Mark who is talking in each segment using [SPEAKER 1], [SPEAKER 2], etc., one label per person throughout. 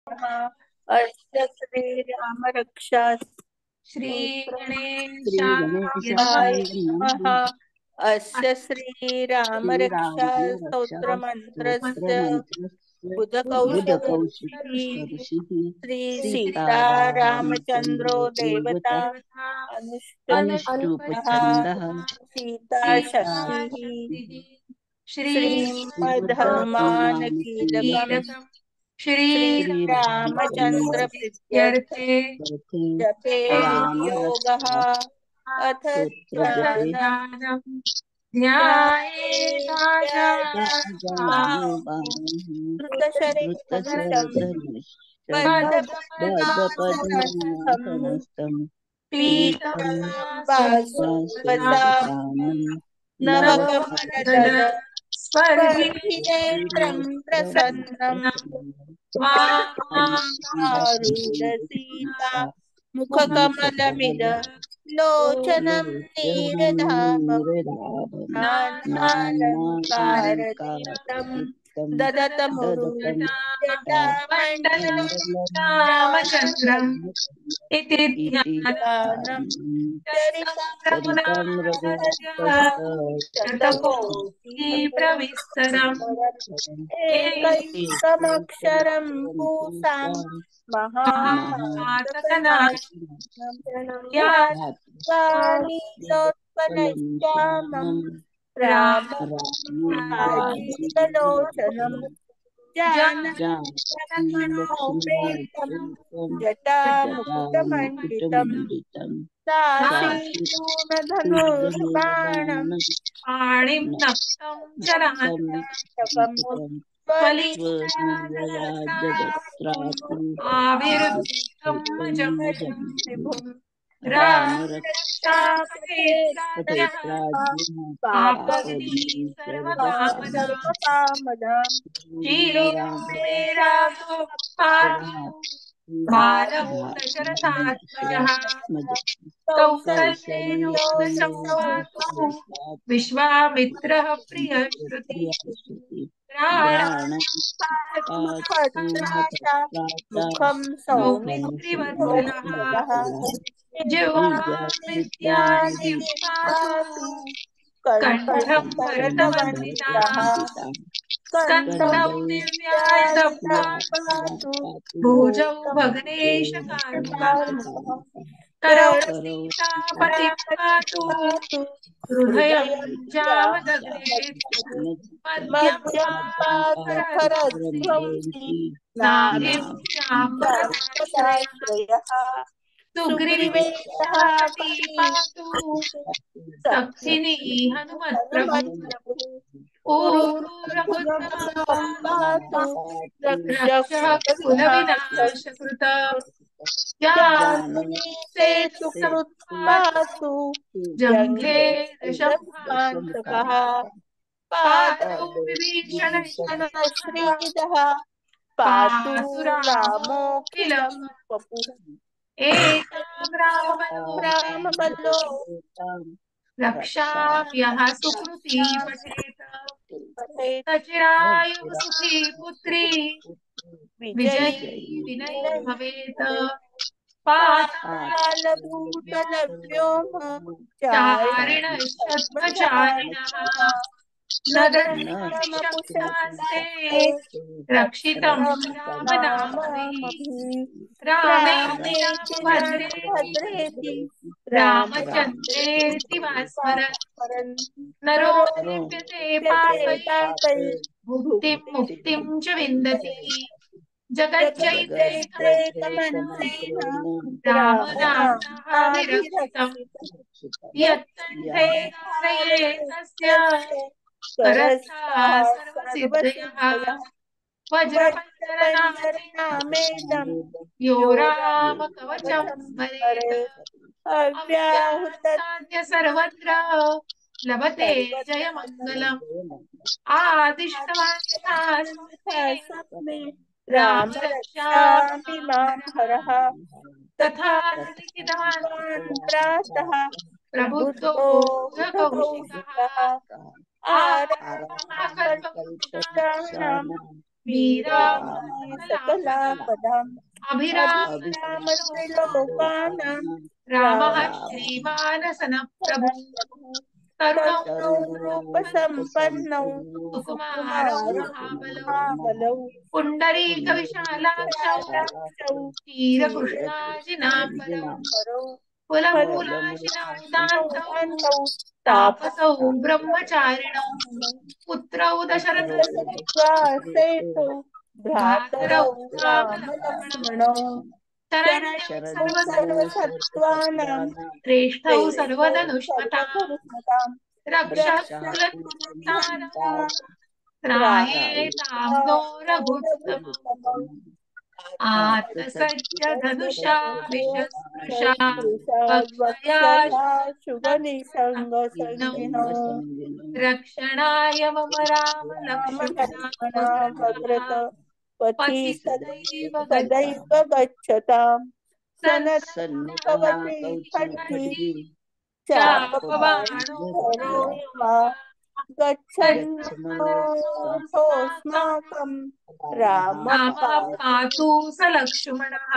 [SPEAKER 1] अस्य श्रीराम रक्षा
[SPEAKER 2] श्री
[SPEAKER 1] गणेशाय
[SPEAKER 2] गणेशाय
[SPEAKER 1] नमः।
[SPEAKER 2] नमः।
[SPEAKER 1] अस्य श्रीराम रक्षा स्तोत्र मंत्रस्य
[SPEAKER 2] स्तोत्रमन्त्रस्य
[SPEAKER 1] बुधकौशऋषिः
[SPEAKER 2] बुधकौशऋषिः
[SPEAKER 1] श्री सीतारामचन्द्रो देवता
[SPEAKER 2] सीतारामचन्द्रदेवता
[SPEAKER 1] अनुष्टुप्छन्दः
[SPEAKER 2] अनुष्टुप्छन्दः
[SPEAKER 1] सीता शक्तिः
[SPEAKER 2] सीताशक्तिः
[SPEAKER 1] श्रीमद्हनुमान कीलकम्
[SPEAKER 2] श्रीमद्हनुमानकीलकम्
[SPEAKER 1] श्रीरामचन्द्र प्रीत्यर्थे
[SPEAKER 2] श्रीरामचन्द्रप्रीत्यर्थे
[SPEAKER 1] जपे
[SPEAKER 2] राम
[SPEAKER 1] योगः अथ
[SPEAKER 2] स्तोत्रजपे
[SPEAKER 1] ध्यानम्
[SPEAKER 2] ध्यायेदाजा
[SPEAKER 1] धृतशरेणुशम् पद्मपद्मनाभनस्थम्
[SPEAKER 2] पदपद्मनाभनस्तम्
[SPEAKER 1] पीतं
[SPEAKER 2] पीतं
[SPEAKER 1] वासुदेवसानम्
[SPEAKER 2] वासुदेवसानम्
[SPEAKER 1] नवकमलदल
[SPEAKER 2] नवकमलदल
[SPEAKER 1] स्पर्धिनेत्रं प्रसन्नं वामारूढ सीता मुखकमलमिद लोचनं नीरदाभम् नानालङ्कारदीप्तं ददतमुरु जटामण्डलं
[SPEAKER 2] रामचन्द्रम् इति
[SPEAKER 1] रामचन्द्रम् चरितं
[SPEAKER 2] चरितं
[SPEAKER 1] रघुनाथस्य
[SPEAKER 2] रघुनाथस्य
[SPEAKER 1] शतकोटिप्रविस्तरम्
[SPEAKER 2] शतकोटिप्रविस्तरम्
[SPEAKER 1] एकैकमक्षरं पूसां
[SPEAKER 2] एकैकमक्षरं
[SPEAKER 1] महाभारतनाशनम् ध्यात्वा नीलोत्पलश्यामं रामजीवलोचनम्
[SPEAKER 2] जानकी
[SPEAKER 1] जानकीलक्ष्मणोपेतं
[SPEAKER 2] लक्ष्मणाच्युतं
[SPEAKER 1] जटामुकुटमण्डितम्
[SPEAKER 2] जटामुकुटमण्डितं
[SPEAKER 1] साशीलूलधनुर्बाणं
[SPEAKER 2] पाणिं नक्तं
[SPEAKER 1] नाटकं
[SPEAKER 2] जनान्तकं
[SPEAKER 1] स्वलीलया
[SPEAKER 2] स्वलीलया
[SPEAKER 1] जगत्रातु
[SPEAKER 2] जगत्रातु आविर्भूतं
[SPEAKER 1] भुजं
[SPEAKER 2] भजं
[SPEAKER 1] विभुम् रामरक्षापतेत्राजः
[SPEAKER 2] रामरक्षापतेत्राज्ञः
[SPEAKER 1] पापविनीशर्मः
[SPEAKER 2] सर्वकामदां
[SPEAKER 1] सर्वकामदाम्
[SPEAKER 2] श्रीराम
[SPEAKER 1] श्रीराम मे राघव पातु
[SPEAKER 2] बालौ
[SPEAKER 1] बालौ
[SPEAKER 2] दशरथात्मजः
[SPEAKER 1] दशरथात्मजः
[SPEAKER 2] कौसल्येनोक्तः
[SPEAKER 1] कौसल्येनोक्तः
[SPEAKER 2] संवातु
[SPEAKER 1] संवातु
[SPEAKER 2] विश्वामित्रः प्रियश्रुति
[SPEAKER 1] प्रियश्रुति
[SPEAKER 2] घ्राणं
[SPEAKER 1] पातु
[SPEAKER 2] पातु
[SPEAKER 1] भद्राता
[SPEAKER 2] महत्प्राता
[SPEAKER 1] मुखं
[SPEAKER 2] सौमित्रिवत्सलः
[SPEAKER 1] सौमित्रिवत्सलः
[SPEAKER 2] जिह्वां
[SPEAKER 1] विद्यानि
[SPEAKER 2] विद्यानि पातु
[SPEAKER 1] पातु कण्ठं
[SPEAKER 2] कण्ठं
[SPEAKER 1] भरतवन्दिता
[SPEAKER 2] भरतवन्दिता
[SPEAKER 1] स्कन्दौ
[SPEAKER 2] स्कन्दौ
[SPEAKER 1] दिव्यायुधं पातु
[SPEAKER 2] पातु
[SPEAKER 1] भुजौ
[SPEAKER 2] भुजौ
[SPEAKER 1] भग्नेशकार्मुकः
[SPEAKER 2] भग्नेशकार्मुकः
[SPEAKER 1] करौ
[SPEAKER 2] करौ
[SPEAKER 1] सीतापतिं पातु हृदयं
[SPEAKER 2] हृदयं
[SPEAKER 1] जामदग्नेति मध्यं पातु खरध्वंसि
[SPEAKER 2] परध्वंसी
[SPEAKER 1] नाभिं
[SPEAKER 2] नाभिश्चाम्बरदाश्रयः
[SPEAKER 1] चाम्बरदाश्रयः सुग्रीवेशः पति
[SPEAKER 2] सखिनी
[SPEAKER 1] सख्यं
[SPEAKER 2] हनुमत्प्रभु
[SPEAKER 1] हनुमत्प्रभुः पुरू
[SPEAKER 2] पुरूरभद्रं
[SPEAKER 1] रघुत्तमं पातु रक्षः
[SPEAKER 2] रक्षः
[SPEAKER 1] कुलविनाशः
[SPEAKER 2] कुलविनाशकृत
[SPEAKER 1] जाह्नवी
[SPEAKER 2] जानकी
[SPEAKER 1] सेतुकृत् पातु
[SPEAKER 2] जङ्घे
[SPEAKER 1] जङ्घे
[SPEAKER 2] दशमुखान्तकः
[SPEAKER 1] दशमुखान्तकः पादौ
[SPEAKER 2] पादौ विभीषणश्रीदः
[SPEAKER 1] विभीषणश्रीदः पातु
[SPEAKER 2] पातु
[SPEAKER 1] रामोऽखिलं
[SPEAKER 2] रामोऽखिलम्
[SPEAKER 1] वपुः
[SPEAKER 2] एतां रामबलोपेतां
[SPEAKER 1] रामबलो
[SPEAKER 2] रक्षाम्यः सुकृती पठेत
[SPEAKER 1] पठेत्
[SPEAKER 2] सचिरायुः सुखी पुत्री विजयी
[SPEAKER 1] विजयी
[SPEAKER 2] विनयी
[SPEAKER 1] विनयी
[SPEAKER 2] भवेत्
[SPEAKER 1] भवेत्
[SPEAKER 2] पातालभूतलव्योम
[SPEAKER 1] पातालभूतलव्योम
[SPEAKER 2] चारिणश्चत्वचारिणः न दृष्टमपुषास्ते रक्षितं रामनामभिः रामेति नाम
[SPEAKER 1] रामेति नाम
[SPEAKER 2] भद्रेति
[SPEAKER 1] भद्रेति
[SPEAKER 2] रामचन्द्रेति वा स्मरन्
[SPEAKER 1] स्मरन्
[SPEAKER 2] नरो
[SPEAKER 1] नरो
[SPEAKER 2] लिप्यते
[SPEAKER 1] लिप्यते
[SPEAKER 2] पापैः
[SPEAKER 1] पापैः
[SPEAKER 2] भुक्तिं
[SPEAKER 1] भुक्तिं
[SPEAKER 2] मुक्तिं च विन्दति जगच्चैत्यैकमन्त्रेण
[SPEAKER 1] जगच्चैत्रैकमन्त्रेण
[SPEAKER 2] रामनाम्नाभिरक्षितम्
[SPEAKER 1] रामनामाभिरक्षितम्
[SPEAKER 2] यत्कण्ठे धारये तस्य
[SPEAKER 1] तस्य
[SPEAKER 2] करस्थाः
[SPEAKER 1] करस्थाः
[SPEAKER 2] सर्वसिद्धयः
[SPEAKER 1] सर्वसिद्धयः
[SPEAKER 2] वज्रपञ्जरनामेदम्
[SPEAKER 1] वज्रपञ्जरनामेदम्
[SPEAKER 2] यो
[SPEAKER 1] यो
[SPEAKER 2] रामकवचं
[SPEAKER 1] रामकवचं
[SPEAKER 2] स्मरेत्
[SPEAKER 1] स्मरेत् अव्याहृतम्
[SPEAKER 2] अव्याहृताद्य सर्वत्र लभते जयमङ्गलम् आदिष्टवान् यथा स्वप्ने
[SPEAKER 1] स्वप्ने
[SPEAKER 2] राम
[SPEAKER 1] राम रक्षामि मां हरः
[SPEAKER 2] तथा
[SPEAKER 1] तथा
[SPEAKER 2] लिखितवान्
[SPEAKER 1] प्रातः
[SPEAKER 2] प्रबुद्धो
[SPEAKER 1] बुद्धो
[SPEAKER 2] कौशिकः
[SPEAKER 1] बुधकौशिकः
[SPEAKER 2] आरामः
[SPEAKER 1] आरामः
[SPEAKER 2] कल्पवृक्षाणां
[SPEAKER 1] कल्पवृक्षाणां वीराय
[SPEAKER 2] सकलापदाम्
[SPEAKER 1] सकलापदाम्
[SPEAKER 2] अभिराम
[SPEAKER 1] अभिराम
[SPEAKER 2] त्रिलोकानां
[SPEAKER 1] त्रिलोकानां
[SPEAKER 2] रामः
[SPEAKER 1] राम
[SPEAKER 2] श्रीमानसनप्रभु तरुणौ
[SPEAKER 1] तरुणौ रूपसम्पन्नौ
[SPEAKER 2] सुकुमारौ
[SPEAKER 1] सुकुमारौ
[SPEAKER 2] महाबलौ
[SPEAKER 1] महाबलौ
[SPEAKER 2] पुण्डरीकविशालाक्षौ
[SPEAKER 1] विशालाक्षौ
[SPEAKER 2] क्षीरकृष्णाजिनाम्बरौ
[SPEAKER 1] क्षीरकृष्णाजिनाम्बरौ
[SPEAKER 2] कुलमूलाशिनौ दान्तौ
[SPEAKER 1] फलमूलान्वितौ
[SPEAKER 2] तापसौ
[SPEAKER 1] तापसौ
[SPEAKER 2] ब्रह्मचारिणौ पुत्रौ दशरथस्य
[SPEAKER 1] दशरथसेतौ भ्रातरौ
[SPEAKER 2] भ्रातरौ रामलक्ष्मणौ
[SPEAKER 1] रामलक्ष्मणौ
[SPEAKER 2] शरण्यौ
[SPEAKER 1] शरण्यौ
[SPEAKER 2] सर्वसत्त्वानां
[SPEAKER 1] सर्वसत्त्वानां
[SPEAKER 2] श्रेष्ठौ
[SPEAKER 1] श्रेष्ठौ
[SPEAKER 2] सर्वधनुष्मताम्
[SPEAKER 1] सर्वधनुष्मतां
[SPEAKER 2] रक्षः
[SPEAKER 1] रक्षः
[SPEAKER 2] कुलनिहन्ता
[SPEAKER 1] कुलनिहन्ता
[SPEAKER 2] त्रायेतां
[SPEAKER 1] त्रायेतां
[SPEAKER 2] नो
[SPEAKER 1] नो
[SPEAKER 2] रघुत्तमम्
[SPEAKER 1] रघुत्तमम्
[SPEAKER 2] आतसज्य धनुषा विशस्पृशा
[SPEAKER 1] स्पृशा
[SPEAKER 2] वक्षया
[SPEAKER 1] वक्षसा
[SPEAKER 2] शुभनिषङ्गसंज्ञिनौ
[SPEAKER 1] शुभनिसङ्गसंगिनौ
[SPEAKER 2] रक्षणाय मम राम
[SPEAKER 1] राम
[SPEAKER 2] लक्ष्मणा
[SPEAKER 1] लक्ष्मणा
[SPEAKER 2] भद्रताः
[SPEAKER 1] भद्रत पथि
[SPEAKER 2] पथि सदैव
[SPEAKER 1] सदैव गच्छताम्
[SPEAKER 2] सन्निधौ
[SPEAKER 1] सनत्कुल भवति खड्गी
[SPEAKER 2] खड्गी चापबाणो
[SPEAKER 1] चापबाणो वा
[SPEAKER 2] गच्छन्नोऽस्माकं
[SPEAKER 1] गच्छन्नोऽस्माकं रामः
[SPEAKER 2] रामः पातु स लक्ष्मणः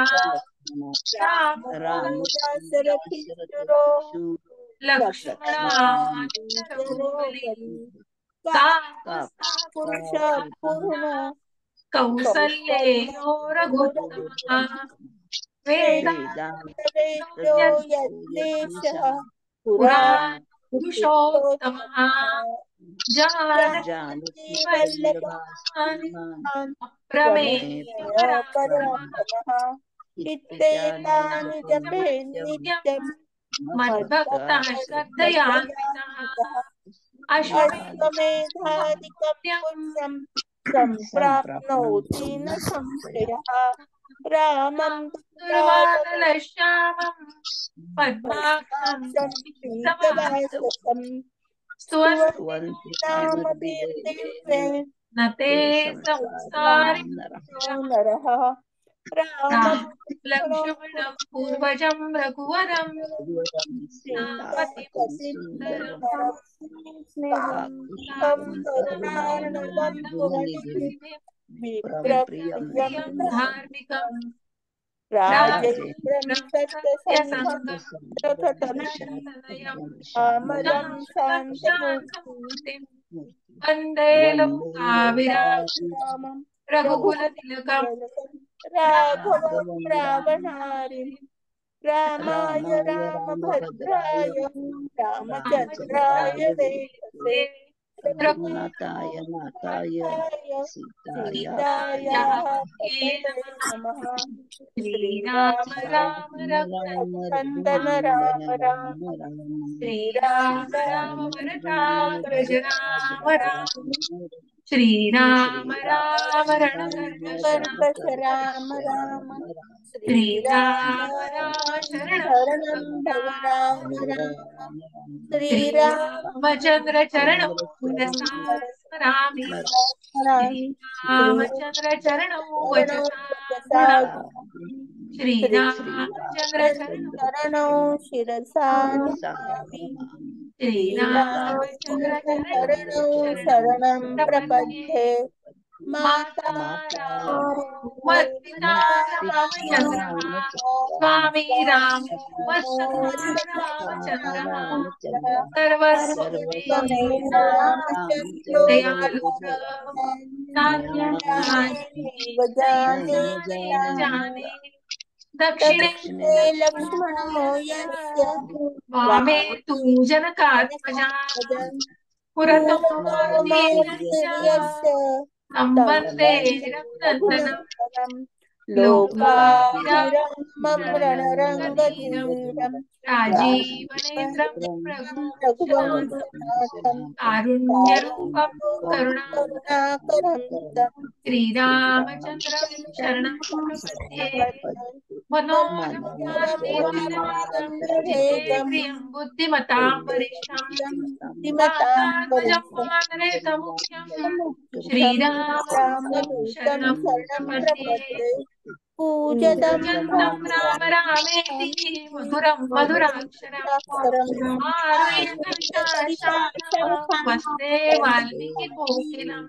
[SPEAKER 1] रामो दाशरथिर्जुरो
[SPEAKER 2] लक्ष्मणाच्युतरोपरि
[SPEAKER 1] लक्ष्मणाच्युतरोपरि
[SPEAKER 2] काकुत्स्थः
[SPEAKER 1] पुरुष पूर्णो
[SPEAKER 2] कौसल्येयो रघुत्तमः
[SPEAKER 1] वेदान्तवेद्यो यज्ञेशः
[SPEAKER 2] पुरुषोत्तमः जानकी
[SPEAKER 1] जानकी
[SPEAKER 2] वल्लभान्
[SPEAKER 1] वल्लभान्
[SPEAKER 2] प्रमेय
[SPEAKER 1] प्रमेय
[SPEAKER 2] पराक्रमः
[SPEAKER 1] पराक्रमः इत्येतानि जपे
[SPEAKER 2] नित्यं
[SPEAKER 1] नित्यं
[SPEAKER 2] मद्भक्तः श्रद्धयान्वितः
[SPEAKER 1] श्रद्धयान्वितः अश्वमेधादिकं
[SPEAKER 2] अश्वमेधं
[SPEAKER 1] पुण्यं सम्प्राप्नोति न संशयः रामं दूतं
[SPEAKER 2] दुर्वादलश्यामं पद्माक्षं
[SPEAKER 1] पद्माक्षं
[SPEAKER 2] पीतवासं
[SPEAKER 1] पीतवाससं
[SPEAKER 2] स्तुवन्ति
[SPEAKER 1] स्तुवन्ति नाम दिव्ये
[SPEAKER 2] न ते संसारि
[SPEAKER 1] नरः रामं
[SPEAKER 2] लक्ष्मणं पूर्वजं रघुवरं सीतापतिं
[SPEAKER 1] सीतापतिं
[SPEAKER 2] सुन्दरं
[SPEAKER 1] सुन्दरं काकुत्स्थं करुणार्णवं भुवनिधिं विप्रप्रियं
[SPEAKER 2] प्रियं धार्मिकं
[SPEAKER 1] धार्मिकम् राजेन्द्रं सत्यसन्धं
[SPEAKER 2] सत्यसङ्गं
[SPEAKER 1] रथतनयं
[SPEAKER 2] दशरथतनयं
[SPEAKER 1] आमलं
[SPEAKER 2] श्यामलं
[SPEAKER 1] शान्तमूर्तिं
[SPEAKER 2] शान्तमूर्तिं वन्दे लोकाभिरामं
[SPEAKER 1] रामं
[SPEAKER 2] रघुकुलतिलकं
[SPEAKER 1] रघुकुलतिलकं राघवं रावणारिं
[SPEAKER 2] रामचन्द्रावतारिं
[SPEAKER 1] रामाय रामभद्राय रामचन्द्राय वेधसे
[SPEAKER 2] रघुनाथाय
[SPEAKER 1] रघुनाथाय
[SPEAKER 2] सीतायाः
[SPEAKER 1] सीतायाः
[SPEAKER 2] पतये
[SPEAKER 1] पतये
[SPEAKER 2] नमः
[SPEAKER 1] नमः
[SPEAKER 2] श्रीराम
[SPEAKER 1] श्रीराम
[SPEAKER 2] राम
[SPEAKER 1] रघुनन्दन
[SPEAKER 2] रघुनन्दन
[SPEAKER 1] राम राम
[SPEAKER 2] श्रीराम
[SPEAKER 1] श्रीराम
[SPEAKER 2] राम
[SPEAKER 1] राम
[SPEAKER 2] भरताग्रज राम राम श्रीराम राम रणकर्कश
[SPEAKER 1] कर्कश राम राम श्रीराम
[SPEAKER 2] श्रीराम राम शरणं
[SPEAKER 1] शरणं
[SPEAKER 2] भव
[SPEAKER 1] भव राम
[SPEAKER 2] राम
[SPEAKER 1] राम श्रीराम
[SPEAKER 2] श्रीरामचन्द्र चरणौ मनसा स्मरामि
[SPEAKER 1] स्मरामि
[SPEAKER 2] श्रीरामचन्द्र चरणौ
[SPEAKER 1] चरणौ
[SPEAKER 2] वचसा
[SPEAKER 1] वचसा
[SPEAKER 2] धरामि श्रीरामचन्द्र चरणौ
[SPEAKER 1] श्रीचरणौ शिरसा नमामि
[SPEAKER 2] श्रीरामचन्द्र चरणौ
[SPEAKER 1] श्रीरामचरणौ
[SPEAKER 2] शरणं
[SPEAKER 1] शरणं
[SPEAKER 2] प्रपद्ये
[SPEAKER 1] प्रपद्ये माता
[SPEAKER 2] माता रामो मत्पिता रामचन्द्रः स्वामी रामो वत्सखा रामचन्द्रः सर्वस्वमे
[SPEAKER 1] सर्वस्वमे
[SPEAKER 2] रामचन्द्रो
[SPEAKER 1] रामचन्द्रो
[SPEAKER 2] दयालुः
[SPEAKER 1] नान्यथान्येव
[SPEAKER 2] नैव
[SPEAKER 1] जाने
[SPEAKER 2] जाने दक्षिणे
[SPEAKER 1] दक्षिणे लक्ष्मणो
[SPEAKER 2] लक्ष्मणस्य
[SPEAKER 1] यस्य
[SPEAKER 2] वामे तु जनकात्मजा
[SPEAKER 1] वामजन्
[SPEAKER 2] पुरतो
[SPEAKER 1] पुरतोमार्तिर्यस्य
[SPEAKER 2] मारुतिर्यस्य तं
[SPEAKER 1] तं
[SPEAKER 2] वन्दे
[SPEAKER 1] वन्दे
[SPEAKER 2] रघुनन्दनं
[SPEAKER 1] रघुनन्दनं लोकाभिरामं
[SPEAKER 2] लोकाभिरामं
[SPEAKER 1] रणरङ्गधीरं
[SPEAKER 2] राजीवनेत्रं
[SPEAKER 1] राजीवनेत्रं
[SPEAKER 2] रघुवंशनाथं
[SPEAKER 1] रघुवंशनाथं
[SPEAKER 2] कारुण्यरूपं
[SPEAKER 1] कारुण्यरूपं
[SPEAKER 2] करुणाकरं
[SPEAKER 1] करुणाकरं तं
[SPEAKER 2] श्रीरामचन्द्रं शरणं प्रपद्ये
[SPEAKER 1] श्रीरामचन्द्रं
[SPEAKER 2] मनोरथान्वितनेत्रं
[SPEAKER 1] मनोरथान्वितनेत्रं
[SPEAKER 2] जितेन्द्रियं बुद्धिमतां वरिष्ठं
[SPEAKER 1] बुद्धिमतां
[SPEAKER 2] वातात्मजं
[SPEAKER 1] वरिष्ठं
[SPEAKER 2] वानरेतमुख्यं श्रीरामदूतं
[SPEAKER 1] रामदूतं
[SPEAKER 2] शरणं
[SPEAKER 1] शरणं
[SPEAKER 2] प्रपद्ये
[SPEAKER 1] प्रपद्ये पूजनं
[SPEAKER 2] पूजन्तं
[SPEAKER 1] राम
[SPEAKER 2] राम रामेति मधुरं मधुराक्षरम्
[SPEAKER 1] राक्षरम्
[SPEAKER 2] आरुह्य कविता शाखां वन्दे वाल्मीकिकोकिलम्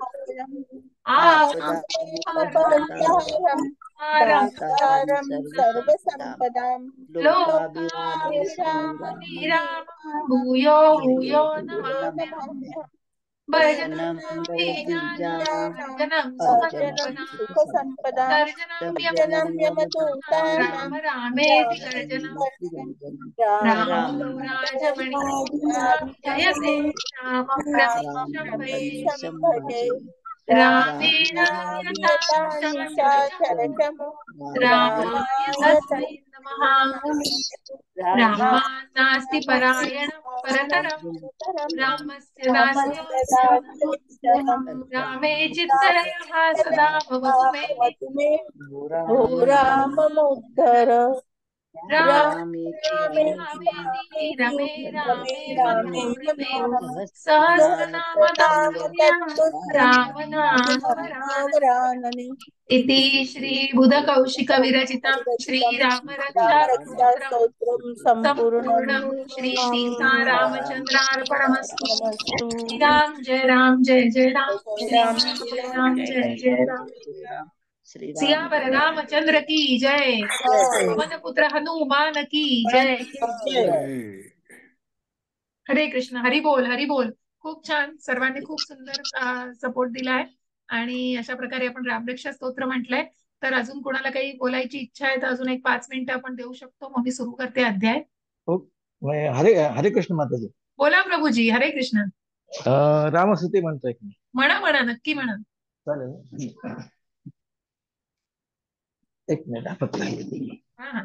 [SPEAKER 1] आपदामपहर्तारं
[SPEAKER 2] आधारं
[SPEAKER 1] दातारं
[SPEAKER 2] सर्वसम्पदां
[SPEAKER 1] सर्वसम्पदां
[SPEAKER 2] लोकाभिरामं
[SPEAKER 1] लोकाभिरामं
[SPEAKER 2] भूयो भूयो
[SPEAKER 1] भूयो
[SPEAKER 2] नमाम्यहम्
[SPEAKER 1] नमाम्यहम्
[SPEAKER 2] भजनं
[SPEAKER 1] भजनं
[SPEAKER 2] विज्ञानं
[SPEAKER 1] विज्ञानानाम्
[SPEAKER 2] अर्जनं
[SPEAKER 1] अर्जनं
[SPEAKER 2] सुखसम्पदां
[SPEAKER 1] सुखसम्पदां
[SPEAKER 2] गर्जनं
[SPEAKER 1] जनं
[SPEAKER 2] यमदूतानां
[SPEAKER 1] यमदूतानां
[SPEAKER 2] राम रामेति गर्जनं
[SPEAKER 1] रामं रामं
[SPEAKER 2] रामो राजमणिपुत्रं जयते रामं
[SPEAKER 1] रामं
[SPEAKER 2] रमेशं भजे
[SPEAKER 1] रमेशं भजे
[SPEAKER 2] रामेण
[SPEAKER 1] रामाय
[SPEAKER 2] निरतं निशाचरचमूं
[SPEAKER 1] निशाचरचमु
[SPEAKER 2] रामाय
[SPEAKER 1] रामाय
[SPEAKER 2] तस्मै नमः रामात् नास्ति परायणं परतरं रामस्य
[SPEAKER 1] रामस्य
[SPEAKER 2] दास्योऽस्त्यहं
[SPEAKER 1] दास्यम्
[SPEAKER 2] रामे चित्तयः सदा भवतु मे
[SPEAKER 1] भवतु मे
[SPEAKER 2] ओ
[SPEAKER 1] भो राममुद्धर
[SPEAKER 2] रामे रामेति
[SPEAKER 1] रामेति
[SPEAKER 2] रमे
[SPEAKER 1] रमे
[SPEAKER 2] रामे
[SPEAKER 1] रामे
[SPEAKER 2] मनोरमे
[SPEAKER 1] मनोरमे
[SPEAKER 2] सहस्रनाम
[SPEAKER 1] सहस्रनाम
[SPEAKER 2] तत्तुल्यं
[SPEAKER 1] तत्तुल्यं
[SPEAKER 2] राम नाम वरानने
[SPEAKER 1] रामनामवरानने
[SPEAKER 2] इति श्रीबुधकौशिकविरचितं
[SPEAKER 1] विरचितं
[SPEAKER 2] श्रीरामरक्षास्तोत्रम्
[SPEAKER 1] रामरक्षास्तोत्रं सम्पूर्णम्
[SPEAKER 2] सम्पूर्णं श्रीसीतारामचन्द्रार्पणमस्तु
[SPEAKER 1] रामस्तु
[SPEAKER 2] श्रीराम जय राम जय जय राम
[SPEAKER 1] जय राम
[SPEAKER 2] श्रीराम
[SPEAKER 1] जय
[SPEAKER 2] जय
[SPEAKER 1] राम
[SPEAKER 2] राम जय जय राम सियावर रामचंद्र की जय पवन पुत्र हनुमान की जय
[SPEAKER 1] जय
[SPEAKER 2] हरे कृष्ण हरी बोल हरी बोल खूप छान सर्वांनी खूप सुंदर सपोर्ट दिलाय आणि अशा प्रकारे आपण रामरक्षा स्तोत्र म्हटलंय तर अजून कोणाला काही बोलायची इच्छा आहे तर अजून एक 5 मिनिटं आपण देऊ शकतो मग मी सुरू करते अध्याय
[SPEAKER 3] हो, हरे हरे कृष्ण माताजी.
[SPEAKER 2] बोला प्रभूजी हरे कृष्ण
[SPEAKER 3] रामस्तुती म्हणतोय की
[SPEAKER 2] म्हणा म्हणा नक्की म्हणा
[SPEAKER 3] चालेल. एक मिनिट फक्त.
[SPEAKER 2] हा हा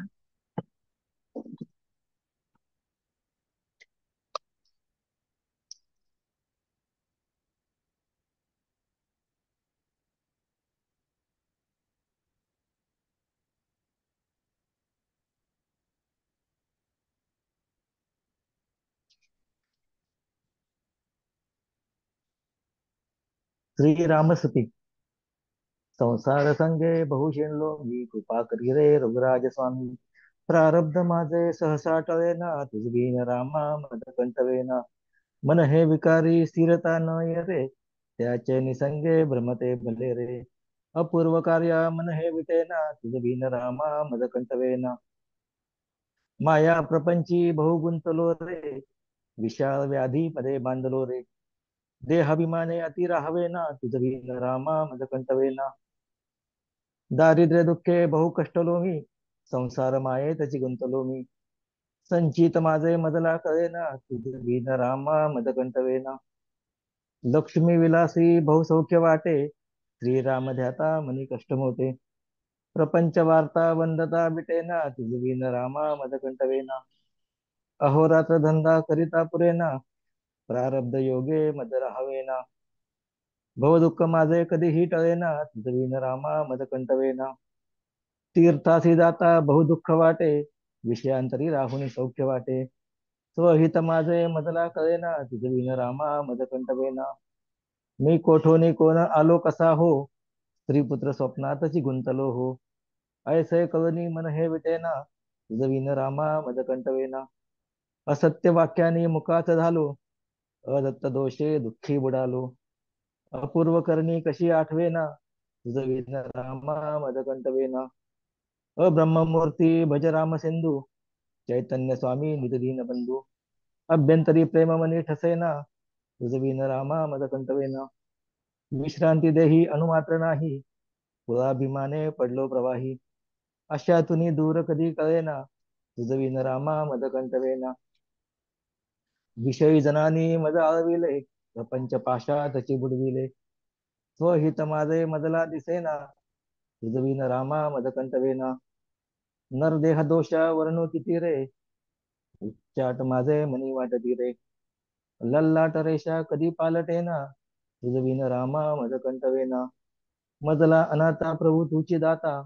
[SPEAKER 3] श्रीरामस्तुती. संसार संगे बहुशेणलो मी कृपा करी रे रघुराज स्वामी. प्रारब्ध माझे सहसा टळेना तुझ बिन रामा मद कंटवेना. मन हे विकारी स्थिरता न ये रे त्याचे निसंगे भ्रमते भले रे. अपूर्व कार्य मन हे विटेना तुझ बिन रामा मद कंटवेना. माया प्रपंची बहु गुंतलो रे विशाल व्याधी मध्ये बांधलो रे. देहाभिमाने अति राहावेना तुझ बिन रामा मद कंटवेना. दारिद्र्य दुःखे बहु कष्टलो मी संसार माये त्याची गुंतलो मी. संचित माझे मदला कळेना तुझ बिन रामा मद कंटवेना. लक्ष्मी विलासी बहुसौख्य वाटे श्रीराम ध्याता मनी कष्ट मोते. प्रपंच वार्ता वंदता बिटेना तुझ बिन रामा मद कंटवेना. अहोरात्र धंदा करिता पुरेना प्रारब्ध योगे मद राहावेना. भव दुःख माझे कधीही टळेना तुझ बिन रामा मद कंटवेना. तीर्थासी जाता बहु दुःख वाटे विषयांतरी राहुनी सौख्य वाटे. स्वहित माझे मदला कळेना तुझ बिन रामा मद कंटवेना. मी कोठोनी कोण आलो कसा हो स्त्रीपुत्र स्वप्नातची गुंतलो हो. ऐसे कळनी मन हे विटेना तुझ बिन रामा मद कंटवेना. असत्य वाक्याने मुखात झालो अदत्त दोषे दुःखी बुडालो. अपूर्व करणी कशी आठवेना तुझ बिन रामा मद कंटवेना. अब्रह्ममूर्ती भज राम सिंधू चैतन्य स्वामी निधीन बंधू. अभ्यंतरी प्रेम मनी ठसेना तुझ बिन रामा मद कंटवेना. विश्रांती देही अनुमात्र नाही कुळाभिमाने पडलो प्रवाही. अशातुनी दूर कधी कळेना तुझ बिन रामा मद कंटवेना. विषयी जनानी मद आळविले प्रपंच पाशातची बुडविले. स्वहित माझे मदला दिसेना तुझ बिन रामा मद कंटवेना. नरदेह दोषा वर्णो किती रे उच्चाट माझे मनी वाटती रे. लल्लाट रेषा कधी पालटेना तुझ बिन रामा मद कंटवेना. मजला अनाथा प्रभू तुची दाता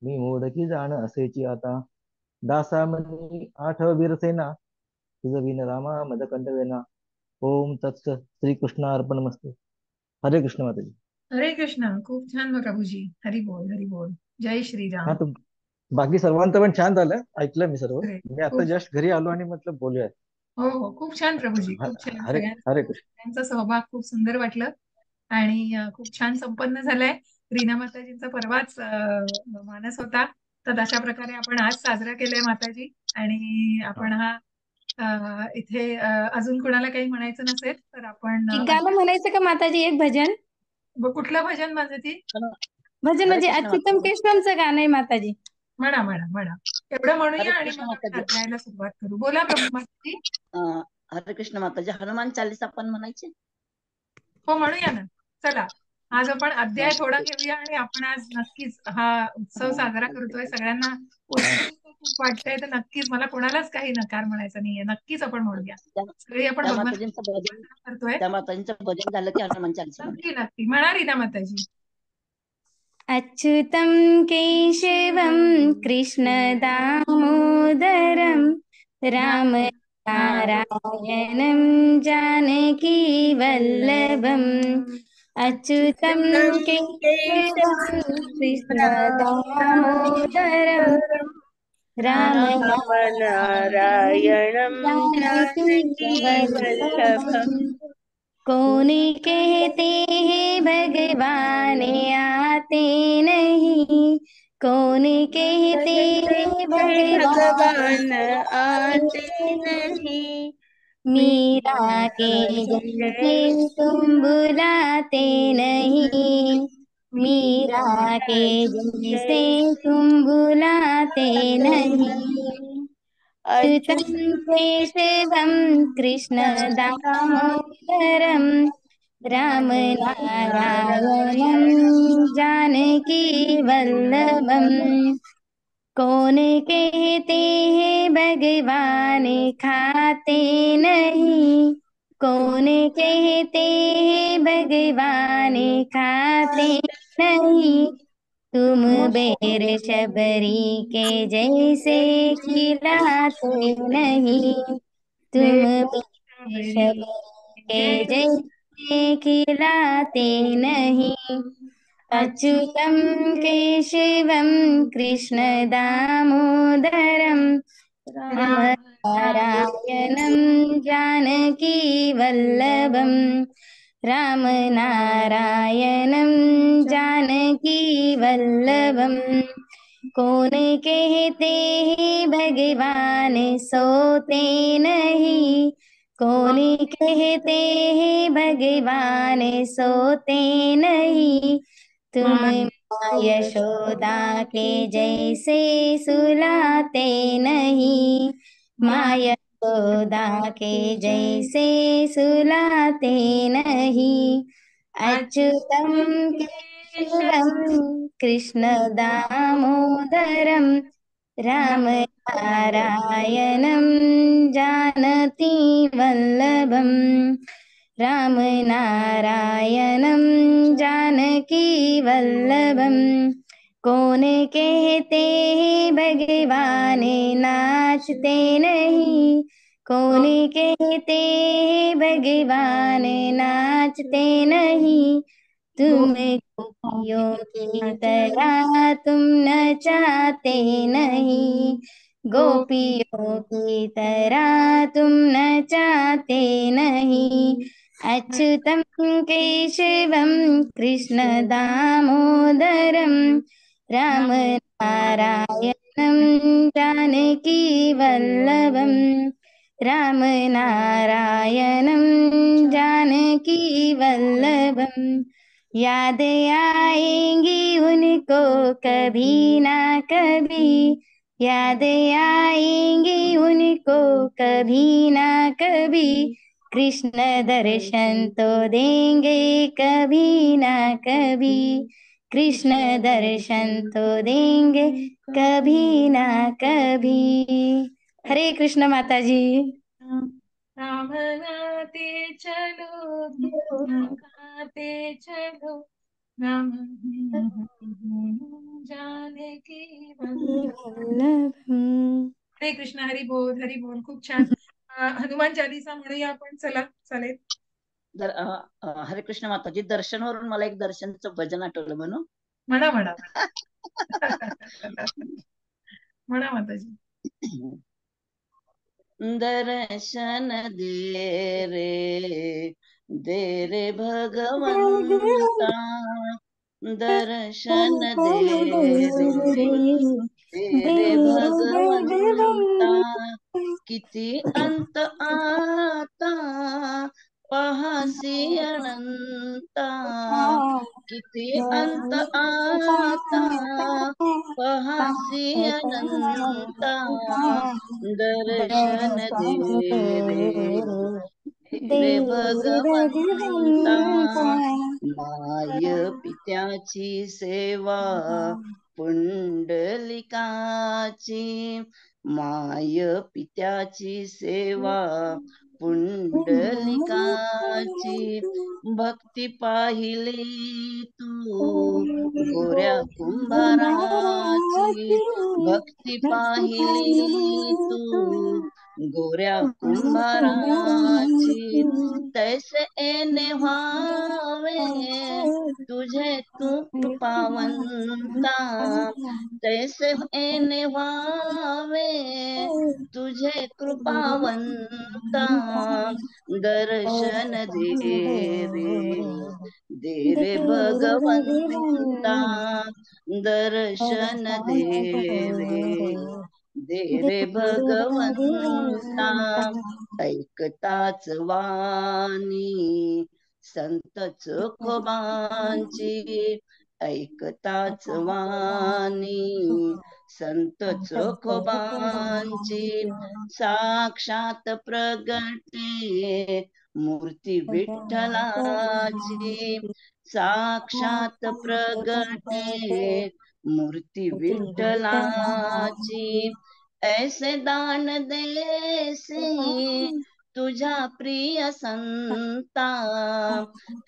[SPEAKER 3] मी मोडकी जाण असेची आता. दासा मनी आठ बिरसेना तुझ बिन रामा मद कंटवेना. ओम तत्स श्रीकृष्ण अर्पण मस्तु. हरे कृष्ण माताजी.
[SPEAKER 2] हरे कृष्ण खूप छान प्रभूजी हरी बोल जय
[SPEAKER 3] हा
[SPEAKER 2] श्रीराम
[SPEAKER 3] तुम बाकी सर्वांचं पण छान झालं ऐकलं मी सर्व.
[SPEAKER 2] हरे
[SPEAKER 3] मी आता
[SPEAKER 2] खूप
[SPEAKER 3] जस्ट घरी आलो आणि म्हटलं बोलूया.
[SPEAKER 2] हो हो खूप छान प्रभूजी खूप छान
[SPEAKER 3] हरे
[SPEAKER 2] सगळ्यांचा
[SPEAKER 3] हरे कृष्ण.
[SPEAKER 2] सगळ्यांचा सहभाग खूप सुंदर वाटलं आणि खूप छान संपन्न झालाय. रीना माताजींचा परवाच मानस होता, तर अशा प्रकारे आपण आज साजरा केलाय माताजी. आणि आपण हा इथे अजून कुणाला काही म्हणायचं नसेल तर आपण
[SPEAKER 4] एक गाणं म्हणायचं का माताजी, एक भजन?
[SPEAKER 2] कुठलं भजन माझं ती?
[SPEAKER 4] भजन
[SPEAKER 1] हरे
[SPEAKER 4] म्हणजे
[SPEAKER 1] कृष्ण
[SPEAKER 4] अच्युतम
[SPEAKER 1] माताजी.
[SPEAKER 4] केशवमचं गाणं आहे माताजी.
[SPEAKER 2] म्हणा म्हणा म्हणा, एवढं म्हणूया
[SPEAKER 1] हरे
[SPEAKER 2] आणि
[SPEAKER 1] कृष्ण
[SPEAKER 2] मग आपण
[SPEAKER 1] माताजी.
[SPEAKER 2] अध्यायाला सुरुवात करू. बोला प्रभू माताजी.
[SPEAKER 1] हरे कृष्ण माताजी. हनुमान चालीसा पण म्हणायचे.
[SPEAKER 2] हो म्हणूया ना. चला आज आपण अध्याय थोडा घेऊया आणि आपण आज नक्कीच हा उत्सव साजरा करतोय. सगळ्यांना उत्सुक खूप वाटतंय, तर नक्कीच मला कोणालाच काही नकार म्हणायचा नाहीये. नक्कीच आपण म्हणूया. सगळी आपण
[SPEAKER 1] त्या
[SPEAKER 2] भगवंत
[SPEAKER 1] माताजींचं भजन,
[SPEAKER 2] करतोय.
[SPEAKER 1] त्या माताजींचं भजन झालं की हनुमान चालीसा म्हणूया.
[SPEAKER 2] नक्की नक्की म्हणा रीना माताजी.
[SPEAKER 4] अच्युतं केशवं कृष्ण दामोदरं राम नारायणं जानकी वल्लभम्। अच्युतं केशवं कृष्ण दामोदरं राम
[SPEAKER 1] नारायणं
[SPEAKER 4] जानकी
[SPEAKER 1] जानकी वल्लभम्।
[SPEAKER 4] वल्लभम्। कौन कहते हैं भगवान आते नहीं, कौन कहते हैं भगवान
[SPEAKER 1] भगवान आते नहीं,
[SPEAKER 4] मीरा के जैसे तुम बुलाते नहीं, मीरा के जैसे तुम बुलाते नहीं। अच्युतं केशवं कृष्ण दामोदरं राम नारायणं जानकी वल्लभम्। कौन कहते हैं भगवान खाते नहीं, कौन कहते हैं भगवान खाते नहीं, तुम बेर शबरी के जैसे खिलाते नहीं, तुम बेर शबरी के जैसे खिलाते नहीं। अच्युतं केशवं कृष्ण दामोदरं राम नारायणं जानकी वल्लभम्। राम नारायणं जानकी वल्लभम्। कौन कहते हैं भगवान सोते नहीं, कौन कहते हैं भगवान सोते नहीं, तुम माँ यशोदा के जैसे सुलाते नहीं, माँ यशोदा के जैसे सुलाते नहीं। अच्युतं केशवं कृष्ण दामोदरं राम नारायणं जानकी वल्लभम्। राम नारायणं जानकी वल्लभम्। कौन कहते हैं भगवान नाचते नहीं, कौन कहते हैं भगवान नाचते नहीं, तुम गोपियों की तरह तुम नचाते नहीं, गोपियों की तरह तुम नचाते नहीं। अच्युतं केशवं कृष्ण दामोदरं राम नारायणं जानकी वल्लभम्। राम नारायणं जानकी वल्लभम्। याद आएंगी उनको कभी ना कभी, याद आएंगी उनको कभी ना कभी, कृष्ण दर्शन तो देंगे कभी ना कभी, कृष्ण दर्शन तो देंगे कभी ना कभी। हरे कृष्ण माताजी।
[SPEAKER 2] राम गाते चलो कृष्ण गाते चलो, राम जानकी
[SPEAKER 4] वल्लभम्।
[SPEAKER 2] हरे कृष्ण. हरी बोल हरी बोल. खूप छान. हनुमान चालीसा म्हणूया आपण. चला चालेल.
[SPEAKER 1] हरे कृष्ण माताजी. दर्शनवरून मला एक दर्शनचं भजन आठवलं म्हणून.
[SPEAKER 2] म्हणा म्हणा म्हणा माताजी.
[SPEAKER 1] दर्शन दे रे दे रे भगवंता दर्शन दे रे, दे रे भगवंता किती अंत आता पाहासी अनंता, किती अंत आता पाहासी अनंता, दर्शन दे रे, दे रे भगवंता. माय पित्याची सेवा पुंडलिकाची, माय पित्याची सेवा पुंडलिकाची, भक्ती पाहिली तू गोऱ्या कुंभाराची, भक्ती पाहिली तू गोऱ्या कुंभाराची, तैसे एने व्हावे तुझे तू कृपावंता, तैसे एने व्हावे तुझे कृपावंता, दर्शन दे रे, दे रे भगवंता, दर्शन दे रे, दे रे भगवंता. ऐकताच वाणी संत चोखोबांची, ऐकताच वाणी संत चोखोबांची, साक्षात प्रगटे मूर्ती विठ्ठलाची, साक्षात प्रगटे मूर्ती विठ्ठलाची, ऐसे दान देसी तुझ्या प्रिय संता,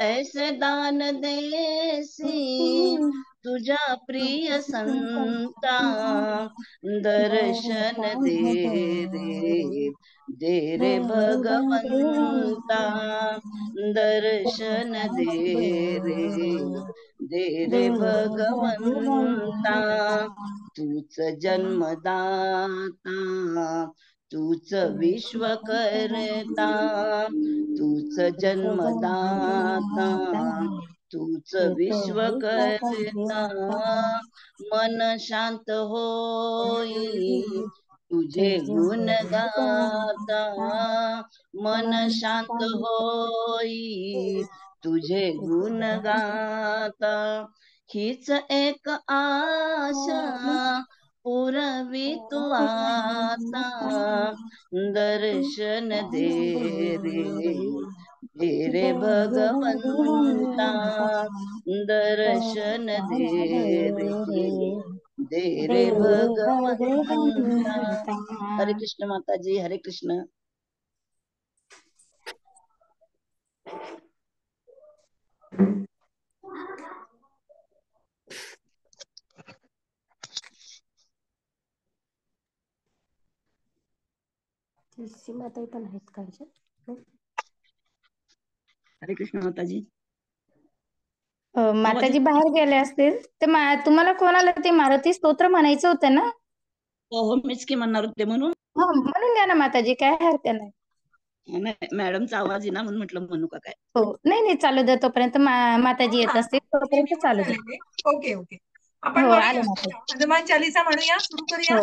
[SPEAKER 1] ऐसे दान देसी तुझ्या प्रिय संता, दर्शन दे रे, दे रे भगवंता, दर्शन दे रे, दे रे भगवंता. तूच जन्मदाता तूच विश्व करता, तूच जन्मदाता तूच विश्व करता, मन शांत होई तुझे गुण गाता, मन शांत होई तुझे गुण गाता, हीच एक आशा पुरवी तू आता, दर्शन दे रे, दे रे भगवंता, दर्शन दे रे, दे रे भगवंता. हरे कृष्ण माताजी, हरे कृष्ण.
[SPEAKER 5] सीमाताई पण आहेत का?
[SPEAKER 1] हरे कृष्ण माताजी.
[SPEAKER 4] माताजी बाहेर गेले असतील तर तुम्हाला कोणाला ते मारुती स्तोत्र म्हणायचं होतं ना?
[SPEAKER 1] हो मीच की म्हणणार होते म्हणून.
[SPEAKER 4] हो म्हणून द्या ना माताजी, काय हरकत नाही.
[SPEAKER 1] मॅडमचा आवाज आहे ना म्हणून म्हटलं म्हणू का काय.
[SPEAKER 4] हो नाही नाही चालू द्या, तोपर्यंत माताजी येत असतील तोपर्यंत चालू द्या.
[SPEAKER 2] ओके ओके, आपण
[SPEAKER 4] हो आले
[SPEAKER 2] म्हणूया
[SPEAKER 4] माताजी.
[SPEAKER 2] हनुमान चालीसा म्हणूया, सुरू करूया.
[SPEAKER 4] हो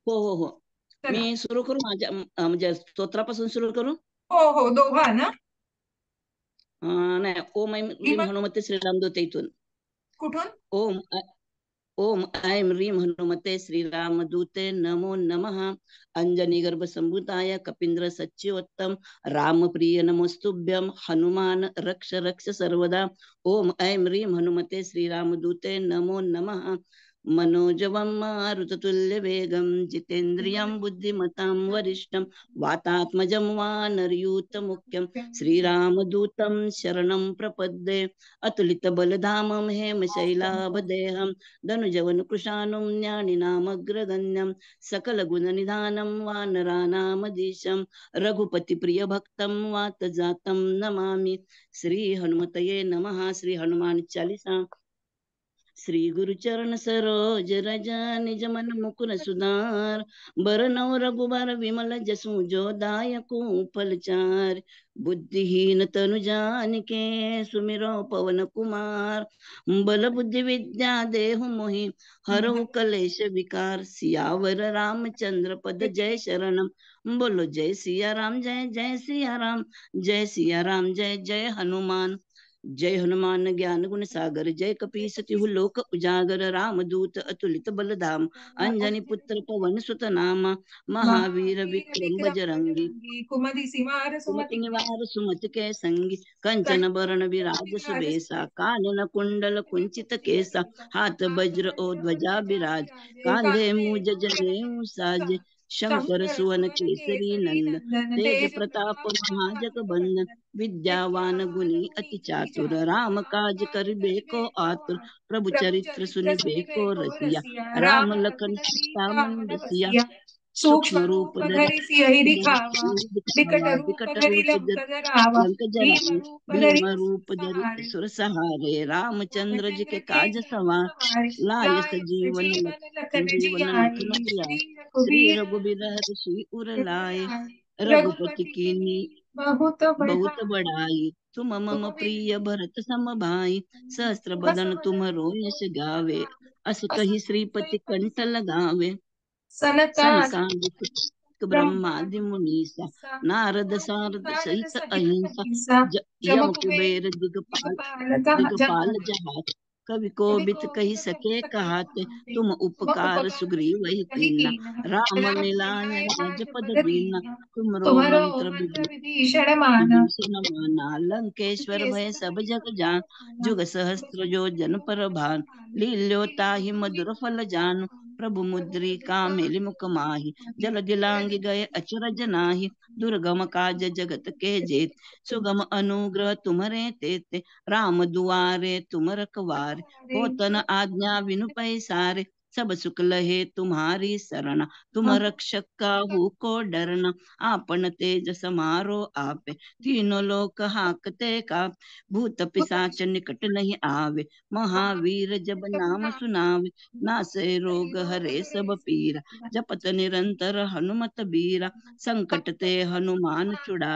[SPEAKER 1] हो हो हो, मी सुरू करू माझ्या म्हणजे स्तोत्रापासून सुरू करू.
[SPEAKER 2] हो हो दोघं ना.
[SPEAKER 1] नाही, ओम ऐं ह्रीं हनुमते श्रीरामदूते इथून.
[SPEAKER 2] कुठून?
[SPEAKER 1] ओम ऐं ह्रीं हनुमते श्रीरामदूते नमो नमः. अंजनी गर्भ संभूताय कपींद्र सच्चिवोत्तम रामप्रिय नमोस्तुभ्यं हनुमान रक्ष रक्ष सर्वदा. ओम ऐं ह्रीं हनुमते श्रीरामदूते नमो नमः. मनोजवं मारुततुल्य वेगं जितेन्द्रियं बुद्धिमतां वरिष्ठं वातात्मजं वानरयूथ मुख्यं श्रीरामदूतं शरणं प्रपद्ये. अतुलित बलधामं हेमशैलाभदेहं धनुजवन कृशानुं ज्ञानिनामग्रगण्यं सकल गुणनिधानं वानराणामधीशं रघुपति प्रिय भक्तं वातजातं नमामि. श्री हनुमतये नमः. श्री हनुमान चालीसा. श्री गुरुचरण सरोज रज निज मन मुकुर सुधार बरनौ रघुबर विमल जसु जो दायको फलचार बुद्धिहीन तनु जानिके सुमिरो पवन कुमार बल बुद्धि विद्या देहु मोहि हरऊ कलेश विकार सियावर रामचंद्र पद जय शरणम बोलो जय सिया राम जय जय सिया राम जय सिया राम जय जय हनुमान जय हनुमान ज्ञान गुण सागर जय कपीस तिहु लोक उजागर राम दूत अतुलित बलधाम अंजनी पुत्र पवन सुत नामा महावीर विक्रम बजरंगी
[SPEAKER 2] कुमति सिमार
[SPEAKER 1] सुमति
[SPEAKER 2] सुमति
[SPEAKER 1] निवार सुमति के संगी कंचन बरण विराज सुबेसा कानन कुंडल कुंचित केसा हाथ वज्र ओ ध्वजा विराज कांधे मूज जनेऊ साज शंकर सुवन केसरी नंदन तेज प्रताप महाजगबंदन विद्यावान गुणी अति चातुर राम काज करिबे को आतुर प्रभु चरित्र सुनिबे को रसिया राम लखन सीता मन बसिया सूक्ष्म रूप धरि
[SPEAKER 2] सियहि दिखावा
[SPEAKER 1] विकट रूप
[SPEAKER 2] धरावा
[SPEAKER 1] लंक जरावे भीम रूप धरि सुर सहारे रामचंद्र जी के काज सवार लाय सजीवन लखन जीवन लखन जियाए श्री रघुबीर हर्षि उर लाए रघुपति कीन्ही
[SPEAKER 2] बहुत
[SPEAKER 1] बहुत बड़ाई तुम मम प्रिय भरत सम भाई सहस्त्र बदन तुमरो यश गावे अस कही श्रीपति कंठ लगावे सनकादिक ब्रह्मादि मुनीसा नारद सारद सहित अहिंसा यम कुबेर दिगपाल जहात कवि कोबित कही सके कहाते तुम उपकार सुग्रीव ही कीन्हा राम मिलाय राजपद दीना तुमरो मंत्र
[SPEAKER 2] विभीषण माना
[SPEAKER 1] विभीषण माना लंकेश्वर भय सब जग जान जुग सहस्त्र जो जन पर भान लील्यो ताहि मधुर फल जान प्रभु मुद्रिका मेलि मुख माहि जल दिलांग गए अचरज नाही दुर्गम काज जगत के जेत सुगम अनुग्रह तुम्हरे तेते राम दुआरे तुम रखवारे हो तन आज्ञा बिनु पैसारे सब सुख लहे तुम्हारी शरण तुम रक्षक काहू को डरना आपन तेज समारो आपे तीनों लोक हाकते का भूत पिशाच निकट नहीं आवे महावीर जब नाम सुनावे नासे रोग हरे सब पीरा जपत निरंतर हनुमत बीरा संकट ते हनुमान छुड़ा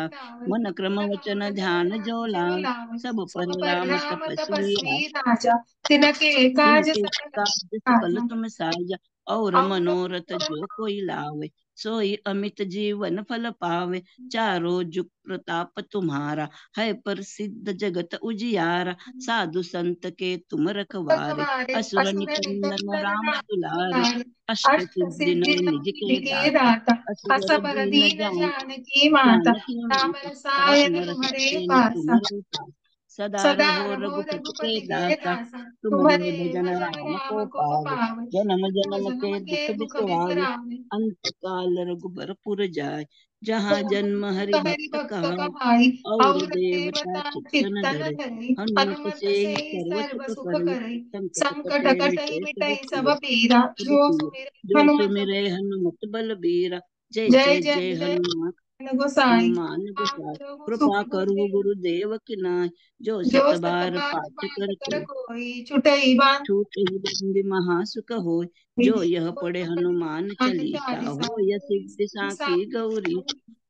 [SPEAKER 1] मन क्रम वचन ध्यान जो लाव सब पर राम तपस्वी
[SPEAKER 2] राजा तिनके काज
[SPEAKER 1] तिनके काज सकल
[SPEAKER 2] साजा
[SPEAKER 1] तुम साजा और मनोरथ जो कोई लावे सोई अमित जीवन फल पावे चारों जुग प्रताप तुम्हारा है प्रसिद्ध जगत उजियारा साधु संत के तुम रखवारे असुर निकंदन राम दुलारे अष्ट सिद्धि नव निज के दाता असुर
[SPEAKER 2] असबर
[SPEAKER 1] दीन
[SPEAKER 2] दीन
[SPEAKER 1] जान
[SPEAKER 2] जानकी माता
[SPEAKER 1] जानकी
[SPEAKER 2] राम
[SPEAKER 1] माता
[SPEAKER 2] रसायन
[SPEAKER 1] राम
[SPEAKER 2] तुम्हारे
[SPEAKER 1] रसायन
[SPEAKER 2] पासा
[SPEAKER 1] तुम्हारे पास सदा
[SPEAKER 2] सदा
[SPEAKER 1] रहो
[SPEAKER 2] रहो
[SPEAKER 1] रघुपति के
[SPEAKER 2] रघुपति के
[SPEAKER 1] दासा
[SPEAKER 2] दासा
[SPEAKER 1] तुम्हारे
[SPEAKER 2] तुम्हारे
[SPEAKER 1] भजन
[SPEAKER 2] भजन
[SPEAKER 1] राम
[SPEAKER 2] राम
[SPEAKER 1] को
[SPEAKER 2] को
[SPEAKER 1] पावे
[SPEAKER 2] पावे
[SPEAKER 1] जन्म जन्म
[SPEAKER 2] जन्म
[SPEAKER 1] के
[SPEAKER 2] के
[SPEAKER 1] दुख
[SPEAKER 2] दुख
[SPEAKER 1] बिसरावे
[SPEAKER 2] बिसरावे
[SPEAKER 1] अंत काल रघुबरपुर जाय जहाँ जन्म हरि
[SPEAKER 2] हरि
[SPEAKER 1] भक्त
[SPEAKER 2] भक्त
[SPEAKER 1] कहाय
[SPEAKER 2] कहाई
[SPEAKER 1] और
[SPEAKER 2] और
[SPEAKER 1] देवता
[SPEAKER 2] देवता
[SPEAKER 1] चित्तन
[SPEAKER 2] चित्तन
[SPEAKER 1] धरे
[SPEAKER 2] धरि
[SPEAKER 1] हनुमत
[SPEAKER 2] हनुमत
[SPEAKER 1] से
[SPEAKER 2] से
[SPEAKER 1] ही सर्व
[SPEAKER 2] सर्व
[SPEAKER 1] सुख
[SPEAKER 2] सुख
[SPEAKER 1] करे
[SPEAKER 2] करे
[SPEAKER 1] संकट
[SPEAKER 2] संकट
[SPEAKER 1] कटे
[SPEAKER 2] कटहि
[SPEAKER 1] मिटे सब
[SPEAKER 2] मिटहि सब
[SPEAKER 1] पीरा
[SPEAKER 2] पीरा
[SPEAKER 1] सब
[SPEAKER 2] जो
[SPEAKER 1] पीरा
[SPEAKER 2] सुमिर
[SPEAKER 1] जो
[SPEAKER 2] हनुमत
[SPEAKER 1] सुमिरे हनुमत बल बीरा जय
[SPEAKER 2] जय
[SPEAKER 1] जय
[SPEAKER 2] जय
[SPEAKER 1] जय
[SPEAKER 2] जय
[SPEAKER 1] हनुमान
[SPEAKER 2] गोसाई
[SPEAKER 1] हनुमान गोसाई
[SPEAKER 2] सुख
[SPEAKER 1] कृपा करो
[SPEAKER 2] बुद्धि
[SPEAKER 1] गुरुदेव की नाय जो
[SPEAKER 2] जो
[SPEAKER 1] सत
[SPEAKER 2] सत
[SPEAKER 1] बार
[SPEAKER 2] बार
[SPEAKER 1] पाठ
[SPEAKER 2] पाठ
[SPEAKER 1] कर
[SPEAKER 2] कर
[SPEAKER 1] कोई
[SPEAKER 2] कोई छुटई बांध
[SPEAKER 1] छूट ही बंदी महासुख होय जो यह पढ़े हनुमान चालीसा
[SPEAKER 2] चालीसा
[SPEAKER 1] हो यह सिद्धि साखी गौरी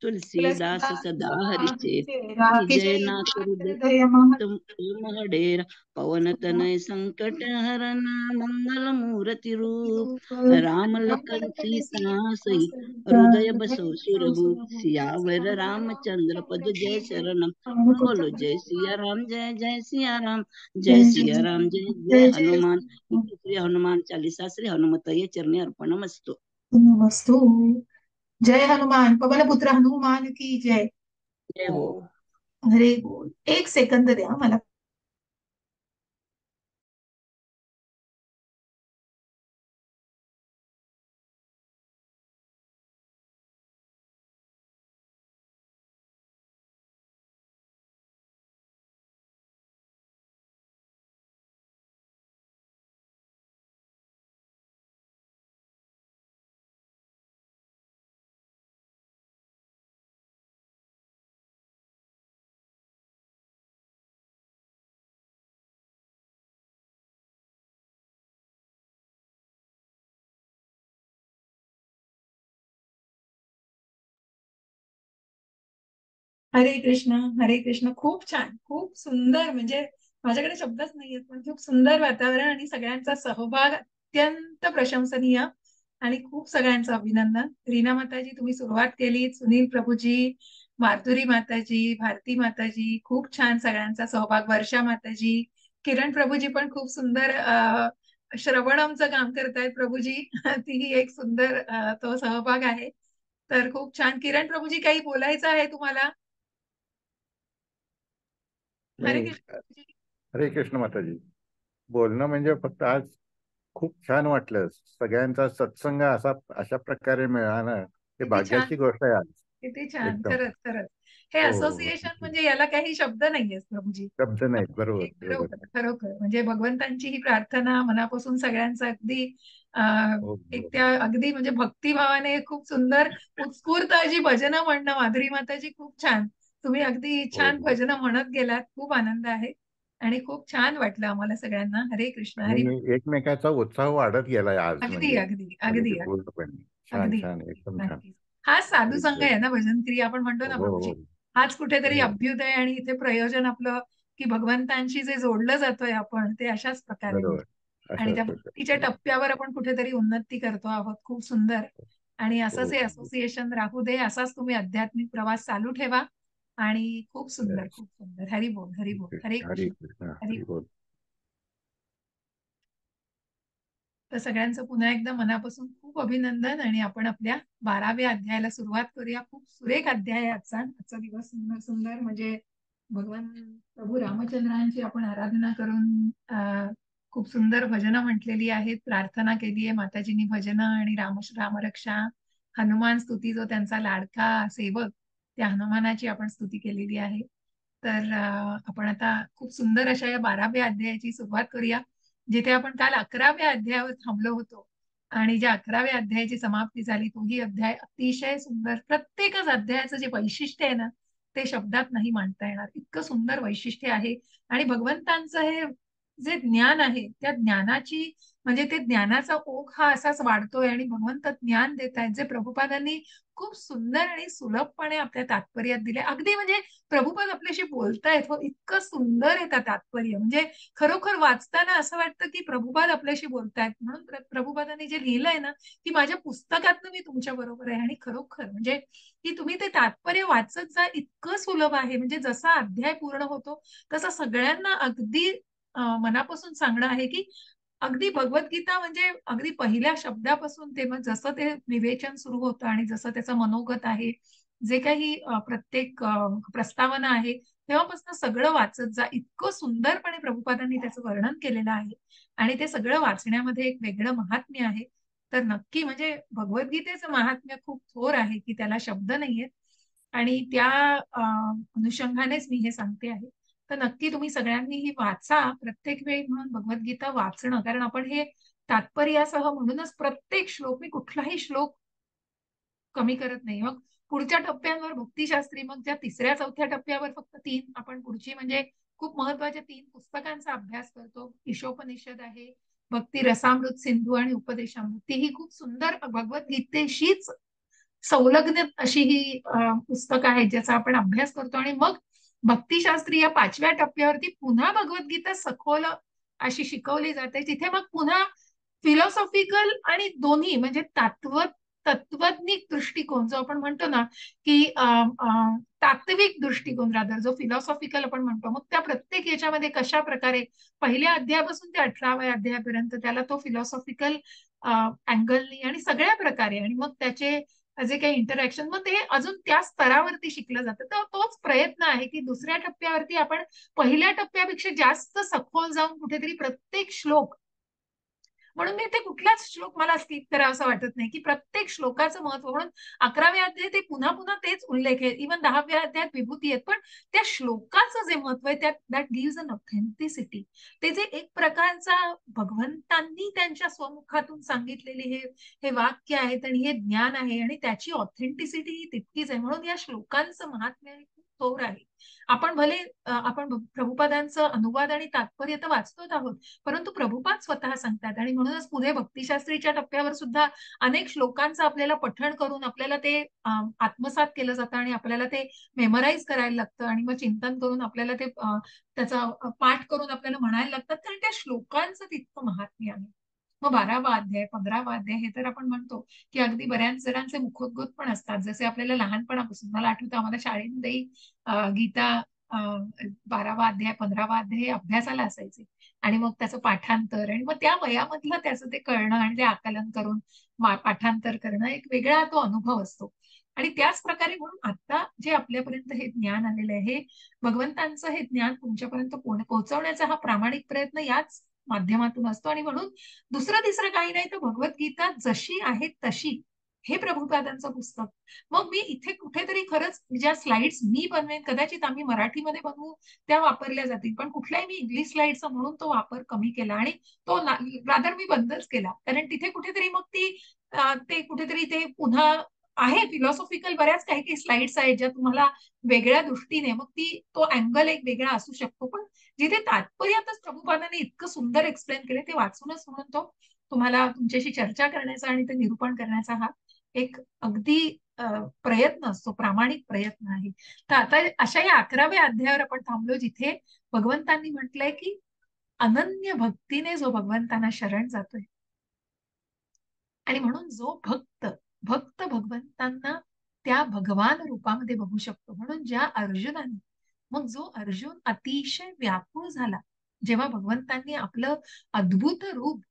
[SPEAKER 1] तुलसीदास
[SPEAKER 2] तुलसीदास
[SPEAKER 1] सदा
[SPEAKER 2] सदा
[SPEAKER 1] हरिचे
[SPEAKER 2] हरिचेरा
[SPEAKER 1] की
[SPEAKER 2] की
[SPEAKER 1] जय
[SPEAKER 2] जय
[SPEAKER 1] नाथ
[SPEAKER 2] नाथ
[SPEAKER 1] हृदय
[SPEAKER 2] हृदय मह
[SPEAKER 1] तुम डेरा पवन तनय संकट हरन मंगल मूर्ति रूप राम लखन सीता सही हृदय बसो सुरभूप सियावर रामचंद्र पद जय शरणम बोलो जय सिया राम जय जय सिया राम जय सिया राम जय जय
[SPEAKER 2] जय जय
[SPEAKER 1] हनुमान श्री हनुमान चालीसा श्री हनुमतये चरणी अर्पणमस्तु
[SPEAKER 2] नमस्तु जय हनुमान पवन पुत्र हनुमान की जय
[SPEAKER 1] जय हो
[SPEAKER 2] हरे बोल एक सेकंद द्या मला हरे कृष्ण. खूप छान, खूप सुंदर. म्हणजे माझ्याकडे शब्दच नाहीयेत, पण खूप सुंदर वातावरण आणि सगळ्यांचा सहभाग अत्यंत प्रशंसनीय. आणि खूप सगळ्यांचं अभिनंदन. रीना माताजी तुम्ही सुरुवात केली, सुनील प्रभूजी, माधुरी माताजी, भारती माताजी, खूप छान सगळ्यांचा सहभाग. वर्षा माताजी, किरण प्रभूजी पण खूप सुंदर श्रवणमचं काम करतायत प्रभूजी. तीही एक सुंदर तो सहभाग आहे. तर खूप छान. किरण प्रभूजी काही बोलायचं आहे तुम्हाला? हरे
[SPEAKER 6] नाही,
[SPEAKER 2] कृष्ण प्रभूजी.
[SPEAKER 6] हरे कृष्ण माताजी. बोलणं म्हणजे फक्त आज खूप छान वाटलं. सगळ्यांचा सत्संग अशा प्रकारे मिळालं हे
[SPEAKER 2] किती छान,
[SPEAKER 6] भाग्याची गोष्ट आहे आज.
[SPEAKER 2] किती छान.
[SPEAKER 6] एकदम.
[SPEAKER 2] खरंच खरंच. हे
[SPEAKER 6] हो हो हो.
[SPEAKER 2] असोसिएशन म्हणजे याला काही शब्द नाहीये प्रभूजी.
[SPEAKER 6] शब्द नाहीत. बरोबर बरोबर.
[SPEAKER 2] खरोखर खरोखर म्हणजे भगवंतांची ही प्रार्थना मनापासून सगळ्यांचं अगदी
[SPEAKER 6] हो
[SPEAKER 2] एक
[SPEAKER 6] हो
[SPEAKER 2] त्या
[SPEAKER 6] हो.
[SPEAKER 2] अगदी म्हणजे भक्तिभावाने खूप सुंदर उत्स्फूर्त अशी भजनं म्हणणं. माधुरी माताजी खूप छान. तुम्ही अगदी
[SPEAKER 6] हो
[SPEAKER 2] छान
[SPEAKER 6] हो.
[SPEAKER 2] भजनं म्हणत गेलात. खूप आनंद आहे आणि खूप छान वाटलं आम्हाला सगळ्यांना. हरे कृष्ण.
[SPEAKER 6] आणि
[SPEAKER 2] हरी.
[SPEAKER 6] एकमेकाचा उत्साह वाढत गेलाय आज.
[SPEAKER 2] अगदी
[SPEAKER 6] म्हणजे
[SPEAKER 2] अगदी
[SPEAKER 6] अगदी
[SPEAKER 2] अगदी
[SPEAKER 6] पूर्णपणे छान
[SPEAKER 2] अगदी
[SPEAKER 6] छान एकदम छान.
[SPEAKER 2] नक्कीच. हाच साधू संघ
[SPEAKER 6] हो
[SPEAKER 2] आहे ना, भजन क्रिया आपण म्हणतो ना
[SPEAKER 6] हो
[SPEAKER 2] प्रभूजी.
[SPEAKER 6] हो
[SPEAKER 2] हाच कुठेतरी
[SPEAKER 6] हो.
[SPEAKER 2] अभ्युदय आणि इथे प्रयोजन आपलं, की भगवंतांशी जे जोडलं जातोय आपण ते अशाच प्रकारे
[SPEAKER 6] बरोबर.
[SPEAKER 2] म्हणजे. आणि
[SPEAKER 6] अशा
[SPEAKER 2] त्या भक्तीच्या
[SPEAKER 6] प्रकारे.
[SPEAKER 2] टप्प्यावर आपण कुठेतरी उन्नती करतो आहोत. खूप सुंदर. आणि असंच
[SPEAKER 6] हो
[SPEAKER 2] हे असोसिएशन राहू दे. असाच तुम्ही आध्यात्मिक प्रवास चालू ठेवा. आणि खूप सुंदर, खूप सुंदर. हरी बोल, हरी बोल. हरे
[SPEAKER 6] हरे
[SPEAKER 2] कृष्ण.
[SPEAKER 6] कृष्ण
[SPEAKER 2] हरी
[SPEAKER 6] हरी
[SPEAKER 2] बोल.
[SPEAKER 6] बोल.
[SPEAKER 2] तर सगळ्यांचं पुन्हा एकदा मनापासून खूप अभिनंदन. आणि आपण आपल्या 12व्या अध्यायाला सुरुवात करूया. खूप सुरेख अध्याय आहे आजचा दिवस. सुंदर सुंदर म्हणजे भगवान प्रभू रामचंद्रांची आपण आराधना करून खूप सुंदर भजनं म्हटलेली आहेत, प्रार्थना केली आहे माताजींनी भजनं. आणि रामरक्षा, हनुमान स्तुती, जो त्यांचा लाडका सेवक, त्या हनुमानाची आपण स्तुती केलेली आहे. तर आपण आता खूप सुंदर अशा या 12व्या अध्यायाची सुरुवात करूया, जिथे आपण काल 11व्या अध्यायावर थांबलो होतो. आणि ज्या 11व्या अध्यायाची समाप्ती झाली तोही अध्याय अतिशय सुंदर. प्रत्येकच अध्यायाचं जे वैशिष्ट्य आहे ना, ते शब्दात नाही मांडता येणार, इतकं सुंदर वैशिष्ट्य आहे. आणि भगवंतांचं हे जे ज्ञान आहे, त्या ज्ञानाची म्हणजे ते ज्ञानाचा ओघ हा असाच वाढतोय. आणि भगवंत ज्ञान देत आहेत, जे प्रभुपादांनी खूप सुंदर आणि सुलभपणे आपल्या तात्पर्यात दिले. अगदी म्हणजे प्रभुपाद आपल्याशी बोलतायत हो, इतकं सुंदर आहे त्या तात्पर्य. म्हणजे खरोखर वाचताना असं वाटतं की प्रभुपाद आपल्याशी बोलतायत. म्हणून प्रभुपादांनी जे लिहिलंय ना, की माझ्या पुस्तकातनं मी तुमच्या बरोबर आहे. आणि खरोखर म्हणजे की तुम्ही ते तात्पर्य वाचत जा, इतकं सुलभ आहे. म्हणजे जसा अध्याय पूर्ण होतो तसा सगळ्यांना अगदी मनापासून सांगणं आहे की अगदी भगवद्गीता म्हणजे अगदी पहिल्या शब्दापासून ते मग जसं ते विवेचन सुरू होतं आणि जसं त्याचं मनोगत आहे, जे काही प्रत्येक प्रस्तावना आहे, तेव्हापासून सगळं वाचत जा. इतकं सुंदरपणे प्रभुपादांनी त्याचं वर्णन केलेलं आहे. आणि ते सगळं वाचण्यामध्ये एक वेगळं महात्म्य आहे. तर नक्की म्हणजे भगवद्गीतेचं महात्म्य खूप थोर आहे, की त्याला शब्द नाहीयेत. आणि त्या अनुषंगानेच मी हे सांगते आहे. तर नक्की तुम्ही सगळ्यांनी ही वाचा. प्रत्येक वेळी म्हणून भगवद्गीता वाचणं, कारण आपण हे तात्पर्यासह म्हणूनच प्रत्येक श्लोक, मी कुठलाही श्लोक कमी करत नाही. मग पुढच्या टप्प्यांवर भक्तिशास्त्री, मग त्या 3ऱ्या-4थ्या टप्प्यावर फक्त 3 आपण पुढची म्हणजे खूप महत्वाच्या 3 पुस्तकांचा अभ्यास करतो. ईशोपनिषद आहे, भक्ती रसामृत सिंधू आणि उपदेशामृत. ती ही खूप सुंदर भगवद्गीतेशीच संलग्न अशी ही पुस्तकं आहेत, ज्याचा आपण अभ्यास करतो. आणि मग भक्तिशास्त्री या 5व्या टप्प्यावरती पुन्हा भगवद्गीता सखोल अशी शिकवली जाते. तिथे मग पुन्हा फिलॉसॉफिकल आणि दोन्ही म्हणजे तत्वज्ञिक दृष्टिकोन जो आपण म्हणतो ना, की तात्विक दृष्टिकोन रादर, जो फिलॉसॉफिकल आपण म्हणतो, मग त्या प्रत्येक याच्यामध्ये कशा प्रकारे पहिल्या अध्यायापासून ते 18व्या अध्यायापर्यंत त्याला तो फिलॉसॉफिकल अँगलनी आणि सगळ्या प्रकारे, आणि मग त्याचे जे काही इंटरॅक्शन, मग ते अजून त्या स्तरावरती शिकलं जातं. तर तोच प्रयत्न आहे की दुसऱ्या टप्प्यावरती आपण पहिल्या टप्प्यापेक्षा जास्त सखोल जाऊन कुठेतरी प्रत्येक श्लोक, म्हणून मी ते कुठलाच श्लोक मला स्किप करा असं वाटत नाही, की प्रत्येक श्लोकाचं महत्व. म्हणून 11व्या अध्यायात ते पुन्हा पुन्हा तेच उल्लेख आहेत, इव्हन 10व्या अध्यायात विभूती आहेत, पण त्या श्लोकाचं जे महत्व आहे त्यात दॅट गिव्हज अन ऑथेंटिसिटी. ते जे एक प्रकारचा भगवंतांनी त्यांच्या स्वमुखातून सांगितलेले हे वाक्य आहेत आणि हे ज्ञान आहे, आणि त्याची ऑथेंटिसिटी ही तितकीच आहे. म्हणून या श्लोकांचं महात्म्य खूप थोर आहे. आपण भले आपण प्रभुपादांचं अनुवाद आणि तात्पर्य तर वाचतोच आहोत, परंतु प्रभुपाद स्वतः सांगतात आणि म्हणूनच पुढे भक्तिशास्त्रीच्या टप्प्यावर सुद्धा अनेक श्लोकांचं आपल्याला पठण करून आपल्याला ते आत्मसात केलं जातं आणि आपल्याला ते मेमराईज करायला लागतं आणि मग चिंतन करून आपल्याला ते त्याचा पाठ करून आपल्याला म्हणायला लागतात, कारण त्या श्लोकांचं तितकं महात्म्य आहे. मग 12वा अध्याय 15वा अध्याय हे तर आपण म्हणतो की अगदी बऱ्याच जणांचे मुखोद्गत पण असतात. जसे आपल्याला लहानपणापासून मला आठवतं आम्हाला शाळेमध्ये गीता 12वा अध्याय 15वा अध्याय हे अभ्यासाला असायचे आणि मग त्याचं पाठांतर आणि मग त्या वयामधलं त्याचं ते कळणं आणि ते आकलन करून पाठांतर करणं एक वेगळा तो अनुभव असतो. आणि त्याच प्रकारे म्हणून आता जे आपल्यापर्यंत हे ज्ञान आलेलं आहे, हे भगवंतांचं हे ज्ञान तुमच्यापर्यंत पोहोचवण्याचा हा प्रामाणिक प्रयत्न याच माध्यमातून असतो. आणि म्हणून दुसरं तिसरं काही नाही तर भगवद्गीता जशी आहे तशी हे प्रभुपादांचं पुस्तक. मग मी इथे कुठेतरी खरंच ज्या स्लाइड्स मी बनवेन, कदाचित आम्ही मराठीमध्ये बनवू त्या वापरल्या जातील, पण कुठल्याही मी इंग्लिश स्लाइडचा म्हणून तो वापर कमी केला आणि तो रादर मी बंदच केला. कारण तिथे कुठेतरी मग ते कुठेतरी ते पुन्हा आहे फिलॉसॉफिकल बऱ्याच काही काही स्लाइड्स आहेत ज्या तुम्हाला वेगळ्या दृष्टीने मग तो अँगल एक वेगळा असू शकतो, पण जिथे तात्पर्यातच प्रभुपादांनी इतकं सुंदर एक्सप्लेन केले ते वाचूनच म्हणून तो तुम्हाला तुमच्याशी चर्चा करण्याचा आणि ते निरूपण करण्याचा हा एक अगदी प्रयत्न असतो, प्रामाणिक प्रयत्न आहे. तर आता अशा या 11व्या अध्यायावर आपण थांबलो, जिथे भगवंतांनी म्हटलंय की अनन्य भक्तीने जो भगवंतांना शरण जातोय आणि म्हणून जो भक्त भगवंतांना त्या भगवान रूपामध्ये बघू शकतो. म्हणून ज्या अर्जुनाने मग जो अर्जुन अतिशय व्याकुळ झाला जेव्हा भगवंतांनी आपलं अद्भुत रूप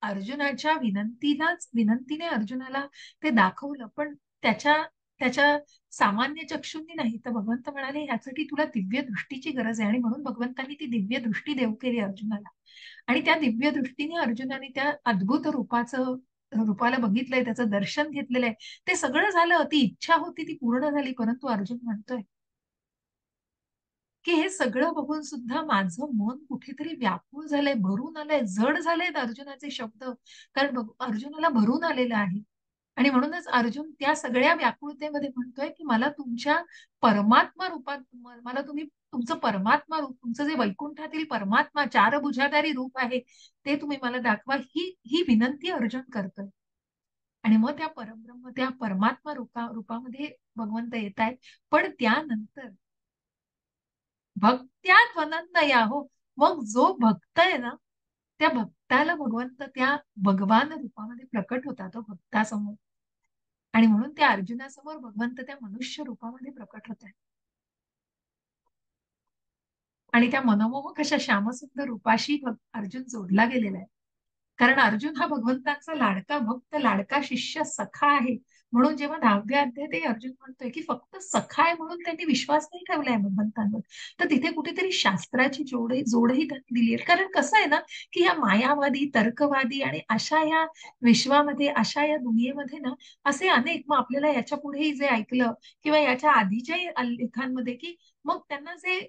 [SPEAKER 2] अर्जुनाच्या विनंतीने अर्जुनाला ते दाखवलं, पण त्याच्या सामान्य चक्षुंनी नाही, तर भगवंत म्हणाले ह्यासाठी तुला दिव्य दृष्टीची गरज आहे. आणि म्हणून भगवंतांनी ती दिव्य दृष्टी देऊ केली अर्जुनाला आणि त्या दिव्य दृष्टीने अर्जुनाने त्या अद्भुत रूपाला बघितलंय, त्याचं दर्शन घेतलेलं आहे. ते सगळं झालं, ती इच्छा होती ती पूर्ण झाली, परंतु अर्जुन म्हणतोय की हे सगळं बघून सुद्धा माझं मन कुठेतरी व्याकुळ झालंय, भरून आलंय, जड झालेत अर्जुनाचे शब्द, कारण अर्जुनाला भरून आलेलं आहे. आणि म्हणूनच अर्जुन त्या सगळ्या व्याकुळतेमध्ये म्हणतोय की मला तुमच्या परमात्मा रूपात मला तुम्ही तुमचं परमात्मा रूप, तुमचं जे वैकुंठातील परमात्मा 4 भुजाधारी रूप आहे ते तुम्ही मला दाखवा, ही विनंती अर्जुन करतोय. आणि मग त्या परब्रह्म त्या परमात्मा रूपामध्ये भगवंत येत आहेत. पण त्यानंतर भक्त्यात वनन्नया हो, मग जो भक्त आहे ना त्या भक्ताला भगवंत त्या भगवान रूपामध्ये प्रकट होता तो भक्तासमोर. आणि म्हणून त्या अर्जुनासमोर भगवंत त्या मनुष्य रूपामध्ये प्रकट होत आहे आणि त्या मनमोहक अशा श्यामसुंदर रूपाशी अर्जुन जोडला गेलेला आहे. कारण अर्जुन हा भगवंतांचा लाडका भक्त, लाडका शिष्य, सखा आहे. म्हणून जेव्हा 10व्या अध्यायात ते अर्जुन म्हणतोय की फक्त सखा आहे म्हणून त्यांनी विश्वास नाही ठेवलाय भगवंतांवर, तर तिथे कुठेतरी शास्त्राची जोडही त्यांनी दिली आहे. कारण कसं आहे ना की या मायावादी, तर्कवादी आणि अशा या विश्वामध्ये, अशा या दुनियेमध्ये ना असे अनेक, मग आपल्याला याच्या पुढेही जे ऐकलं किंवा याच्या आधीच्याही लेखांमध्ये की मग त्यांना जे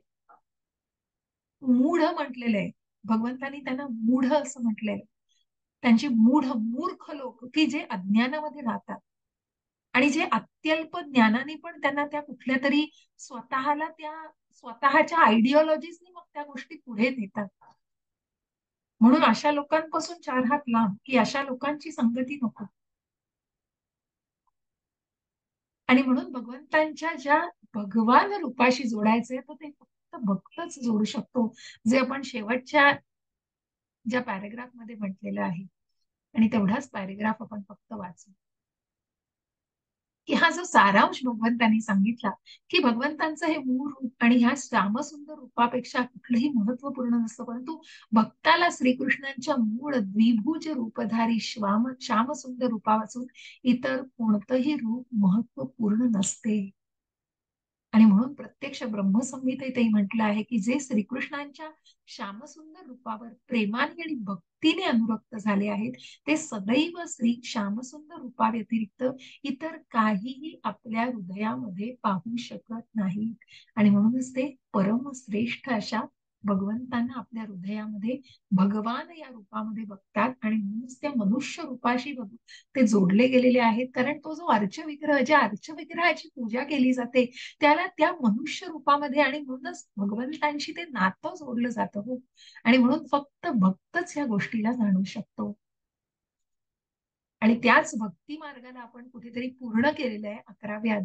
[SPEAKER 2] मूढ म्हटलेलं आहे, भगवंतांनी त्यांना मूढ असं म्हटलेलं, त्यांची मूर्ख लोक की जे अज्ञानामध्ये राहतात आणि जे अत्यल्प ज्ञानाने पण त्यांना त्या कुठल्या तरी स्वतःच्या आयडिओलॉजीजनी मग त्या गोष्टी पुढे नेतात. म्हणून अशा लोकांपासून 4 हात लांब, की अशा लोकांची संगती नको. आणि म्हणून भगवंतांच्या ज्या भगवान रूपाशी जोडायचंय तर ते फक्त भक्तच जोडू शकतो, जे आपण शेवटच्या ज्या पॅरेग्राफ मध्ये म्हटलेलं आहे. आणि तेवढाच पॅरेग्राफ आपण फक्त वाचू की हा जो सारांश भगवंतांनी सांगितला की भगवंतांचं हे मूळ रूप आणि ह्या श्यामसुंदर रूपापेक्षा कुठलंही महत्वपूर्ण नसतं, परंतु भक्ताला श्रीकृष्णांच्या मूळ द्विभुज रूपधारी श्यामसुंदर रूपापासून इतर कोणतंही रूप महत्वपूर्ण नसते. आणि म्हणून प्रत्यक्ष ब्रह्मसंहितेतही म्हटलं आहे की जे श्रीकृष्णांच्या श्यामसुंदर रूपावर प्रेमाने आणि भक्तीने अनुरक्त झाले आहेत ते सदैव श्री श्यामसुंदर रूपाव्यतिरिक्त इतर काहीही आपल्या हृदयामध्ये पाहू शकत नाहीत. आणि म्हणूनच ते परमश्रेष्ठ अशा भगवंतांना आपल्या हृदयामध्ये भगवान या रूपामध्ये बघतात आणि म्हणूनच त्या मनुष्य रूपाशी ते जोडले गेलेले आहेत. कारण तो जो अर्चविग्रह, ज्या अर्चविग्रहाची पूजा केली जाते त्याला त्या मनुष्य रूपामध्ये आणि म्हणूनच भगवंतांशी ते नातं जोडलं जातं हो. आणि म्हणून फक्त भक्तच ह्या गोष्टीला जाणू शकतो. आणि त्याच भक्ती मार्गाला आपण कुठेतरी पूर्ण केलेलं आहे 11व्या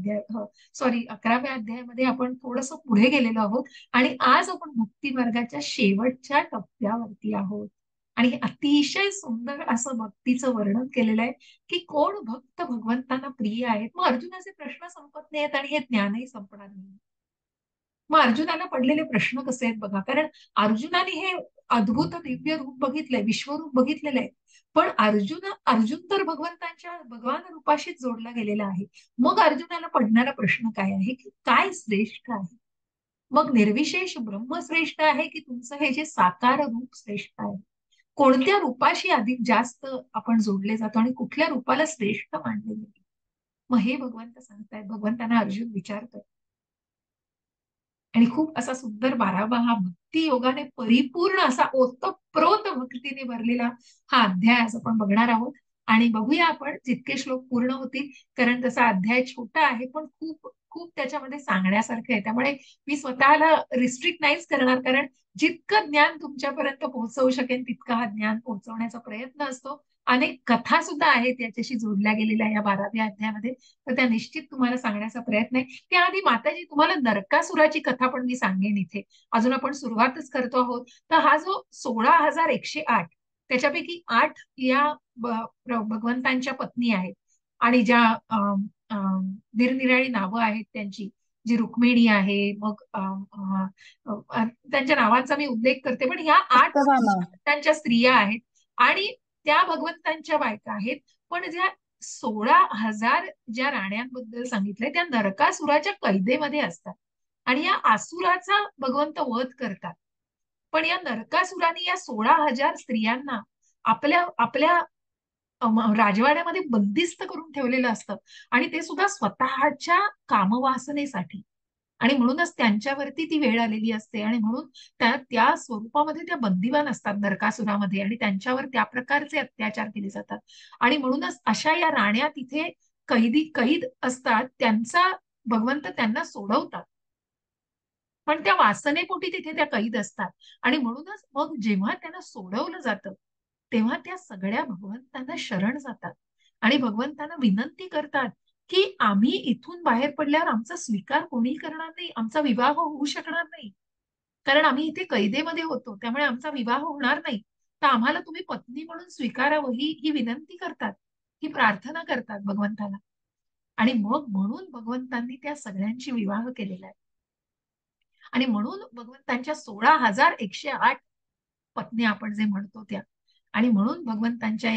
[SPEAKER 2] अध्यायामध्ये आपण थोडस पुढे गेलेलो आहोत आणि आज आपण भक्ती मार्गाच्या शेवटच्या टप्प्यावरती आहोत. आणि अतिशय सुंदर असं भक्तीचं वर्णन केलेलं आहे की कोण भक्त भगवंतांना प्रिय आहेत. मग अर्जुनाचे प्रश्न संपत नाहीत आणि हे ज्ञानही संपणार नाही. मग अर्जुनाला पडलेले प्रश्न कसे आहेत बघा. कारण अर्जुनाने हे अद्भुत दिव्य रूप बघितलंय, विश्वरूप बघितलेलं आहे. पण अर्जुन तर भगवान रूपाशीच जोडला गेलेला आहे. मग अर्जुनाला पडणारा प्रश्न काय आहे की काय श्रेष्ठ आहे. मग निर्विशेष ब्रह्म श्रेष्ठ आहे की तुमचं हे जे साकार रूप श्रेष्ठ आहे. कोणत्या रूपाशी अधिक जास्त आपण जोडले जातो आणि कुठल्या रूपाला श्रेष्ठ मानले गेले. मग हे भगवंत सांगतायत. भगवंतांना अर्जुन विचारतोय आणि खूप असा सुंदर 12वा हा भक्ती योगाने परिपूर्ण असा ओतप्रोत भक्तीने भरलेला हा अध्याय आज आपण बघणार आहोत. आणि बघूया आपण जितके श्लोक पूर्ण होतील, कारण तसा अध्याय छोटा आहे पण खूप खूप त्याच्यामध्ये सांगण्यासारखं आहे. त्यामुळे मी स्वतःला रिस्ट्रिक्ट नाहीच करणार, कारण जितकं ज्ञान तुमच्यापर्यंत पोहोचवू शकेन तितका हा ज्ञान पोहोचवण्याचा प्रयत्न असतो. अनेक कथा सुद्धा आहेत याच्याशी जोडल्या गेलेल्या या 12व्या अध्यायामध्ये, तर त्या निश्चित तुम्हाला सांगण्याचा प्रयत्न आहे. त्याआधी माताजी तुम्हाला नरकासुराची कथा पण मी सांगेन इथे. अजून आपण सुरुवातच करतो आहोत. तर हा जो 16,108 त्याच्यापैकी 8 या भगवंतांच्या पत्नी आहेत आणि ज्या निरनिराळी नावं आहेत त्यांची, जी रुक्मिणी आहे, मग त्यांच्या नावांचा मी उल्लेख करते. पण ह्या 8 त्यांच्या स्त्रिया आहेत आणि त्या भगवंतांच्या बायका आहेत. पण ज्या 16,000 ज्या राण्यांबद्दल सांगितलंय त्या नरकासुराच्या कैदेमध्ये असतात आणि या आसुराचा भगवंत वध करतात. पण या नरकासुराने या 16,000 स्त्रियांना आपल्या राजवाड्यामध्ये बंदिस्त करून ठेवलेलं असतं आणि ते सुद्धा स्वतःच्या कामवासनेसाठी. आणि म्हणूनच त्यांच्यावरती ती वेळ आलेली असते आणि म्हणून त्या स्वरूपामध्ये त्या बंदिवान असतात नरकासुरामध्ये आणि त्यांच्यावर त्या प्रकारचे अत्याचार केले जातात. आणि म्हणूनच अशा या राण्या तिथे कैद असतात. त्यांचा भगवंत त्यांना सोडवतात, पण त्या वासनेपोटी तिथे त्या कैद असतात. आणि म्हणूनच मग जेव्हा त्यांना सोडवलं जातं तेव्हा त्या सगळ्या भगवंतांना शरण जातात आणि भगवंतांना विनंती करतात की आम्ही इथून बाहेर पडल्यावर आमचा स्वीकार कोणी करणार नाही, आमचा विवाह होऊ शकणार नाही, कारण आम्ही इथे कैदेमध्ये होतो, त्यामुळे आमचा विवाह होणार नाही, तर आम्हाला तुम्ही पत्नी म्हणून स्वीकारावं ही विनंती करतात, ही प्रार्थना करतात भगवंताला. आणि मग म्हणून भगवंतांनी त्या सगळ्यांची विवाह केलेला आहे. आणि म्हणून भगवंतांच्या 16,108 पत्नी आपण जे म्हणतो त्या, आणि म्हणून भगवंतांच्या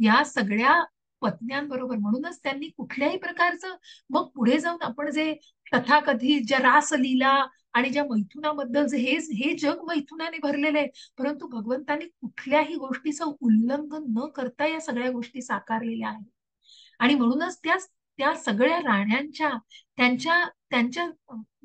[SPEAKER 2] या सगळ्या पत्न्यांबरोबर, म्हणूनच त्यांनी कुठल्याही प्रकारचं मग पुढे जाऊन आपण जे तथाकथित ज्या रासलीला आणि ज्या मैथुनाबद्दल हे जग मैथुनाने भरलेलं आहे, परंतु भगवंतांनी कुठल्याही गोष्टीचं उल्लंघन न करता या सगळ्या गोष्टी साकारलेल्या आहेत. आणि म्हणूनच त्या सगळ्या राण्यांच्या त्यांच्या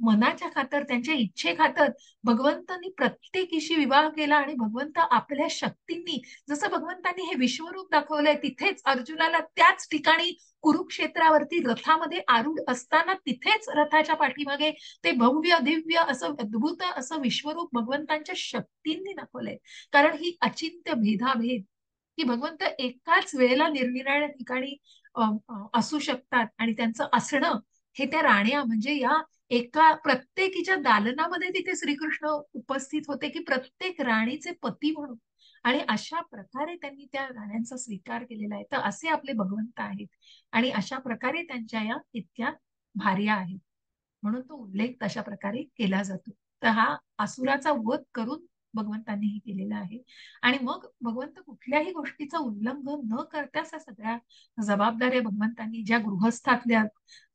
[SPEAKER 2] मनाच्या खातर, त्यांच्या इच्छे खातर भगवंतांनी प्रत्येकीशी विवाह केला. आणि भगवंत आपल्या शक्तींनी, जसं भगवंतांनी हे विश्वरूप दाखवलंय तिथेच अर्जुनाला त्याच ठिकाणी कुरुक्षेत्रावरती रथामध्ये आरूढ असताना तिथेच रथाच्या पाठीमागे ते भव्य दिव्य असं अद्भुत असं विश्वरूप भगवंतांच्या शक्तींनी दाखवलंय. कारण ही अचिंत्य भेदाभेद की भगवंत एकाच वेळेला निरनिराळ्या ठिकाणी असू शकतात आणि त्यांचं असणं हे त्या राण्या म्हणजे या एका प्रत्येकीच्या दालनामध्ये तिथे श्रीकृष्ण उपस्थित होते की प्रत्येक राणीचे पती म्हणून. आणि अशा प्रकारे त्यांनी त्या राण्यांचा स्वीकार केलेला आहे. तर असे आपले भगवंत आहेत आणि अशा प्रकारे त्यांच्या या इतक्या भार्या आहेत, म्हणून तो उल्लेख तशा प्रकारे केला जातो. तर हा असुराचा वध करून भगवंतांनी हे केलेलं आहे. आणि मग भगवंत कुठल्याही गोष्टीचं उल्लंघन न करताच सगळ्या जबाबदाऱ्या भगवंतांनी, ज्या गृहस्थातल्या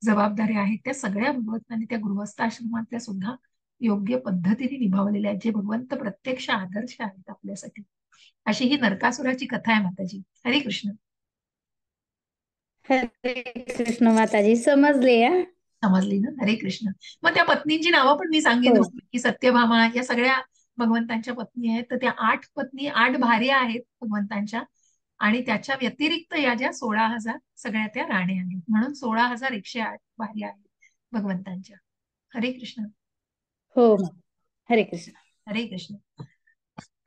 [SPEAKER 2] जबाबदाऱ्या आहेत त्या सगळ्या भगवंतांनी त्या गृहस्थाश्रमातल्या सुद्धा योग्य पद्धतीने निभावलेल्या आहेत, जे भगवंत प्रत्यक्ष आदर्श आहेत आपल्यासाठी. अशी ही नरकासुराची कथा आहे माताजी. हरे कृष्ण.
[SPEAKER 4] हरे कृष्ण माताजी, समजले.
[SPEAKER 2] समजली ना? हरे कृष्ण. मग त्या पत्नींची नावं पण मी सांगेन की सत्यभामा, या सगळ्या भगवंतांच्या पत्नी आहेत, तर त्या 8 पत्नी 8 भार्या आहेत भगवंतांच्या, आणि त्याच्या व्यतिरिक्त या ज्या 16,000 सगळ्या त्या राण्या आहेत, म्हणून 16,108 भार्या आहेत भगवंतांच्या. हरे कृष्ण.
[SPEAKER 4] हो हरे कृष्ण.
[SPEAKER 2] हरे कृष्ण.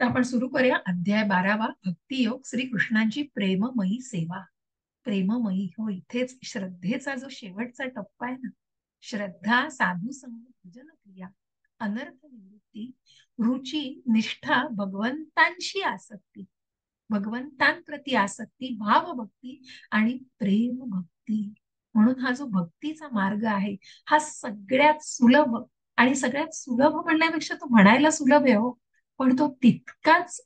[SPEAKER 2] तर आपण सुरू करूया अध्याय 12वा, भक्तियोग, श्रीकृष्णांची प्रेममयी सेवा. प्रेममयी, हो, इथेच श्रद्धेचा जो शेवटचा टप्पा आहे ना, श्रद्धा, साधू संग, भजन क्रिया, अनर्थ निवृत्ती, रुची, निष्ठा, भगवंतांशी आसक्ती, भगवंतांप्रती आसक्ती, भावभक्ती आणि प्रेम भक्ती. म्हणून हा जो भक्तीचा मार्ग आहे हा सगळ्यात सुलभ, आणि सगळ्यात सुलभ म्हणण्यापेक्षा तो म्हणायला सुलभ आहे हो, पण तो तितकाच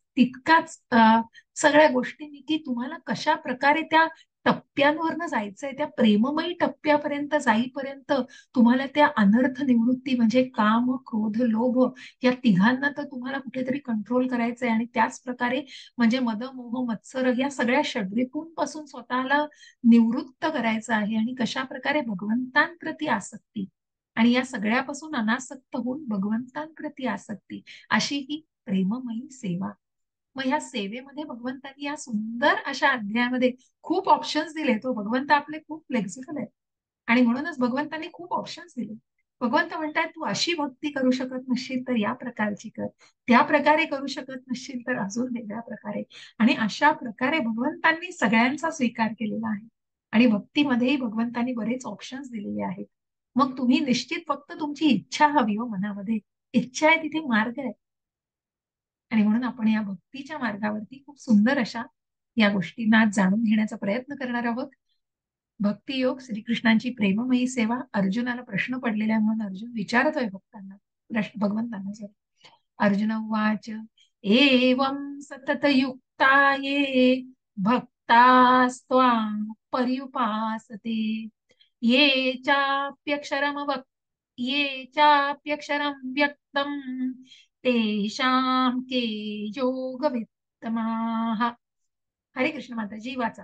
[SPEAKER 2] सगळ्या गोष्टींनी की तुम्हाला कशा प्रकारे त्या टप्प्यांवरनं जायचंय, त्या प्रेममयी टप्प्यापर्यंत जाईपर्यंत तुम्हाला त्या अनर्थ निवृत्ती म्हणजे काम, क्रोध, लोभ या तिघांना तर तुम्हाला कुठेतरी कंट्रोल करायचंय, आणि त्याच प्रकारे म्हणजे मद, मोह, मत्सर या सगळ्या षड्रिपूंपासून स्वतःला निवृत्त करायचं आहे, आणि कशा प्रकारे भगवंतांप्रती आसक्ती, आणि या सगळ्यापासून अनासक्त होऊन भगवंतांप्रती आसक्ती, अशी ही प्रेममयी सेवा. मग ह्या सेवेमध्ये भगवंतांनी या सुंदर अशा अध्यायामध्ये खूप ऑप्शन्स दिले. तो भगवंत आपले खूप फ्लेक्झिबल आहे, आणि म्हणूनच भगवंतांनी खूप ऑप्शन्स दिले. भगवंत म्हणतात तू अशी भक्ती करू शकत नसशील तर या प्रकारची कर, त्या प्रकारे करू शकत नसशील तर अजून वेगळ्या प्रकारे, आणि अशा प्रकारे भगवंतांनी सगळ्यांचा स्वीकार केलेला आहे. आणि भक्तीमध्येही भगवंतांनी बरेच ऑप्शन्स दिलेले आहेत. मग तुम्ही निश्चित फक्त तुमची इच्छा हवी हो, मनामध्ये इच्छा आहे तिथे मार्ग आहे. आणि म्हणून आपण या भक्तीच्या मार्गावरती खूप सुंदर अशा या गोष्टींना जाणून घेण्याचा प्रयत्न करणार आहोत. भक्तियोग, श्रीकृष्णांची प्रेममयी सेवा. अर्जुनाला प्रश्न पडलेला आहे म्हणून अर्जुन विचारतोय भगवंतांना. अर्जुन उवाच एवं सततयुक्ता ये भक्तास्त्वां पर्युपासते ये चाप्यक्षरम व्यक्तम तेषां के योगवित्तमाः. हरे कृष्ण. माताजी वाचा,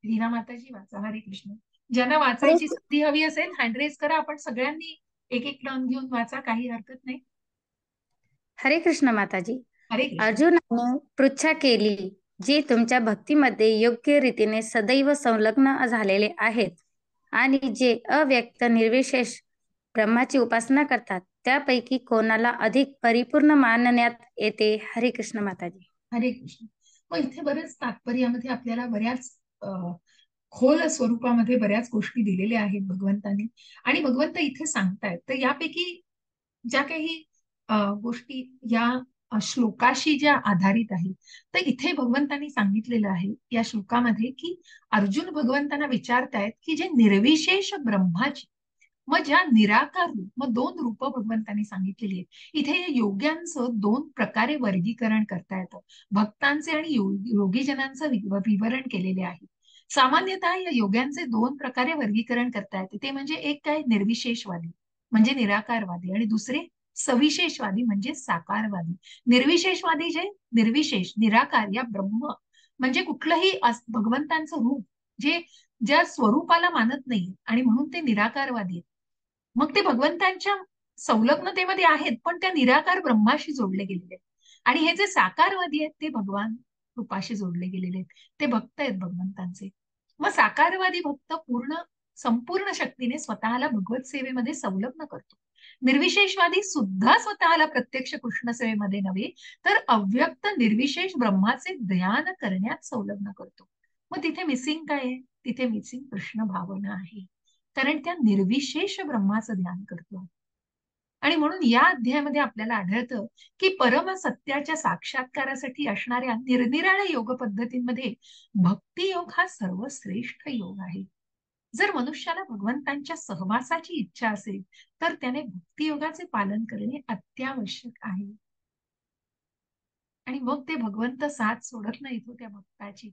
[SPEAKER 2] लीना माताजी वाचा. हरे कृष्ण. ज्यांना वाचायची संधी हवी असेल हँड रेज करा, आपण सगळ्यांनी एक एक टर्न घेऊन वाचा, काही हरकत नाही.
[SPEAKER 4] हरे कृष्ण माताजी.
[SPEAKER 2] हरे कृष्ण.
[SPEAKER 4] अर्जुनाने पृच्छा केली, जे तुमच्या भक्तीमध्ये योग्य रीतीने सदैव संलग्न झालेले आहेत आणि जे अव्यक्त निर्विशेष ब्रह्माची उपासना करतात, त्यापैकी कोणाला अधिक परिपूर्ण मानण्यात येते. हरे कृष्ण माताजी.
[SPEAKER 2] हरे कृष्ण. मग इथे बरेच तात्पर्यामध्ये आपल्याला बऱ्याच खोल स्वरूपामध्ये बऱ्याच गोष्टी दिलेल्या आहेत भगवंतांनी, आणि भगवंत इथे सांगतायत. तर यापैकी ज्या काही गोष्टी या श्लोकाशी ज्या आधारित आहेत, तर इथे भगवंतांनी सांगितलेलं आहे या श्लोकामध्ये की अर्जुन भगवंतांना विचारतायत की जे निर्विशेष ब्रह्माची, मग ज्या निराकार रूप, मग 2 रूप भगवंतांनी सांगितलेली आहेत. इथे या योग्यांचं 2 प्रकारे वर्गीकरण करता येतं. भक्तांचे आणि योगीजनांचं विवरण केलेले आहे. सामान्यतः या योग्यांचे 2 प्रकारे वर्गीकरण करता येते. ते म्हणजे एक काय, निर्विशेषवादी म्हणजे निराकारवादी, आणि दुसरे सविशेषवादी म्हणजे साकारवादी. निर्विशेषवादी जे निर्विशेष निराकार या ब्रह्म म्हणजे कुठलंही भगवंतांचं रूप जे ज्या स्वरूपाला मानत नाही, आणि म्हणून ते निराकारवादी आहेत. मग ते भगवंतांच्या संलग्नतेमध्ये आहेत, पण त्या निराकार ब्रह्माशी जोडले गेलेले आहेत. आणि हे जे साकारवादी आहेत ते भगवान रूपाशी जोडले गेलेले आहेत, ते भक्त आहेत भगवंतांचे. मग साकारवादी भक्त संपूर्ण शक्तीने स्वतःला भगवत सेवेमध्ये संलग्न करतो. निर्विशेषवादी सुद्धा स्वतःला प्रत्यक्ष कृष्ण सेवेमध्ये नव्हे तर अव्यक्त निर्विशेष ब्रह्माचे ध्यान करण्यात संलग्न करतो. मग तिथे मिसिंग काय आहे? तिथे मिसिंग कृष्ण भावना आहे, कारण त्या निर्विशेष ब्रह्माचं ध्यान करतो. आणि म्हणून या अध्यायामध्ये आपल्याला आढळतं की परम सत्याच्या साक्षात्कारासाठी असणाऱ्या निरनिराळ्या योग पद्धतींमध्ये भक्तियोग हा सर्वश्रेष्ठ योग आहे. जर मनुष्याला भगवंतांच्या सहवासाची इच्छा असेल तर त्याने भक्तियोगाचे पालन करणे अत्यावश्यक आहे. आणि मग ते भगवंत साथ सोडत नाही तो त्या भक्ताची.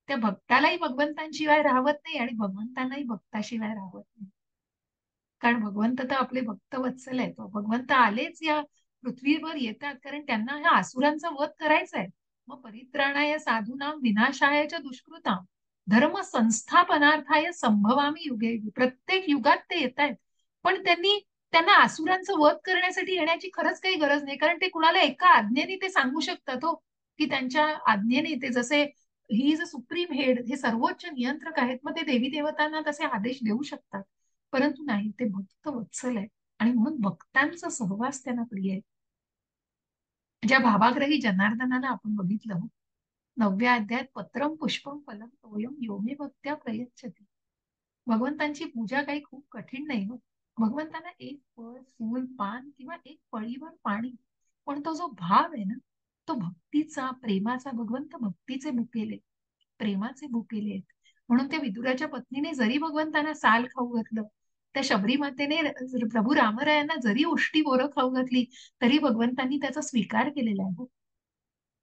[SPEAKER 2] त्या भक्तालाही भगवंतांशिवाय राहत नाही आणि भगवंतांनाही भक्ताशिवाय राहत नाही. कारण भगवंत तर आपले भक्त वत्सल आहेत. भगवंत आलेच या पृथ्वीवर येतात कारण त्यांना ह्या आसुरांचा वध करायचा आहे. मग परित्राणाय साधूनां विनाशाय च दुष्कृतां धर्म संस्थापनार्थाय संभवामी युगे. प्रत्येक युगात ते येत आहेत, पण त्यांनी त्यांना असुरांचं वध करण्यासाठी येण्याची खरंच काही गरज नाही, कारण ते कुणाला एका आज्ञेने ते सांगू शकतात हो, की त्यांच्या आज्ञेने ते, जसे he is a supreme head, हे सर्वोच्च नियंत्रक आहेत, मग ते देवी देवतांना तसे आदेश देऊ शकतात. परंतु नाही, ते भक्त वत्सल आहे आणि म्हणून भक्तांचा सहवास त्यांना प्रिय आहे. ज्या भावाग्रही जनार्दनाला आपण बघितलं 9व्या अध्यायात, पत्रम पुष्पम फलम तोयम योमे भक्त्या प्रयच्छति. भगवंतांची पूजा काही खूप कठीण नाही हो. भगवंतांना एक फळ, फूल, पान किंवा एक पळीभर पाणी, पण तो जो भाव आहे ना, तो भक्तीचा, प्रेमाचा. भगवंत भक्तीचे भुकेले, प्रेमाचे भुकेले आहेत. म्हणून त्या विदुराच्या पत्नीने जरी भगवंतांना साल खाऊ घातलं, त्या शबरी मातेने प्रभू रामरायांना जरी उष्टी बोरं खाऊ घातली, तरी भगवंतांनी त्याचा स्वीकार केलेला आहे.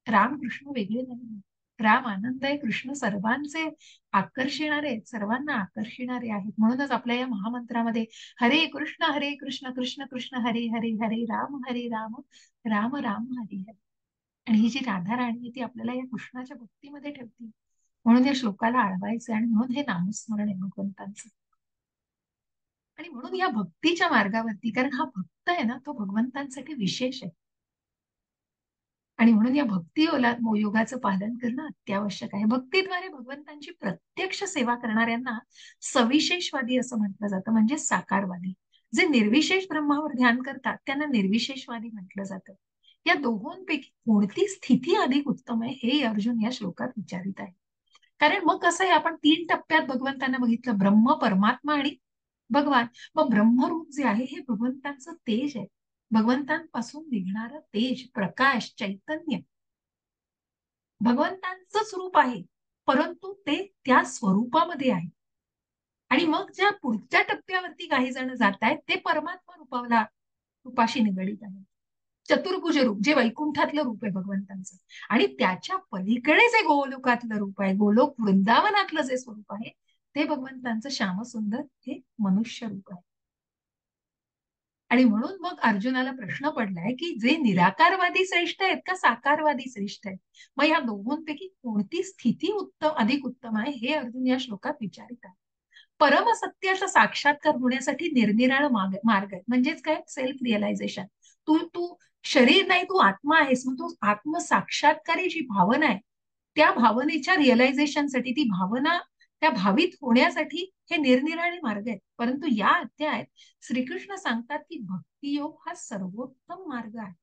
[SPEAKER 2] राम कृष्ण वेगळे नाही, राम आनंद आहे. कृष्ण सर्वांचे आकर्षणारे आहेत, सर्वांना आकर्षणारे आहेत. म्हणूनच आपल्या या महामंत्रामध्ये हरे कृष्ण कृष्ण कृष्ण हरे हरे, हरे राम राम राम हरे हरे. आणि ही जी राधा राणी आहे ती आपल्याला या कृष्णाच्या भक्तीमध्ये ठेवते. म्हणून या श्लोकाला आळवायचं आणि म्हणून हे नामस्मरण आहे भगवंतांचं. आणि म्हणून या भक्तीच्या मार्गावरती, कारण हा भक्त आहे ना, तो भगवंतांसाठी विशेष आहे. आणि म्हणून या भक्ती योगाचं पालन करणं अत्यावश्यक आहे. भक्तीद्वारे भगवंतांची प्रत्यक्ष सेवा करणाऱ्यांना सविशेषवादी असं म्हटलं जातं, म्हणजे साकारवादी. जे निर्विशेष ब्रह्मावर ध्यान करतात त्यांना निर्विशेषवादी म्हटलं जातं. या दोघांपैकी कोणती स्थिती अधिक उत्तम आहे हे अर्जुन या श्लोकात विचारित आहे. कारण मग कसं आहे, आपण 3 टप्प्यात भगवंतांना बघितलं, ब्रह्म, परमात्मा आणि भगवान. मग ब्रह्मरूप जे आहे हे भगवंतांचं तेज आहे, भगवंतांपासून निघणारं तेज, प्रकाश, चैतन्य भगवंतांचंच रूप आहे, परंतु ते त्या स्वरूपामध्ये आहे. आणि मग ज्या पुढच्या टप्प्यावरती काही जण जात आहेत ते परमात्मा रूपाशी निगडीत आहे. चतुर्भुज रूप, जे वैकुंठातलं रूप आहे भगवंतांचं, आणि त्याच्या पलीकडे जे गोलोकातलं रूप आहे, गोलोक वृंदावनातलं जे स्वरूप आहे, ते भगवंतांचं श्यामसुंदर हे मनुष्य रूप आहे. आणि म्हणून मग अर्जुनाला प्रश्न पडलाय की जे निराकारवादी श्रेष्ठ आहेत का साकारवादी श्रेष्ठ आहेत? मग या दोघांपैकी कोणती स्थिती अधिक उत्तम आहे हे अर्जुन या श्लोकात विचारित आहे. परमसत्याचा साक्षात्कार होण्यासाठी निरनिराळे मार्ग आहेत. म्हणजेच काय? Self realisation. तू शरीर नाही, तू आत्मा आहेस. मग तू आत्मसाक्षात्कारी जी भावना आहे त्या भावनेच्या रिअलायझेशनसाठी, ती भावना त्या भावित होण्यासाठी हे निरनिराळे मार्ग आहेत. परंतु या अध्यायात श्रीकृष्ण सांगतात की भक्तियोग हा सर्वोत्तम मार्ग आहे.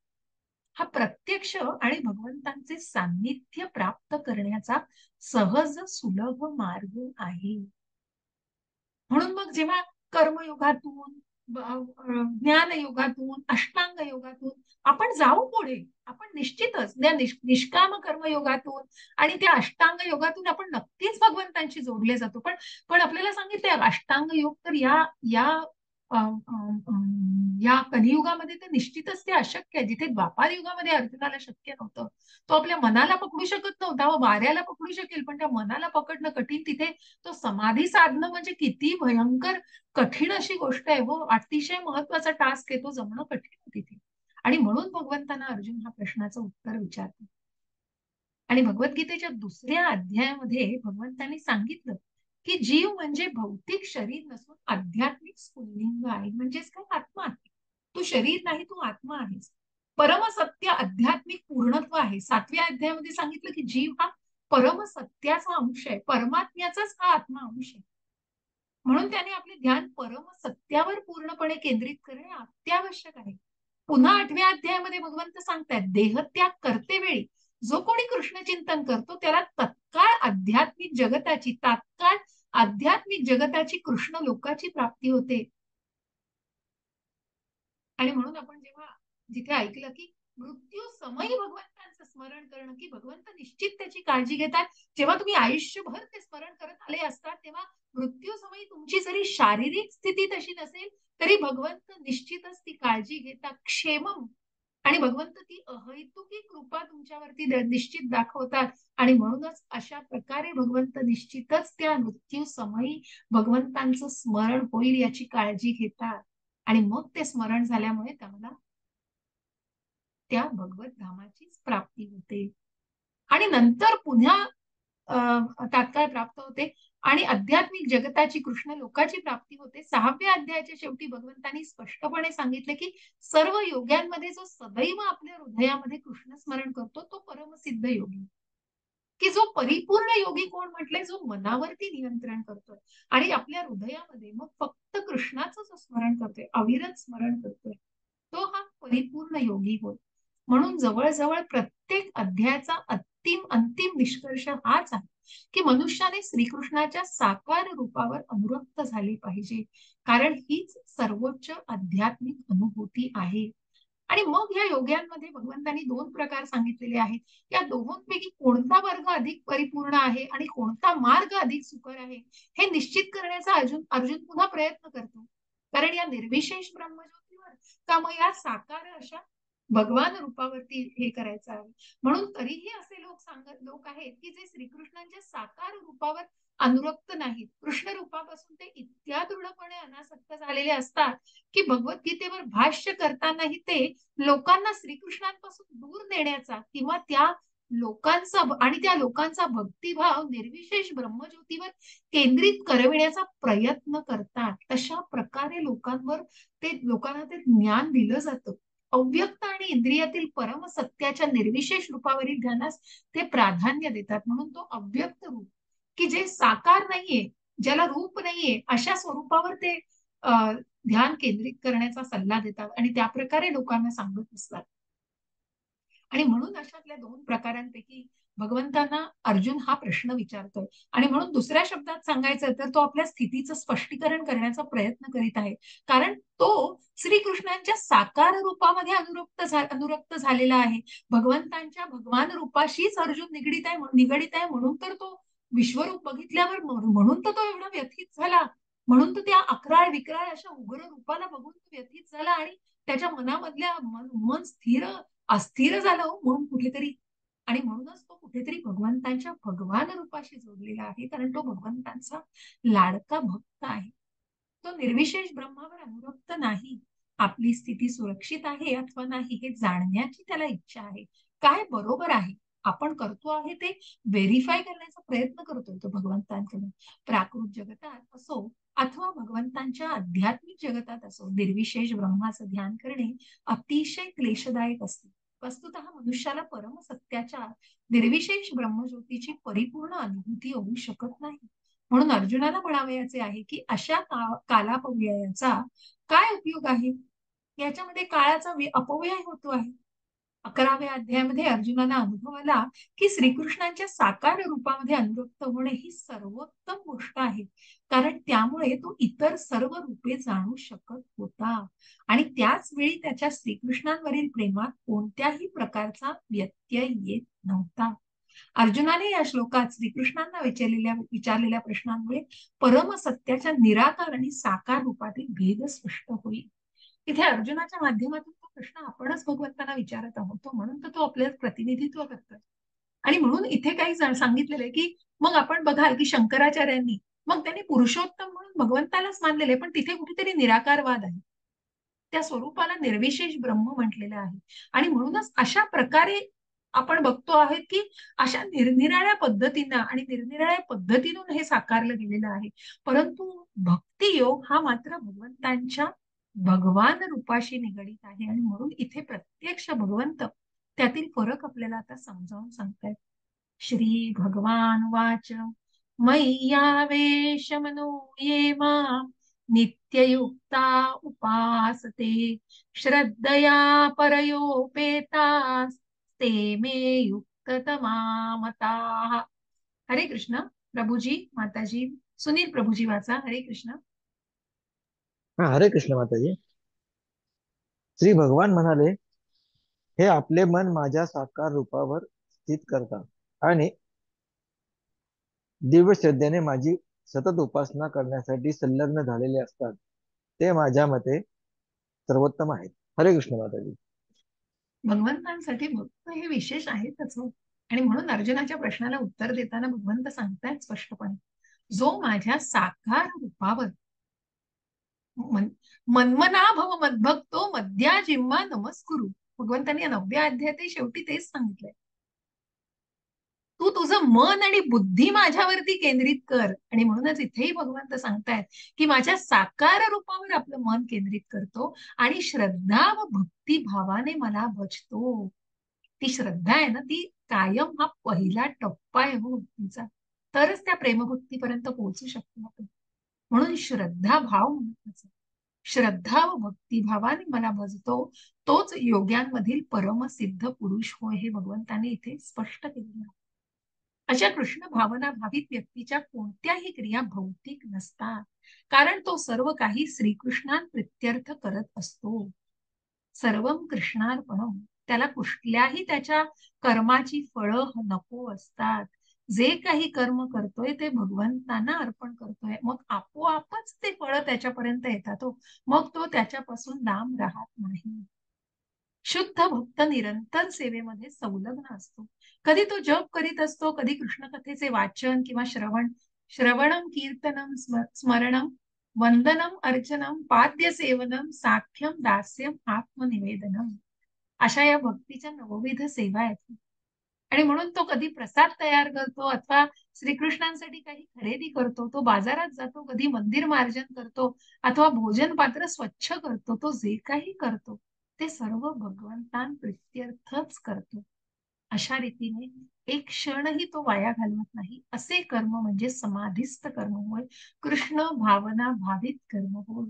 [SPEAKER 2] हा प्रत्यक्ष आणि भगवंतांचे सान्निध्य प्राप्त करण्याचा सहज सुलभ मार्ग आहे. म्हणून मग जेव्हा कर्मयोगातून, ज्ञान योगातून, अष्टांग योगातून आपण जाऊ पुढे, आपण निश्चितच त्या निष्काम कर्मयोगातून आणि त्या अष्टांग योगातून आपण नक्कीच भगवंतांशी जोडले जातो. पण आपल्याला सांगितले अष्टांग योग तर या कलियुगामध्ये तर निश्चितच ते अशक्य आहे. जिथे द्वापार युगामध्ये अर्जुनाला शक्य नव्हतं, तो आपल्या मनाला पकडू शकत नव्हता, व वाऱ्याला पकडू शकेल पण त्या मनाला पकडणं कठीण. तिथे तो समाधी साधणं म्हणजे किती भयंकर कठीण अशी गोष्ट आहे व अतिशय महत्वाचा टास्क आहे, तो जमणं कठीण आहे तिथे. आणि म्हणून भगवंतांना अर्जुन हा प्रश्नाचं उत्तर विचारतो. आणि भगवद्गीतेच्या 2ऱ्या अध्यायामध्ये भगवंतांनी सांगितलं की जीव म्हणजे भौतिक शरीर नसून आध्यात्मिक स्फुल्लिंग आहे. म्हणजेच काय? आत्मा आहे. तू शरीर नाही, तू आत्मा आहेस. परमसत्य आध्यात्मिक पूर्णत्व आहे. 7व्या अध्यायामध्ये सांगितलं की जीव हा परमसत्याचा अंश आहे, परमात्म्याचाच हा आत्मा अंश आहे. म्हणून त्याने आपले ध्यान परमसत्यावर पूर्णपणे केंद्रित करणे अत्यावश्यक आहे. पुन्हा 8व्या अध्यायामध्ये भगवंत सांगतात, देहत्याग करते वेळी जो कोणी कृष्ण चिंतन करतो त्याला तात्काळ आध्यात्मिक जगताची कृष्ण लोकाची प्राप्ती होते. आणि म्हणून आपण जेव्हा जिथे ऐकलं की मृत्यू समयी भगवंतांचं स्मरण करणं, की भगवंत निश्चित त्याची काळजी घेतात. जेव्हा तुम्ही आयुष्यभर ते स्मरण करत आले असतात तेव्हा मृत्यू समयी तुमची जरी शारीरिक स्थिती तशी नसेल तरी भगवंत निश्चितच ती काळजी घेतात. क्षेमम. आणि भगवंत ती अहैतुकी कृपा तुमच्यावरती निश्चित दाखवतात. आणि म्हणूनच अशा प्रकारे भगवंत निश्चितच त्या मृत्यू समयी भगवंतांचं स्मरण होईल याची काळजी घेतात. आणि मग ते स्मरण झाल्यामुळे त्याला त्या भगवत धामाचीच प्राप्ती होते. आणि नंतर पुन्हा तात्काळ प्राप्त होते आणि आध्यात्मिक जगताची कृष्ण लोकाची प्राप्ती होते. 6व्या अध्यायाच्या शेवटी भगवंतांनी स्पष्टपणे सांगितले की सर्व योग्यांमध्ये जो सदैव आपल्या हृदयामध्ये कृष्ण स्मरण करतो तो परमसिद्ध योगी, की जो परिपूर्ण योगी कोण म्हटले, जो मनावरती नियंत्रण करतोय आणि आपल्या हृदयामध्ये मग फक्त कृष्णाचं जो स्मरण करतोय, अविरत स्मरण करतोय, तो हा परिपूर्ण योगी होय. म्हणून जवळजवळ प्रत्येक अध्यायाचा अंतिम निष्कर्ष हाच आहे की मनुष्याने श्रीकृष्णाच्या साकार रूपावर अनुरक्त झाले पाहिजे, कारण हीच सर्वोच्च आध्यात्मिक अनुभूती आहे. आणि मग या योग्यांमध्ये भगवंतांनी 2 प्रकार सांगितलेले आहेत. या दोहोंपैकी कोणता वर्ग अधिक परिपूर्ण आहे आणि कोणता मार्ग अधिक सुकर आहे हे निश्चित करण्याचा अर्जुन पुन्हा प्रयत्न करतो. कारण या निर्विशेष ब्रह्मज्योतीवर का मग या साकार अशा भगवान रूपावरती हे करायचं आहे. म्हणून तरीही असे लोक आहेत की जे श्रीकृष्णांच्या साकार रूपावर अनुरक्त नाहीत. कृष्ण रूपापासून ते इतक्या दृढपणे अनासक्त झालेले असतात की भगवद्गीतेवर भाष्य करतानाही ते लोकांना श्रीकृष्णांपासून दूर नेण्याचा किंवा त्या लोकांचा भक्तिभाव निर्विशेष ब्रह्मज्योतीवर केंद्रित करविण्याचा प्रयत्न करतात. तशा प्रकारे लोकांना ते ज्ञान दिलं जातं. अव्यक्त आणि इंद्रियातील परम सत्याच्या निर्विशेष रूपावरील ध्यानास ते प्राधान्य देतात. म्हणून तो अव्यक्त रूप की जे साकार नाहीये, ज्याला रूप नाहीये, अशा स्वरूपावर ते ध्यान केंद्रित करण्याचा सल्ला देतात आणि त्या प्रकारे लोकांना सांगत असतात. आणि म्हणून अशातल्या 2 प्रकारांपैकी भगवंतांना अर्जुन हा प्रश्न विचारतोय आणि म्हणून दुसऱ्या शब्दात सांगायचं तर तो आपल्या स्थितीचं स्पष्टीकरण करण्याचा प्रयत्न करीत आहे. कारण तो श्रीकृष्णांच्या साकार रूपामध्ये अनुरक्त झालेला आहे. भगवंतांच्या भगवान रूपाशीच अर्जुन निगडीत आहे म्हणून तर तो विश्वरूप बघितल्यावर म्हणून तर तो एवढा व्यथित झाला. म्हणून तर त्या अकराळ विक्राळ अशा उग्र रूपाला बघून तो व्यथित झाला आणि त्याच्या मनामधल्या मन अस्थिर झालं म्हणून कुठेतरी. आणि म्हणूनच तो कुठेतरी भगवंतांच्या भगवान रूपाशी जोडलेला आहे, कारण तो भगवंतांचा लाडका भक्त आहे. तो निर्विशेष ब्रह्मावर अनुरक्त नाही. आपली स्थिती सुरक्षित आहे अथवा नाही हे जाणण्याची त्याला इच्छा आहे. काय बरोबर आहे आपण करतो आहे ते व्हेरीफाय करण्याचा प्रयत्न करतोय तो भगवंतांकडून. प्राकृत जगतात असो अथवा भगवंतांच्या आध्यात्मिक जगतात असो, निर्विशेष ब्रह्माचं ध्यान करणे अतिशय क्लेशदायक असते. वस्तुतः मनुष्याला परम सत्याच्या निर्विशेष ब्रह्मज्योतीची परिपूर्ण अनुभूती होऊ शकत नाही. म्हणून अर्जुनाला म्हणावयाचे आहे की अशा कालापव्ययाचा काय उपयोग आहे. याच्यामध्ये काळाचा अपव्यय होतो आहे. 11व्या अध्यायामध्ये अर्जुनाला अनुभव आला की श्रीकृष्णांच्या साकार रूपामध्ये अनुरक्त होणे ही सर्वोत्तम गोष्ट आहे, कारण त्यामुळे तो इतर सर्व रूपे जाणू शकत होता आणि त्याच वेळी त्याच्या श्रीकृष्णांवरील प्रेमात कोणत्याही प्रकारचा व्यत्यय येत नव्हता. अर्जुनाने या श्लोकात श्रीकृष्णांना विचारलेल्या प्रश्नांमुळे परम सत्याच्या निराकार आणि साकार रूपातील भेद स्पष्ट होईल. इथे अर्जुनाच्या माध्यमातून तो प्रश्न आपणच भगवंतांना विचारत आहोत, म्हणून तर तो आपल्याला प्रतिनिधित्व करतोय. आणि म्हणून इथे काही सांगितलेलं आहे की मग आपण बघाल की शंकराचार्यांनी मग त्यांनी पुरुषोत्तम म्हणून भगवंतालाच मानलेले, पण तिथे कुठेतरी निराकारवाद आहे. त्या स्वरूपाला निर्विशेष ब्रह्म म्हटलेलं आहे. आणि म्हणूनच अशा प्रकारे आपण बघतो आहोत की अशा निरनिराळ्या पद्धतीनं हे साकारलं गेलेलं आहे. परंतु भक्तियोग हा मात्र भगवंतांच्या भगवान रूपाशी निगडीत आहे आणि म्हणून इथे प्रत्यक्ष भगवंत त्यातील फरक आपल्याला आता समजावून सांगतायत. श्री भगवान वाच मय्यावेश मनो ये मां नित्ययुक्ता उपासते श्रद्धया परयोपेतास ते मे युक्ततमा मताः. हरे कृष्ण. प्रभुजी, माताजी, सुनील प्रभुजी वाचा. हरे कृष्ण.
[SPEAKER 3] हरे कृष्ण माताजी. श्री भगवान म्हणाले, हे आपले मन माझ्या साकार रूपावर स्थित करतात आणि दिव्य श्रद्धेने माझी सतत उपासना करण्यासाठी संलग्न झालेले असतात, ते माझ्या मते सर्वोत्तम आहेत. हरे कृष्ण माताजी.
[SPEAKER 2] भगवंतांसाठी भक्त हे विशेष आहेतच. आणि म्हणून अर्जुनाच्या प्रश्नाला उत्तर देताना भगवंत सांगतायत स्पष्टपणे, जो माझ्या साकार रूपावर मन्मना भव मद्भक्तो मद्या जिम्मा नमस्कुरु. भगवंतांनी 9व्या अध्यायात शेवटी तेच सांगितलंय. तू तुझं मन आणि बुद्धी माझ्यावरती केंद्रित कर. आणि म्हणूनच इथेही भगवंत सांगतायत की माझ्या साकार रूपावर आपलं मन केंद्रित करतो आणि श्रद्धा व भक्ती भावाने मला भजतो. ती श्रद्धा आहे ना, ती कायम हा पहिला टप्पा आहे हो भक्तीचा. तरच त्या प्रेमभक्तीपर्यंत पोहोचू शकतो आपण. म्हणून श्रद्धा भाव महत्वाचा. श्रद्धा व भक्तिभावाने मला भजतो तोच योग्यांमधील परमसिद्ध पुरुष होय, हे भगवंताने इथे स्पष्ट केलेलं आहे. अशा कृष्ण भावना भावित व्यक्तीच्या कोणत्याही क्रिया भौतिक नसतात, कारण तो सर्व काही श्रीकृष्णां प्रित्यर्थ करत असतो. सर्वम कृष्णार्पणम. त्याला कुठल्याही त्याच्या कर्माची फळं नको असतात. जे काही कर्म करतोय ते भगवंतांना अर्पण करतोय, मग आपोआपच ते फळं त्याच्यापर्यंत येतात हो. मग तो त्याच्यापासून लांब राहत नाही. शुद्ध भक्त निरंतर सेवेमध्ये संलग्न असतो. कधी तो जप करीत असतो, कधी कृष्ण कथेचे वाचन किंवा श्रवणम कीर्तनम स्मरणम वंदनम अर्चनम पाद्य सेवनम साख्यम दास्यम आत्मनिवेदनम. अशा या भक्तीच्या नवविध सेवा आहेत. आणि म्हणून तो कधी प्रसाद तयार करतो अथवा श्रीकृष्णांसाठी काही खरेदी करतो, तो बाजारात जातो, कधी मंदिर मार्जन करतो अथवा भोजन पात्र स्वच्छ करतो. तो जे काही करतो ते सर्व भगवंतां प्रित्यर्थच करतो. अशा रीतीने एक क्षणही तो वाया घालवत नाही. असे कर्म म्हणजे समाधिस्थ कर्म होय, कृष्ण भावना भावित कर्म होय.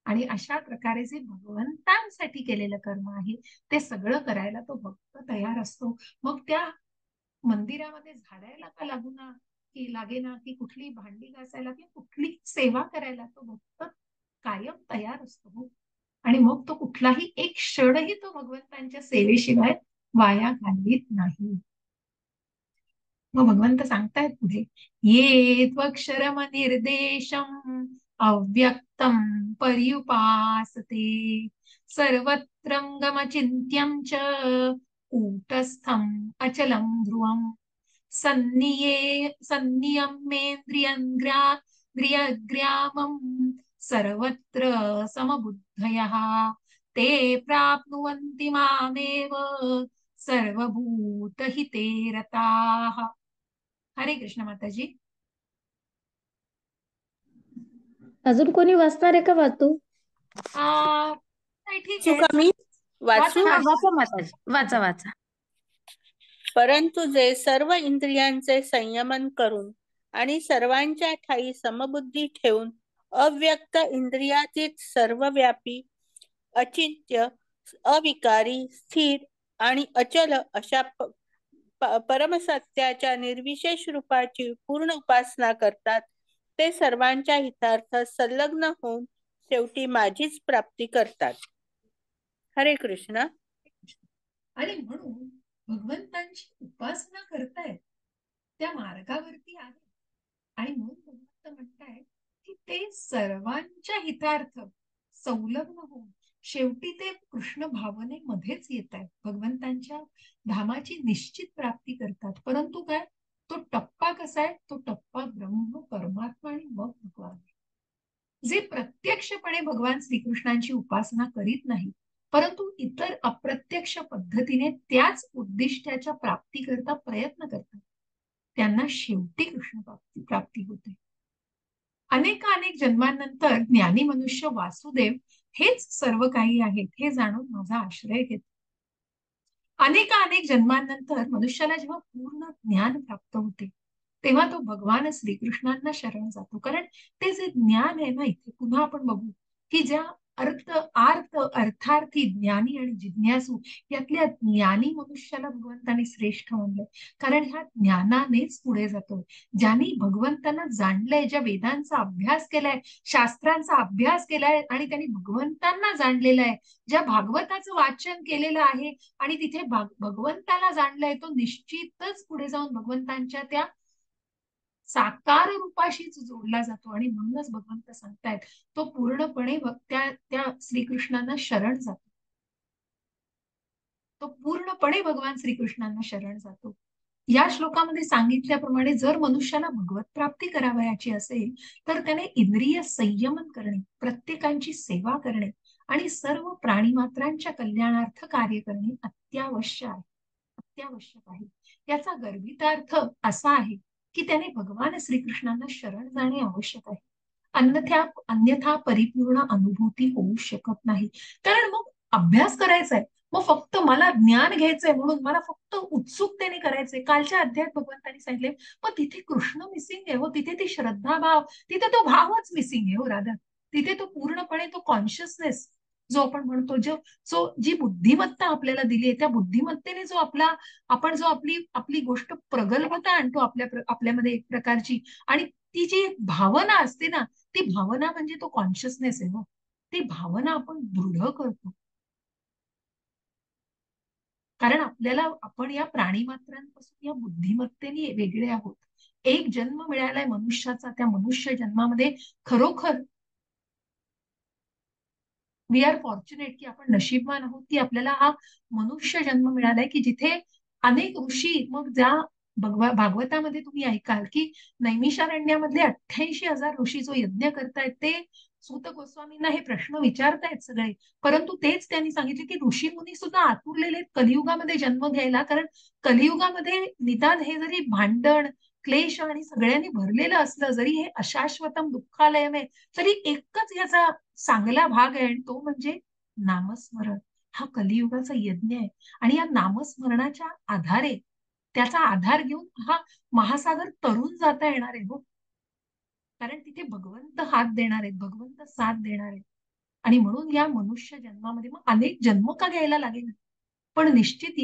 [SPEAKER 2] आणि अशा प्रकारे जे भगवंतांसाठी केलेलं कर्म आहे ते सगळं करायला तो भक्त तयार असतो. मग त्या मंदिरामध्ये झाडायला का लागेना की कुठली भांडी घासायला किंवा कुठली सेवा करायला तो भक्त कायम तयार असतो. आणि मग तो कुठलाही एक क्षणही तो भगवंतांच्या सेवेशिवाय वाया घालवीत नाही. मग भगवंत सांगतायत पुढे, ये त्वक्षरम निर्देशम अव्यक्तम पर्युपासते सर्वत्रंगमचिन्त्यं च कूटस्थं अचलं ध्रुवं संनियम्येन्द्रियग्रामं सर्वत्र समबुद्धयः ते प्राप्नुवन्ति मामेव सर्वभूतहिते रताः. हरे कृष्ण माताजी.
[SPEAKER 5] अजून कोणी वाचणार आहे का वाचू?
[SPEAKER 2] ठीक आहे.
[SPEAKER 7] मी वाचू?
[SPEAKER 4] वाचा माताजी, वाचा वाचा.
[SPEAKER 7] परंतु जे सर्व इंद्रियांचे संयमन करून आणि सर्वांच्या ठाई समबुद्धी ठेवून अव्यक्त इंद्रियातीत सर्वव्यापी अचिंत्य अविकारी स्थिर आणि अचल अशा परमसत्याच्या निर्विशेष रूपाची पूर्ण उपासना करतात, ते सर्वांच्या हितार्थ संलग्न होऊन शेवटी माझीच प्राप्ती करतात. हरे कृष्ण.
[SPEAKER 2] आणि म्हणून भगवंतांची उपासना करतायत त्या मार्गावरती आहे. आणि म्हणून भगवंत म्हणतायत की ते सर्वांच्या हितार्थ संलग्न होऊन शेवटी ते कृष्ण भावनेमध्येच येत आहेत, भगवंतांच्या धामाची निश्चित प्राप्ती करतात. परंतु काय, तो टप्पा कसा आहे, तो टप्पा ब्रह्म परमात्मा आणि मग भगवान. जे प्रत्यक्षपणे भगवान श्रीकृष्णांची उपासना करीत नाही परंतु इतर अप्रत्यक्ष पद्धतीने त्याच उद्दिष्टाच्या प्राप्तीकरता प्रयत्न करतात, त्यांना शेवटी कृष्ण प्राप्ती होते. अनेक जन्मांनंतर ज्ञानी मनुष्य वासुदेव हेच सर्व काही आहेत हे जाणून माझा आश्रय घेतो. अनेक जन्मांनंतर मनुष्याला जेव्हा पूर्ण ज्ञान प्राप्त होते तेव्हा तो भगवान श्रीकृष्णांना शरण जातो. कारण ते जे ज्ञान आहे ना, इथे पुन्हा आपण बघू की ज्या अर्थार्थी ज्ञानी आणि जिज्ञासू यातल्या ज्ञानी मनुष्याला भगवंताने श्रेष्ठ म्हणलंय. कारण ह्या ज्ञानानेच पुढे जातो. ज्यांनी भगवंतांना जाणलंय, ज्या वेदांचा अभ्यास केलाय, शास्त्रांचा अभ्यास केलाय आणि त्यांनी भगवंतांना जाणलेलं आहे, ज्या भागवताचं वाचन केलेलं आहे आणि तिथे भगवंताला जाणलंय, तो निश्चितच पुढे जाऊन भगवंतांच्या त्या साकार रूपाशीच जोडला जातो. आणि म्हणूनच भगवंत सांगतायत तो पूर्णपणे त्या श्रीकृष्णांना शरण जातो. तो पूर्णपणे भगवान श्रीकृष्णांना शरण जातो. या श्लोकामध्ये सांगितल्याप्रमाणे जर मनुष्याला भगवत प्राप्ती करावयाची असेल तर त्याने इंद्रिय संयमन करणे, प्रत्येकांची सेवा करणे आणि सर्व प्राणीमात्रांच्या कल्याणार्थ कार्य करणे अत्यावश्यक आहे. अत्यावश्यक आहे. याचा गर्भितार्थ असा आहे की त्याने भगवान श्रीकृष्णांना शरण जाणे आवश्यक आहे. अन्यथा परिपूर्ण अनुभूती होऊ शकत नाही. कारण मग अभ्यास करायचा आहे, मग फक्त मला ज्ञान घ्यायचंय म्हणून मला फक्त उत्सुकतेने करायचंय. कालच्या अध्यायात भगवंतांनी सांगितले मग तिथे कृष्ण मिसिंग आहे हो, तिथे ती श्रद्धाभाव, तिथे तो भावच मिसिंग आहे हो राधा. तिथे तो पूर्णपणे तो कॉन्शियसनेस जो आपण म्हणतो, जी बुद्धिमत्ता आपल्याला दिली आहे, त्या बुद्धिमत्तेने जो आपण जो आपली गोष्ट प्रगल्भता आणतो आपल्यामध्ये एक प्रकारची, आणि ती जी भावना असते ना, ती भावना म्हणजे तो कॉन्शियसनेस आहे हो. ती भावना आपण दृढ करतो. कारण आपण या प्राणीमात्रांपासून या बुद्धिमत्तेने वेगळे आहोत. एक जन्म मिळालाय मनुष्याचा, त्या मनुष्य जन्मामध्ये खरोखर वी आर फॉर्च्युनेट की आपण नशीबवान आहोत की आपल्याला हा मनुष्य जन्म मिळालाय की जिथे अनेक ऋषी, मग ज्या भागवतामध्ये तुम्ही ऐकाल की नैमिषारण्यामधले 88,000 ऋषी जो यज्ञ करतायत ते सूत गोस्वामींना हे प्रश्न विचारतायत सगळे. परंतु तेच त्यांनी सांगितले की ऋषी मुनी सुद्धा आतुरलेले कलियुगामध्ये जन्म घ्यायला, कारण कलियुगामध्ये निदान हे जरी भांडण क्लेश आणि सगळ्यांनी भरलेलं असलं, जरी हे अशाश्वतम दुःखालयम आहे, तरी एकच याचा चांगला भाग आहे, आणि तो म्हणजे नामस्मरण. हा कलियुगाचा यज्ञ आहे, आणि या नामस्मरणाच्या आधारे, त्याचा आधार घेऊन हा महासागर तरुण जाता येणार आहे हो. कारण तिथे भगवंत हात देणार आहेत, भगवंत साथ देणार आहेत. आणि म्हणून या मनुष्य जन्मामध्ये मग अनेक जन्म का घ्यायला लागेल, पण निश्चित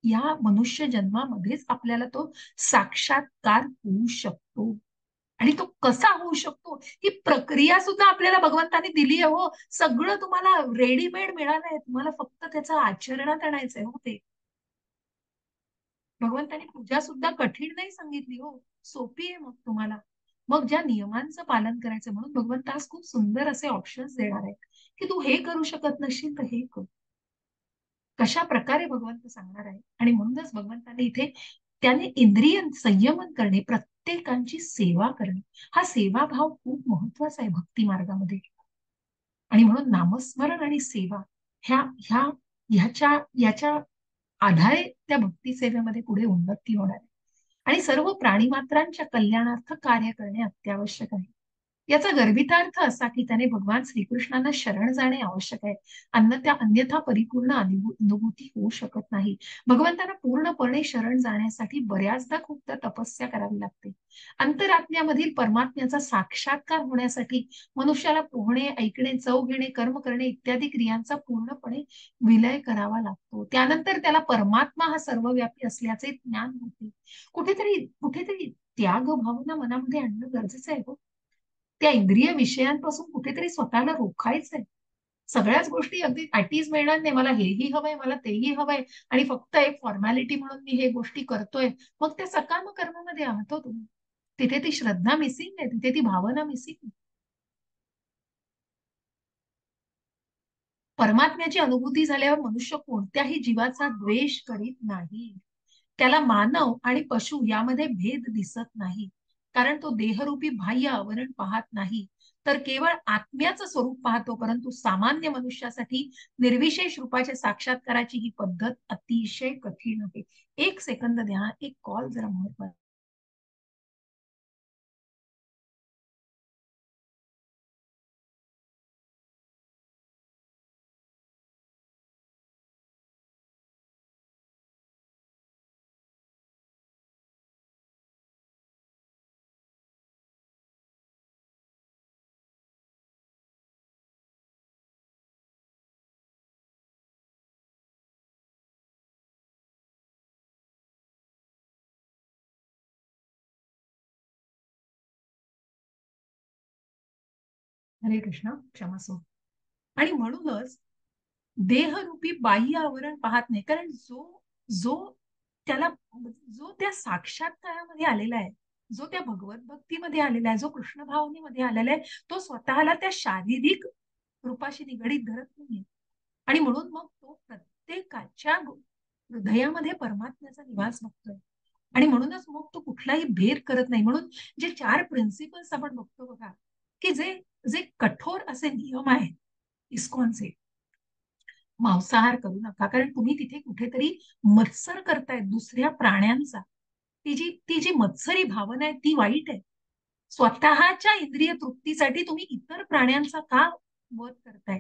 [SPEAKER 2] या मनुष्य जन्मामध्येच आपल्याला तो साक्षात्कार होऊ शकतो. आणि तो कसा होऊ शकतो ही प्रक्रिया सुद्धा आपल्याला भगवंतांनी दिली आहे हो. सगळं तुम्हाला रेडीमेड मिळालंय, तुम्हाला फक्त त्याचं आचरणात आणायचंय हो. ते भगवंतांनी पूजा सुद्धा कठीण नाही सांगितली हो, सोपी आहे. मग तुम्हाला मग ज्या नियमांचं पालन करायचं, म्हणून भगवंत आज खूप सुंदर असे ऑप्शन्स देणार आहेत की तू हे करू शकत नसशील तर हे कर, कशा प्रकारे भगवंत सांगणार आहे. आणि म्हणूनच भगवंतांनी इथे त्याने इंद्रिय संयमन करणे, प्रत्येकांची सेवा करणे, हा सेवाभाव खूप महत्वाचा आहे भक्ती मार्गामध्ये. आणि म्हणून नामस्मरण आणि सेवा ह्याच्या आधारे त्या भक्ती सेवेमध्ये पुढे उन्नती होणार आहे. आणि सर्व प्राणीमात्रांच्या कल्याणार्थ कार्य करणे अत्यावश्यक आहे. याचा गर्भितार्थ असा की त्याने भगवान श्रीकृष्णांना शरण जाणे आवश्यक आहे. अन्यथा परिपूर्ण अनुभूती होऊ शकत नाही. भगवंतांना पूर्णपणे शरण जाण्यासाठी बऱ्याचदा खूप तपस्या करावी लागते. अंतरात्म्यामधील परमात्म्याचा साक्षात्कार होण्यासाठी मनुष्याला पोहणे, ऐकणे, चव घेणे, कर्म करणे इत्यादी क्रियांचा पूर्णपणे विलय करावा लागतो. त्यानंतर त्याला परमात्मा हा सर्वव्यापी असल्याचे ज्ञान होते. कुठेतरी त्याग भावना मनामध्ये आणणं गरजेचं आहे हो. त्या इंद्रिय विषयांपासून कुठेतरी स्वतःला रोखायचंय. सगळ्याच गोष्टी अगदी ऍटीज मिळणार नाही. मला हेही हवंय, मला तेही हवंय, आणि फक्त एक फॉर्मॅलिटी म्हणून मी हे गोष्टी करतोय, मग त्या सकाम कर्मामध्ये आहात हो तुम्ही. तिथे ती श्रद्धा मिसिंग आहे, तिथे ती भावना मिसिंग आहे. परमात्म्याची अनुभूती झाल्यावर मनुष्य कोणत्याही जीवाचा द्वेष करीत नाही. त्याला मानव आणि पशु यामध्ये भेद दिसत नाही, कारण तो देहरूपी बाह्य आवरण पाहत नाही, तर केवळ आत्म्याचं स्वरूप पाहतो. परंतु सामान्य मनुष्यासाठी निर्विशेष रूपाच्या साक्षात्काराची ही पद्धत अतिशय कठीण आहे. एक सेकंद द्या, एक कॉल जरा महत्वाचा. हरे कृष्ण, क्षमासो. आणि म्हणूनच देहरूपी बाह्य आवरण पाहत नाही, कारण जो त्या साक्षात्कारामध्ये आलेला आहे, जो त्या भगवत भक्तीमध्ये आलेला आहे, जो कृष्ण भावनेमध्ये आलेला आहे, तो स्वतःला त्या शारीरिक रूपाशी निगडीत धरत नाहीये. आणि म्हणून मग तो प्रत्येकाच्या हृदयामध्ये परमात्म्याचा निवास बघतोय. आणि म्हणूनच मग तो कुठलाही भेद करत नाही. म्हणून जे 4 प्रिन्सिपल्स आपण बघतो बघा, की जे कठोर असे नियम आहेत इस्कॉनचे, मांसाहार करू नका, कारण तुम्ही तिथे कुठेतरी मत्सर करतायत दुसऱ्या प्राण्यांचा. ती जी मत्सरी भावना आहे ती वाईट आहे. स्वतःच्या इंद्रिय तृप्तीसाठी तुम्ही इतर प्राण्यांचा का वध करताय?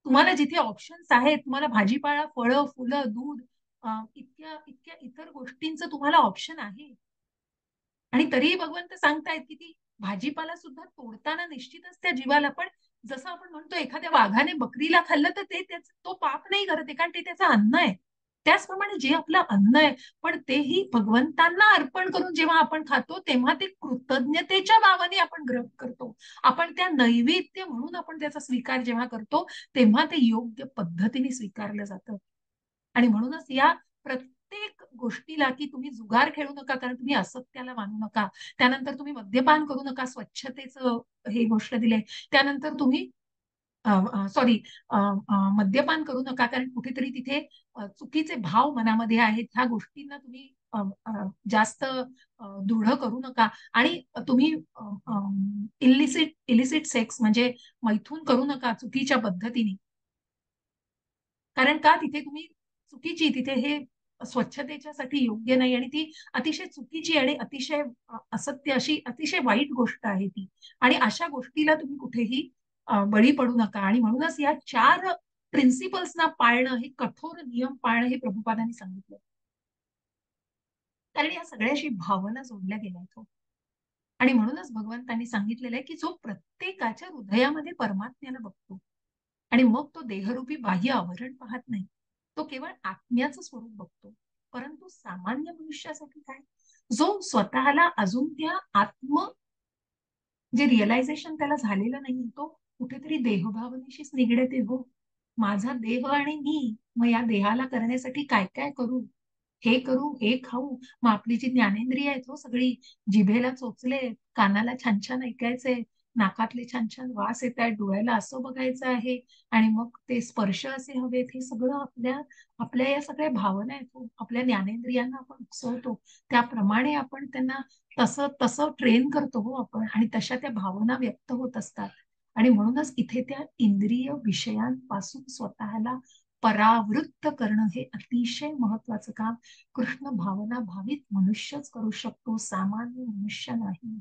[SPEAKER 2] तुम्हाला जिथे ऑप्शन्स आहेत, तुम्हाला भाजीपाला, फळं, फुलं, दूध, इतक्या इतक्या इतर गोष्टींचं तुम्हाला ऑप्शन आहे, आणि तरीही भगवंत सांगतायत की ती भाजीपाला सुद्धा तोडताना निश्चितच त्या जीवाला, पण जसं आपण म्हणतो एखाद्या वाघाने बकरीला खाल्लं तर तो पाप नाही करत, कारण ते त्याचं अन्न आहे. त्याचप्रमाणे जे आपलं अन्न आहे, पण तेही भगवंतांना अर्पण करून जेव्हा आपण खातो तेव्हा ते कृतज्ञतेच्या भावाने आपण ग्रहण करतो. आपण त्या नैवेद्य म्हणून आपण त्याचा स्वीकार जेव्हा करतो तेव्हा ते योग्य पद्धतीने स्वीकारलं जातं. आणि म्हणूनच या प्रत्येक गोष्टीला की तुम्ही जुगार खेळू नका, कारण तुम्ही असत्याला मानू नका. त्यानंतर तुम्ही मद्यपान करू नका, स्वच्छतेचं हे गोष्ट दिले. त्यानंतर तुम्ही मद्यपान करू नका, कारण कुठेतरी तिथे चुकीचे भाव मनामध्ये आहेत. ह्या गोष्टींना तुम्ही जास्त दृढ करू नका. आणि तुम्ही इलिसिट सेक्स म्हणजे मैथून करू नका चुकीच्या पद्धतीने, कारण का तिथे तुम्ही चुकीची, तिथे हे स्वच्छतेच्यासाठी योग्य नाही, आणि ती अतिशय चुकीची आणि अतिशय असत्य अशी अतिशय वाईट गोष्ट आहे ती. आणि अशा गोष्टीला तुम्ही कुठेही बळी पडू नका. आणि म्हणूनच या 4 प्रिन्सिपल्सना पाळणं, हे कठोर नियम पाळणं हे प्रभुपादांनी सांगितलं, कारण या सगळ्याशी भावना जोडल्या गेल्या आहेत. आणि म्हणूनच भगवंतांनी सांगितलेलं आहे की जो प्रत्येकाच्या हृदयामध्ये परमात्म्याला बघतो आणि मग तो देहरूपी बाह्य आवरण पाहत नाही, तो केवळ आत्म्याचं स्वरूप बघतो. परंतु सामान्य मनुष्यासाठी काय, जो स्वतःला अजून त्या जे रिअलायझेशन त्याला झालेलं नाही, तो कुठेतरी देहभावनेशीच निगडीत आहे. हो, माझा देह आणि मी, मग या देहाला करण्यासाठी काय काय करू, हे करू, हे खाऊ. मग आपली जी ज्ञानेंद्रिय आहेत हो सगळी, जिभेला चोचले, कानाला छान छान ऐकायचंय, नाकातले छान छान वास येत आहेत, डोळ्याला असं बघायचं आहे, आणि मग ते स्पर्श असे हवेत, हे सगळं आपल्या या सगळ्या भावना आहेत हो. आपल्या ज्ञानेंद्रियांना आपण उकसवतो, त्याप्रमाणे आपण त्यांना तसं तसं ट्रेन करतो हो आपण, आणि तशा त्या भावना व्यक्त होत असतात. आणि म्हणूनच इथे त्या इंद्रिय विषयांपासून स्वतःला परावृत्त करणं हे अतिशय महत्वाचं काम कृष्ण भावना भावित मनुष्यच करू शकतो, सामान्य मनुष्य नाही.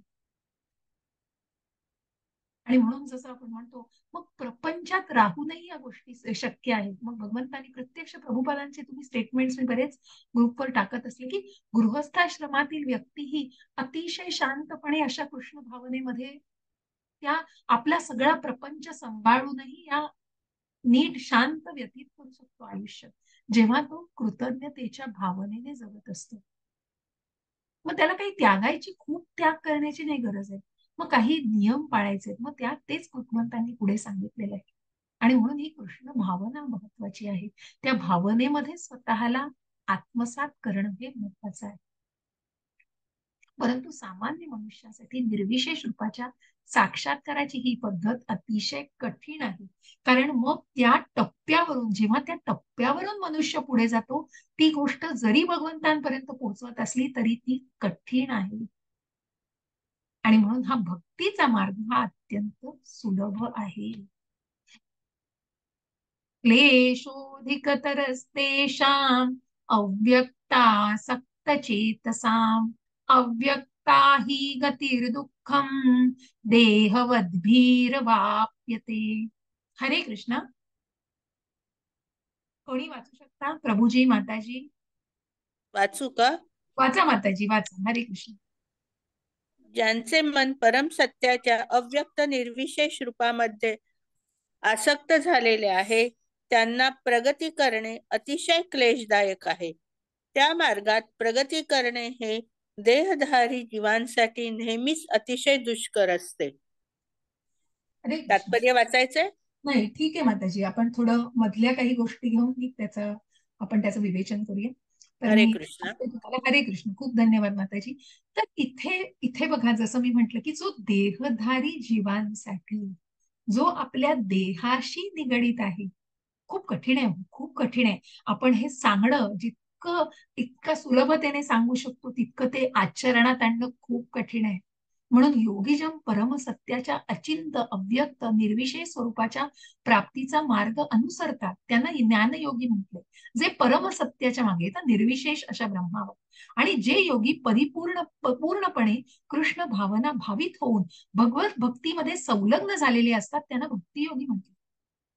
[SPEAKER 2] आणि म्हणून जसं आपण म्हणतो, मग प्रपंचात राहूनही या गोष्टी शक्य आहेत. मग भगवंतांनी प्रत्यक्ष प्रभुपादांचे तुम्ही स्टेटमेंट्स मी बरेच ग्रुपवर टाकत असले की गृहस्थाश्रमातील व्यक्तीही अतिशय शांतपणे अशा कृष्ण भावनेमध्ये त्या आपला सगळा प्रपंच सांभाळूनही या नीट शांत व्यतीत करू शकतो आयुष्य, जेव्हा तो कृतज्ञतेच्या भावनेने जगत असतो. मग त्याला काही त्यागायची, खूप त्याग करण्याची नाही गरज आहे, मग काही नियम पाळायचे, मग तेच भगवंतांनी पुढे सांगितलेलं आहे. आणि म्हणून ही कृष्ण भावना महत्वाची आहे. त्या भावनेमध्ये स्वतःला आत्मसात करणं हे महत्वाचं आहे. परंतु सामान्य मनुष्यासाठी निर्विशेष रूपाच्या साक्षात्काराची ही पद्धत अतिशय कठीण आहे, कारण मग त्या टप्प्यावरून, जेव्हा त्या टप्प्यावरून मनुष्य पुढे जातो, ती गोष्ट जरी भगवंतांपर्यंत पोहोचवत असली तरी ती कठीण आहे. आणि म्हणून हा भक्तीचा मार्ग हा अत्यंत सुलभ आहे. क्लेशोऽधिकतरस्तेषाम् अव्यक्तासक्तचेतसाम् अव्यक्ता हि गतिर्दुःखम् देहवद्भिर्वाप्यते. हरे कृष्ण. कोणी वाचू शकता? प्रभूजी, माताजी
[SPEAKER 7] वाचू का?
[SPEAKER 2] वाचा माताजी, वाचा. हरे कृष्ण.
[SPEAKER 7] ज्यांचे मन परम सत्याच्या अव्यक्त निर्विशेष रूपामध्ये आसक्त झालेले आहे, त्यांना प्रगती करणे अतिशय क्लेशदायक आहे. त्या मार्गात प्रगती करणे हे देहधारी जीवांसाठी नेहमीच अतिशय दुष्कर असते. तात्पर्य वाचायचंय?
[SPEAKER 2] नाही, ठीक आहे माताजी, आपण थोडं मधल्या काही गोष्टी घेऊन आपण त्याचं विवेचन करूया.
[SPEAKER 7] हरे कृष्ण.
[SPEAKER 2] हरे कृष्ण. खूप धन्यवाद माताजी. तर इथे बघा, जसं मी म्हंटल की जो देहधारी जीवांसाठी, जो आपल्या देहाशी निगडीत आहे, खूप कठीण आहे, खूप कठीण आहे. आपण हे सांगणं इतकं सुलभतेने सांगू शकतो, तितकं ते आचरणात आणणं खूप कठीण आहे. म्हणून योगीजन परमसत्याच्या अचिंत अव्यक्त निर्विशेष स्वरूपाच्या प्राप्तीचा मार्ग अनुसरतात. त्यांना ज्ञानयोगी म्हटले, जे परमसत्याच्या मागे तर निर्विशेष अशा ब्रह्मावर. आणि जे योगी पूर्णपणे कृष्ण भावना भावित होऊन भगवत भक्तीमध्ये संलग्न झालेले असतात त्यांना भक्तियोगी म्हणतात.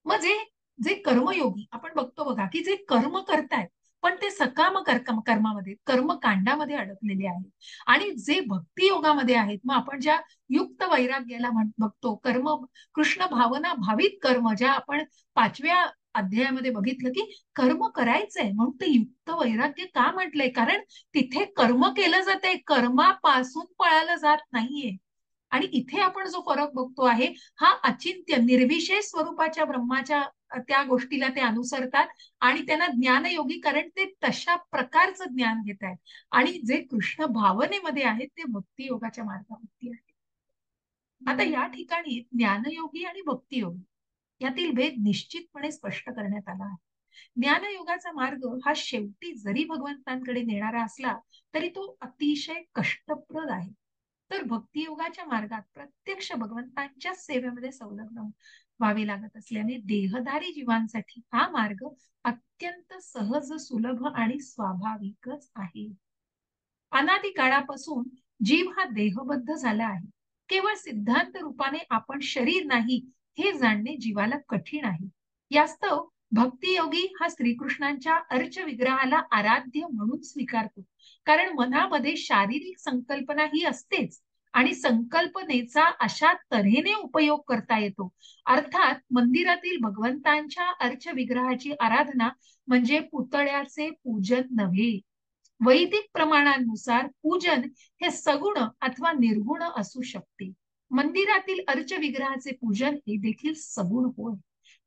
[SPEAKER 2] मग जे कर्मयोगी आपण बघतो बघा, की जे कर्म करतायत पण ते सकाम कर्मामध्ये कर्मकांडामध्ये अडकलेले आहेत. आणि जे भक्ती योगामध्ये आहेत, मग आपण ज्या युक्त वैराग्याला बघतो, कर्म कृष्ण भावना भावित कर्म, ज्या आपण 5व्या अध्यायामध्ये बघितलं की कर्म करायचंय म्हणून ते युक्त वैराग्य का म्हटलंय, कारण तिथे कर्म केलं जातंय, कर्मापासून पळालं जात नाहीये. आणि इथे आपण जो फरक बघतो आहे हा अचिंत्य निर्विशेष स्वरूपाच्या ब्रह्माच्या त्या गोष्टीला ते अनुसरतात आणि त्यांना ज्ञानयोगी, कारण ते तशा प्रकारचं ज्ञान घेत आहेत. आणि जे कृष्ण भावनेमध्ये आहेत ते भक्ती योगाच्या मार्गावरती आहेत. आता या ठिकाणी ज्ञानयोगी आणि भक्तियोगी यातील भेद निश्चितपणे स्पष्ट करण्यात आला आहे. ज्ञानयोगाचा मार्ग हा शेवटी जरी भगवंतांकडे नेणारा असला तरी तो अतिशय कष्टप्रद आहे. तर भक्तियोगाच्या मार्गात प्रत्यक्ष भगवंतांच्या सेवेमध्ये संलग्न व्हावे लागत असल्याने देहधारी जीवांसाठी हा मार्ग अत्यंत सहज, सुलभ आणि स्वाभाविकच आहे. अनादी काळापासून जीव हा देहबद्ध झाला आहे. केवळ सिद्धांत रूपाने आपण शरीर नाही हे जाणणे जीवाला कठीण आहे. यास्तव भक्तियोगी हा श्रीकृष्णांच्या अर्च विग्रहाला आराध्य म्हणून स्वीकारतो, कारण मनामध्ये शारीरिक संकल्पना ही असतेच आणि संकल्पनेचा अशा तऱ्हेने उपयोग करता येतो. अर्थात मंदिरातील भगवंतांच्या अर्च विग्रहाची आराधना म्हणजे पुतळ्याचे पूजन नव्हे. वैदिक प्रमाणानुसार पूजन हे सगुण अथवा निर्गुण असू शकते. मंदिरातील अर्च विग्रहाचे पूजन हे देखील सगुण होय,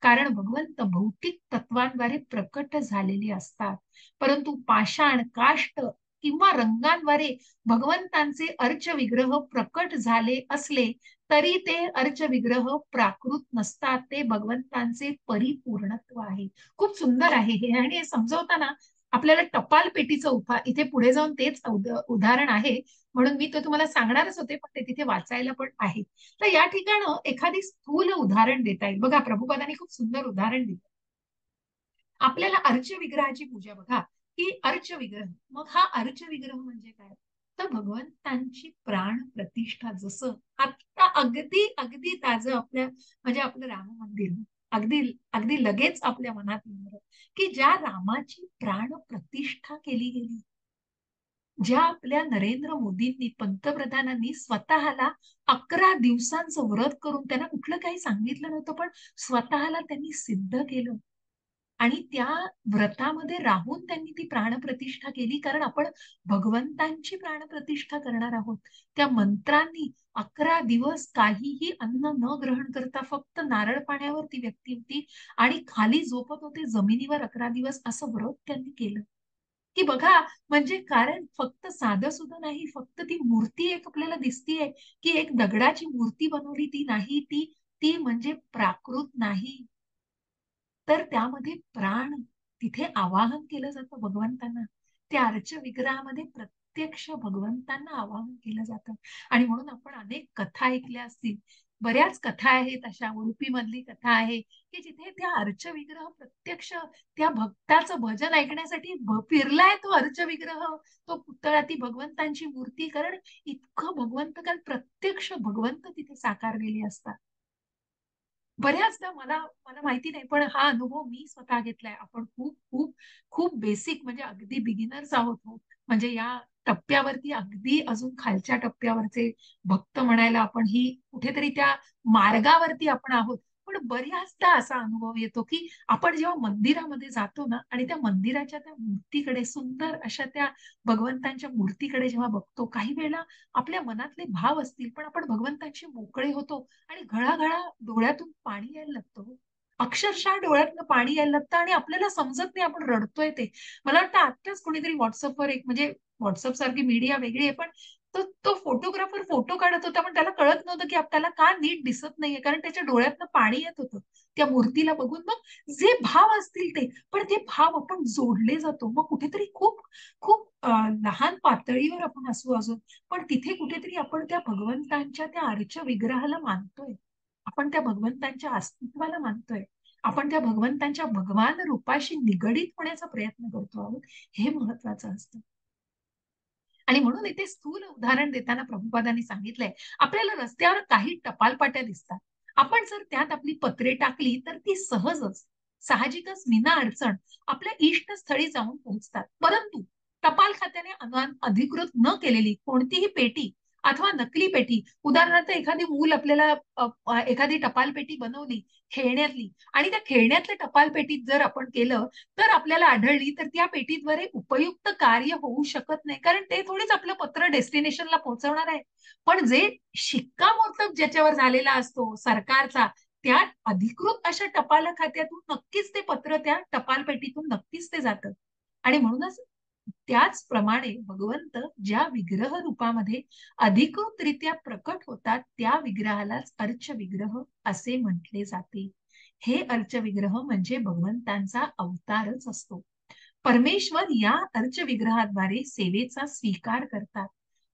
[SPEAKER 2] कारण भगवंत भौतिक तत्वांद्वारे प्रकट झालेले असतात. परंतु पाषाण, काष्ट किंवा रंगांद्वारे भगवंतांचे अर्च विग्रह प्रकट झाले असले तरी ते अर्च विग्रह प्राकृत नसतात. ते भगवंतांचे परिपूर्णत्व आहे. खूप सुंदर आहे हे. आणि हे समजवताना आपल्याला टपाल पेटीचं इथे पुढे जाऊन तेच उदाहरण आहे, म्हणून मी तो तुम्हाला सांगणारच होते, पण ते तिथे वाचायला पण आहे. तर या ठिकाणी एखादी स्थूल उदाहरण देता येईल बघा. प्रभुपादांनी खूप सुंदर उदाहरण दिलं. आपल्याला अर्च विग्रहाची पूजा बघा, की अर्च विग्रह, मग हा अर्च विग्रह म्हणजे काय, तर भगवंतांची प्राण प्रतिष्ठा. जसं आता अगदी अगदी ताजं आपल्या म्हणजे आपलं राम मंदिर अगदी अगदी लगेच आपल्या मनात येणार की ज्या रामाची प्राण प्रतिष्ठा केली गेली, ज्या आपल्या नरेंद्र मोदींनी पंतप्रधानांनी स्वतःला 11 दिवसांचं व्रत करून, त्यांना कुठलं काही सांगितलं नव्हतं पण स्वतःला त्यांनी सिद्ध केलं आणि त्या व्रतामध्ये राहून त्यांनी ती प्राणप्रतिष्ठा केली, कारण आपण भगवंतांची प्राणप्रतिष्ठा करणार आहोत. त्या मंत्रांनी 11 दिवस काहीही अन्न न ग्रहण करता फक्त नारळ पाण्यावर ती व्यक्ती होती आणि खाली झोपत होते जमिनीवर 11 दिवस. असं व्रत त्यांनी केलं की बघा, म्हणजे कारण फक्त साधं सुद्धा नाही, फक्त ती मूर्ती एक आपल्याला दिसतीये की एक दगडाची मूर्ती बनवली, ती नाही, ती म्हणजे प्राकृत नाही, तर त्यामध्ये प्राण तिथे आवाहन केलं जातं भगवंतांना. त्या अर्च विग्रहामध्ये प्रत्यक्ष भगवंतांना आवाहन केलं जातं. आणि म्हणून आपण अनेक कथा ऐकल्या असतील, बऱ्याच कथा आहेत अशा. उडुपी मधली कथा आहे की जिथे त्या अर्च विग्रह प्रत्यक्ष त्या भक्ताचं भजन ऐकण्यासाठी फिरलाय तो अर्च विग्रह, तो पुतळा, ती भगवंतांची मूर्ती, कारण इतकं भगवंत काल प्रत्यक्ष भगवंत तिथे साकारलेले असतात. बऱ्याचदा मला माहिती नाही, पण हा अनुभव मी स्वतः घेतलाय. आपण खूप खूप खूप बेसिक म्हणजे अगदी बिगिनर्स आहोत, म्हणजे या टप्प्यावरती अगदी अजून खालच्या टप्प्यावरचे भक्त म्हणायला आपण ही कुठेतरी त्या मार्गावरती आपण आहोत. पण बऱ्याचदा असा अनुभव येतो की आपण जेव्हा मंदिरामध्ये जातो ना आणि त्या मंदिराच्या त्या मूर्तीकडे, सुंदर अशा त्या भगवंतांच्या मूर्तीकडे जेव्हा बघतो, काही वेळेला आपल्या मनातले भाव असतील पण आपण भगवंतांशी मोकळे होतो आणि घळाघळा डोळ्यातून पाणी यायला लागतं. अक्षरशः डोळ्यातनं पाणी यायला लागतं आणि आपल्याला समजत नाही आपण रडतोय ते. मला वाटतं आत्ताच कोणीतरी व्हॉट्सअपवर एक, म्हणजे व्हॉट्सअप सारखी मीडिया वेगळी आहे, पण तो फोटोग्राफर फोटो काढत होता पण त्याला कळत नव्हतं की आपल्याला का नीट दिसत नाहीये, कारण त्याच्या डोळ्यातनं पाणी येत होतं. त्या मूर्तीला बघून मग जे भाव असतील ते, पण ते भाव आपण जोडले जातो. मग कुठेतरी खूप खूप लहान पातळीवर आपण असू, पण तिथे कुठेतरी आपण त्या भगवंतांच्या त्या अर्च विग्रहाला मानतोय, आपण त्या भगवंतांच्या अस्तित्वाला मानतोय, आपण त्या भगवंतांच्या भगवान रूपाशी निगडीत होण्याचा प्रयत्न करतो आहोत, हे महत्वाचं असतं. आणि म्हणून इथे स्थूल उदाहरण देताना प्रभुपादांनी सांगितलंय, आपल्याला रस्त्यावर काही टपालपाट्या दिसतात, आपण जर त्यात आपली पत्रे टाकली तर ती सहजच साहजिकच विना अडचण आपल्या इष्टस्थळी जाऊन पोहोचतात. परंतु टपाल खात्याने अधिकृत न केलेली कोणतीही पेटी अथवा नकली पेटी, उदाहरणार्थ एखादी मूल आपल्याला एखादी टपाल पेटी बनवली खेळण्यातली, आणि त्या खेळण्यातल्या टपाल पेटीत जर आपण केलं तर आपल्याला आढळली, तर त्या पेटीद्वारे उपयुक्त कार्य होऊ शकत नाही, कारण ते थोडीच आपलं पत्र डेस्टिनेशनला पोहोचवणार आहे. पण जे शिक्कामोर्तब ज्याच्यावर झालेला असतो सरकारचा, त्या अधिकृत अशा टपाल खात्यातून नक्कीच ते पत्र त्या टपाल पेटीतून नक्कीच ते जातं. आणि म्हणूनच त्याचप्रमाणे भगवंत ज्या विग्रह रूपामध्ये अधिकृतरित्या प्रकट होतात, त्या विग्रहालाच अर्च विग्रह असे म्हटले जाते. हे अर्च विग्रह म्हणजे भगवंतांचा अवतारच असतो. परमेश्वर या अर्च विग्रहाद्वारे सेवेचा स्वीकार करतात.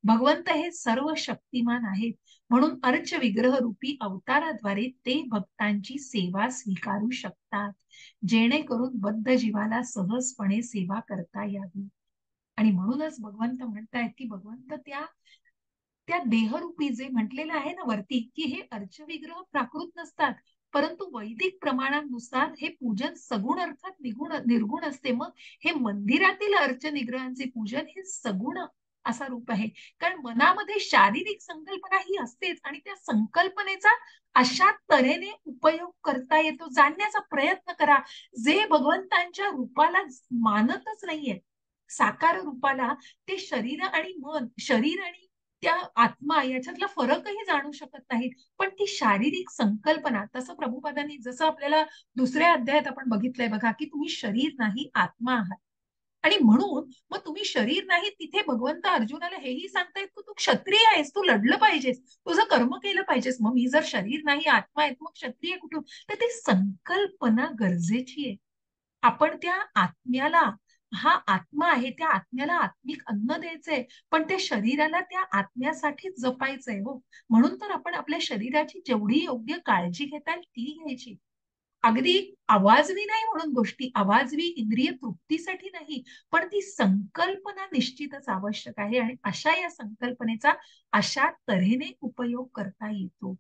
[SPEAKER 2] भगवंत हे सर्व शक्तिमान आहेत, म्हणून अर्च विग्रह रूपी अवताराद्वारे ते भक्तांची सेवा स्वीकारू शकतात, जेणेकरून बद्ध जीवाला सहजपणे सेवा करता यावी. आणि म्हणूनच भगवंत म्हणतायत की भगवंत त्या देहरूपी जे म्हटलेलं आहे ना वरती, की हे अर्च विग्रह प्राकृत नसतात, परंतु वैदिक प्रमाणानुसार हे पूजन सगुण अर्थात निर्गुण असते. मग हे मंदिरातील अर्च निग्रहांचे पूजन हे सगुण असा रूप आहे, कारण मनामध्ये शारीरिक संकल्पना ही असतेच, आणि त्या संकल्पनेचा अशा तऱ्हेने उपयोग करता येतो. जाणण्याचा प्रयत्न करा. जे भगवंतांच्या रूपाला मानतच नाहीये, साकार रूपाला, ते शरीर आणि मन, शरीर आणि त्या आत्मा याच्यातला फरकही जाणू शकत नाहीत, पण ती शारीरिक संकल्पना, तसं प्रभुपादांनी जसं आपल्याला दुसऱ्या अध्यायात आपण बघितलंय बघा, की तुम्ही शरीर नाही आत्मा आहात. आणि म्हणून मग तुम्ही शरीर नाही, तिथे भगवंत अर्जुनाला हेही सांगतायत की तू क्षत्रिय आहेस, तू लढलं पाहिजेस, तुझं कर्म केलं पाहिजेस. मग मी जर शरीर नाही आत्मा आहे, मग क्षत्रिय कुठून? तर ती संकल्पना गरजेची आहे. आपण त्या आत्म्याला, हा आत्मा आहे, त्या आत्म्याला आत्मिक अन्न द्यायचंय, पण त्या शरीराला त्या आत्म्यासाठीच जपायचंय हो. म्हणून तर आपण आपल्या शरीराची जेवढी योग्य काळजी घेता येईल ती घ्यायची. अगदी आवाजवी नाही म्हणून गोष्टी, आवाजवी इंद्रिय तृप्तीसाठी नाही, पण ती संकल्पना निश्चितच आवश्यक आहे, आणि अशा या संकल्पनेचा अशा तऱ्हेने उपयोग करता येतो.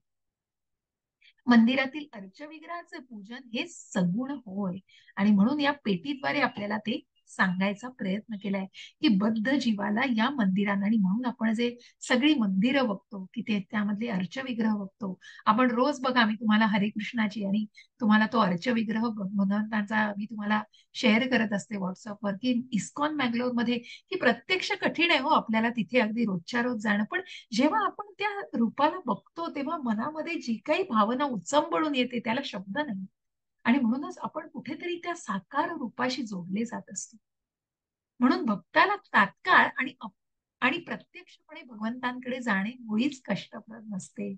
[SPEAKER 2] मंदिरातील अर्च विग्रहाचे पूजन हे सगुण होय, आणि म्हणून या पेटीद्वारे आपल्याला ते सांगायचा प्रयत्न केलाय की बद्ध जीवाला या मंदिरांना, आणि म्हणून आपण जे सगळी मंदिरं बघतो की ते त्यामधले अर्च विग्रह बघतो, आपण रोज बघा, मी तुम्हाला हरे कृष्णाची आणि तुम्हाला तो अर्च विग्रह भगवंतांचा मी तुम्हाला शेअर करत असते व्हॉट्सअपवर, की इस्कॉन मँगलोर मध्ये, की प्रत्यक्ष कठीण आहे हो आपल्याला तिथे अगदी रोजच्या रोज जाणं, पण जेव्हा आपण त्या रूपाला बघतो तेव्हा मनामध्ये जी काही भावना उचंबळून येते त्याला शब्द नाही, आणि म्हणूनच आपण कुठेतरी त्या साकार रूपाशी जोडले जात असतो. म्हणून भक्ताला तात्काळ आणि प्रत्यक्षपणे भगवंतांकडे जाणे मुळीच कष्टप्रद नसते,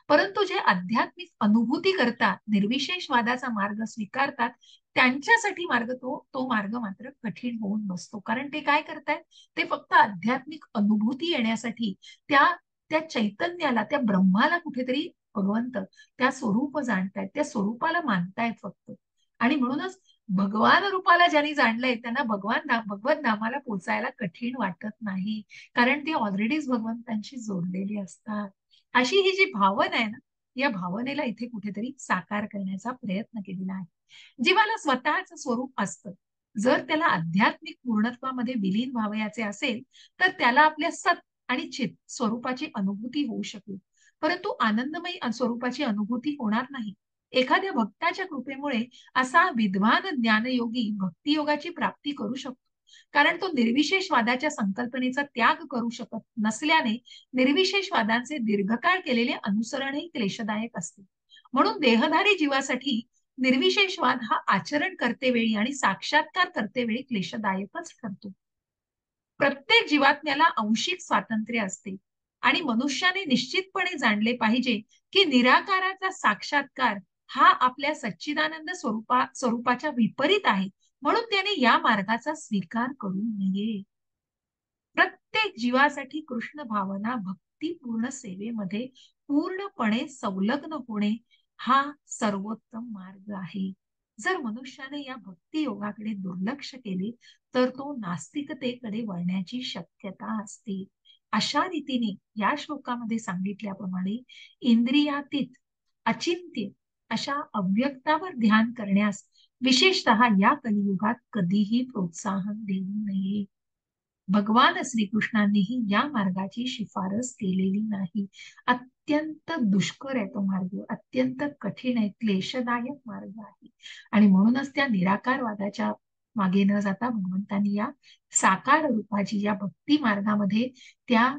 [SPEAKER 2] परंतु जे आध्यात्मिक अनुभूती करतात, निर्विशेषवादाचा मार्ग स्वीकारतात, त्यांच्यासाठी तो मार्ग मात्र कठीण होऊन बसतो. कारण ते काय करतायत, ते फक्त आध्यात्मिक अनुभूती येण्यासाठी त्या चैतन्याला, त्या ब्रह्माला कुठेतरी भगवंत त्या स्वरूप जाणतायत, त्या स्वरूपाला मानतायत फक्त. आणि म्हणूनच भगवान रूपाला ज्यांनी जाणलंय त्यांना भगवत नामाला पोचायला कठीण वाटत नाही, कारण ती ऑलरेडीच भगवंतांशी जोडलेली असतात. अशी ही जी भावना आहे ना, या भावनेला इथे कुठेतरी साकार करण्याचा प्रयत्न केलेला आहे. जीवाला स्वतःच स्वरूप असतं, जर त्याला आध्यात्मिक पूर्णत्वामध्ये विलीन व्हावयाचे असेल तर त्याला आपल्या सत आणि चित स्वरूपाची अनुभूती होऊ शकेल, परंतु आनंदमयी स्वरूपाची अनुभूती होणार नाही. एखाद्या भक्ताच्या कृपेमुळे असा विद्वान ज्ञानयोगी भक्तियोगाची प्राप्ती करू शकतो, कारण तो निर्विशेषवादाच्या संकल्पनेचा त्याग करू शकत नसल्याने निर्विशेषवादांचे दीर्घकाळ केलेले अनुसरणही क्लेशदायक असते. म्हणून देहधारी जीवासाठी निर्विशेषवाद हा आचरण करतेवेळी आणि साक्षात्कार करतेवेळी क्लेशदायकच ठरतो. प्रत्येक जीवात्म्याला आंशिक स्वातंत्र्य असते, आणि मनुष्याने निश्चितपणे जाणले पाहिजे की निराकाराचा साक्षात्कार हा आपल्या सच्चिदानंद स्वरूपाच्या विपरीत आहे, म्हणून त्याने या मार्गाचा स्वीकार करू नये. प्रत्येक जीवासाठी कृष्ण भावना भक्तीपूर्ण सेवेमध्ये पूर्णपणे संलग्न होणे हा सर्वोत्तम मार्ग आहे. जर मनुष्याने या भक्ती योगाकडे दुर्लक्ष केले तर तो नास्तिकतेकडे वळण्याची शक्यता असते. अशा रीतीने या श्लोकामध्ये सांगितल्याप्रमाणे इंद्रियातीत अचिंत्य अशा अव्यक्तावर ध्यान करण्यास विशेषतः या कलियुगात कधीही प्रोत्साहन देऊ नये. भगवान श्रीकृष्णांनीही या मार्गाची शिफारस केलेली नाही. अत्यंत दुष्कर आहे तो मार्ग, अत्यंत कठीण आहे, क्लेशदायक मार्ग आहे. आणि म्हणूनच त्या निराकारवादाच्या मागे न जाता भगवंतांनी या साकार रूपाची या भक्ती मार्गामध्ये त्या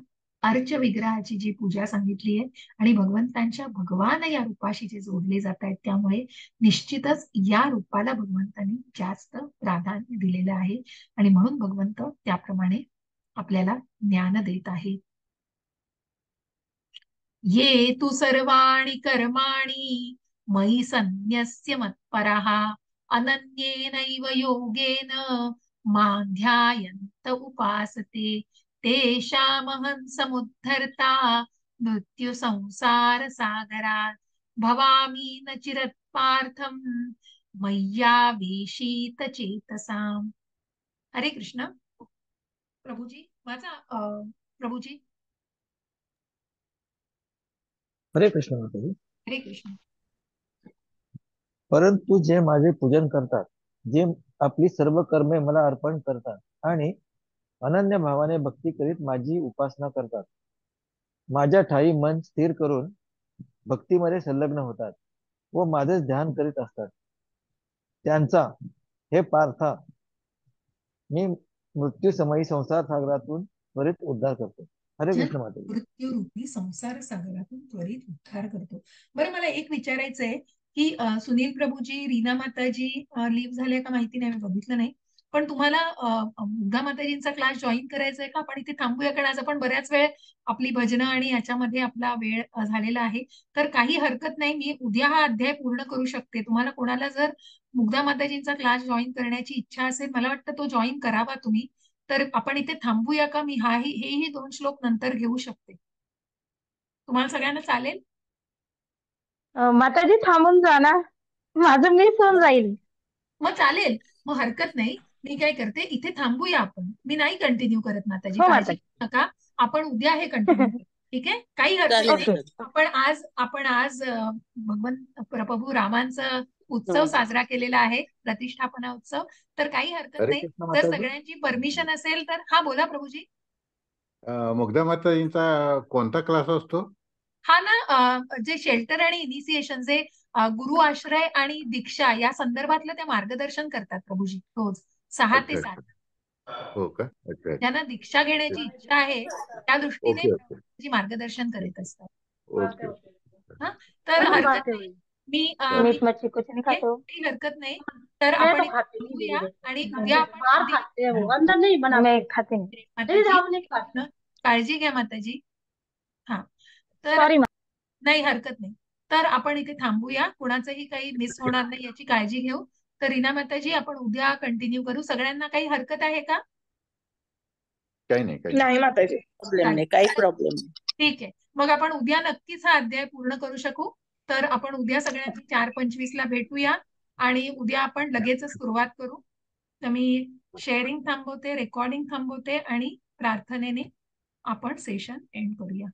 [SPEAKER 2] अर्च विग्रहाची जी पूजा सांगितली आहे आणि भगवंतांच्या भगवान या रूपाशी जे जोडले जात आहेत, त्यामुळे निश्चितच या रूपाला भगवंतांनी जास्त प्राधान्य दिलेलं आहे आणि म्हणून भगवंत त्याप्रमाणे आपल्याला ज्ञान देत आहे. ये तु सर्वाणि कर्माणि मयि सन्न्यस्य मत्परः अनन्येनैव योगेन मां ध्यायन्त उपासते तेषामहं समुद्धर्ता मृत्यु संसार सागरात् भवामि न चिरत्पार्थं मय्यावेशित चेतसाम्. हरे कृष्ण. प्रभुजी वाचा. प्रभुजी.
[SPEAKER 3] हरे कृष्ण माताजी.
[SPEAKER 2] हरे कृष्ण.
[SPEAKER 3] परंतु जे माझे पूजन करतात, जे आपली सर्व कर्मे मला अर्पण करतात आणि अनन्य भावाने भक्ती करीत माझी उपासना करतात, माझ्या ठाई मन स्थिर करून भक्तीमध्ये संलग्न होतात व माझेच ध्यान करीत असतात, त्यांचा हे पार्था मी मृत्यू समयी संसार सागरातून त्वरित उद्धार करतो. हरे कृष्ण माताजी.
[SPEAKER 2] मृत्यू रूपी संसार सागरातून त्वरित उद्धार करतो. बरं, मला एक विचारायचंय की सुनील प्रभूजी, रीना माताजी लिव्ह झाले का माहिती नाही, मी बघितलं नाही, पण तुम्हाला मुग्धा माताजींचा क्लास जॉईन करायचा आहे का? आपण इथे थांबूया, कारण आज आपण बऱ्याच वेळ आपली भजनं आणि याच्यामध्ये आपला वेळ झालेला आहे. तर काही हरकत नाही, मी उद्या हा अध्याय पूर्ण करू शकते. तुम्हाला कोणाला जर मुग्धा माताजींचा क्लास जॉईन करण्याची इच्छा असेल, मला वाटतं तो जॉईन करावा तुम्ही. तर आपण इथे थांबूया का? मी हेही 2 श्लोक नंतर घेऊ शकते. तुम्हाला सगळ्यांना चालेल?
[SPEAKER 5] माताजी थांबून जा ना, माझं मिस होऊन जाईल.
[SPEAKER 2] मग चालेल, मग हरकत नाही. मी काय करते, इथे थांबूया आपण. मी नाही कंटिन्यू करत माताजी,
[SPEAKER 5] हो
[SPEAKER 2] काळजी
[SPEAKER 5] माताजी.
[SPEAKER 2] करू नका. आपण उद्या हे कंटिन्यू करू. ठीक आहे, काही हरकत
[SPEAKER 7] चालेल.
[SPEAKER 2] नाही.
[SPEAKER 5] ओके.
[SPEAKER 2] आपण आज भगवंत प्रभू रामांचा उत्सव साजरा केलेला आहे, प्रतिष्ठापना उत्सव. तर काही हरकत
[SPEAKER 6] हरे
[SPEAKER 2] नाही.
[SPEAKER 6] कृष्ण
[SPEAKER 2] जर
[SPEAKER 6] माताजी.
[SPEAKER 2] सगळ्यांची परमिशन असेल तर. हा बोला प्रभूजी.
[SPEAKER 6] मुग्धा माताजींचा कोणता क्लास असतो?
[SPEAKER 2] हा ना, जे शेल्टर आणि इनिशिएशन, जे गुरु आश्रय आणि दीक्षा या संदर्भातलं ते मार्गदर्शन करतात प्रभूजी रोज 6 ते
[SPEAKER 6] अच्छा
[SPEAKER 2] 7.
[SPEAKER 6] हो का? अच्छा.
[SPEAKER 2] ज्यांना दीक्षा घेण्याची इच्छा आहे त्या दृष्टीने
[SPEAKER 6] ओके ओके
[SPEAKER 2] जी मार्गदर्शन करीत असतात.
[SPEAKER 6] ओके.
[SPEAKER 2] हा, तर हरकत नाही. मी
[SPEAKER 5] मीट मच्छी कुछ नहीं खाते हो?
[SPEAKER 2] काही हरकत नाही. तर
[SPEAKER 5] मैं
[SPEAKER 2] आपण
[SPEAKER 5] तो
[SPEAKER 2] इथे
[SPEAKER 5] खाती नहीं
[SPEAKER 2] थांबूया
[SPEAKER 5] दीदी,
[SPEAKER 2] आणि उद्या आपण
[SPEAKER 5] बाहर खाते हैं वो, अंदर नहीं बनाते. मैं खाती नहीं.
[SPEAKER 2] माताजी,
[SPEAKER 5] हम नहीं खाते.
[SPEAKER 2] काळजी घ्या माताजी. हा, तर
[SPEAKER 5] सॉरी.
[SPEAKER 2] नाही हरकत नाही. तर आपण इथे थांबूया, कुणाचंही काही मिस होणार नाही याची काळजी घेऊ. तर रीना माताजी, आपण उद्या कंटिन्यू करू. सगळ्यांना काही हरकत आहे का?
[SPEAKER 6] काही नाही काही
[SPEAKER 5] नहीं माताजी.
[SPEAKER 7] प्रॉब्लेम नाही, काही प्रॉब्लेम नाही.
[SPEAKER 2] ठीक आहे, मग आपण उद्या नक्कीच हा अध्याय पूर्ण करू शकू. तर आपण उद्या सगळ्यांनी 4:25 ला भेटूया आणि उद्या आपण लगेच सुरुवात करू. तर मी शेअरिंग थांबवते, रेकॉर्डिंग थांबवते आणि प्रार्थनेने आपण सेशन एंड करूया.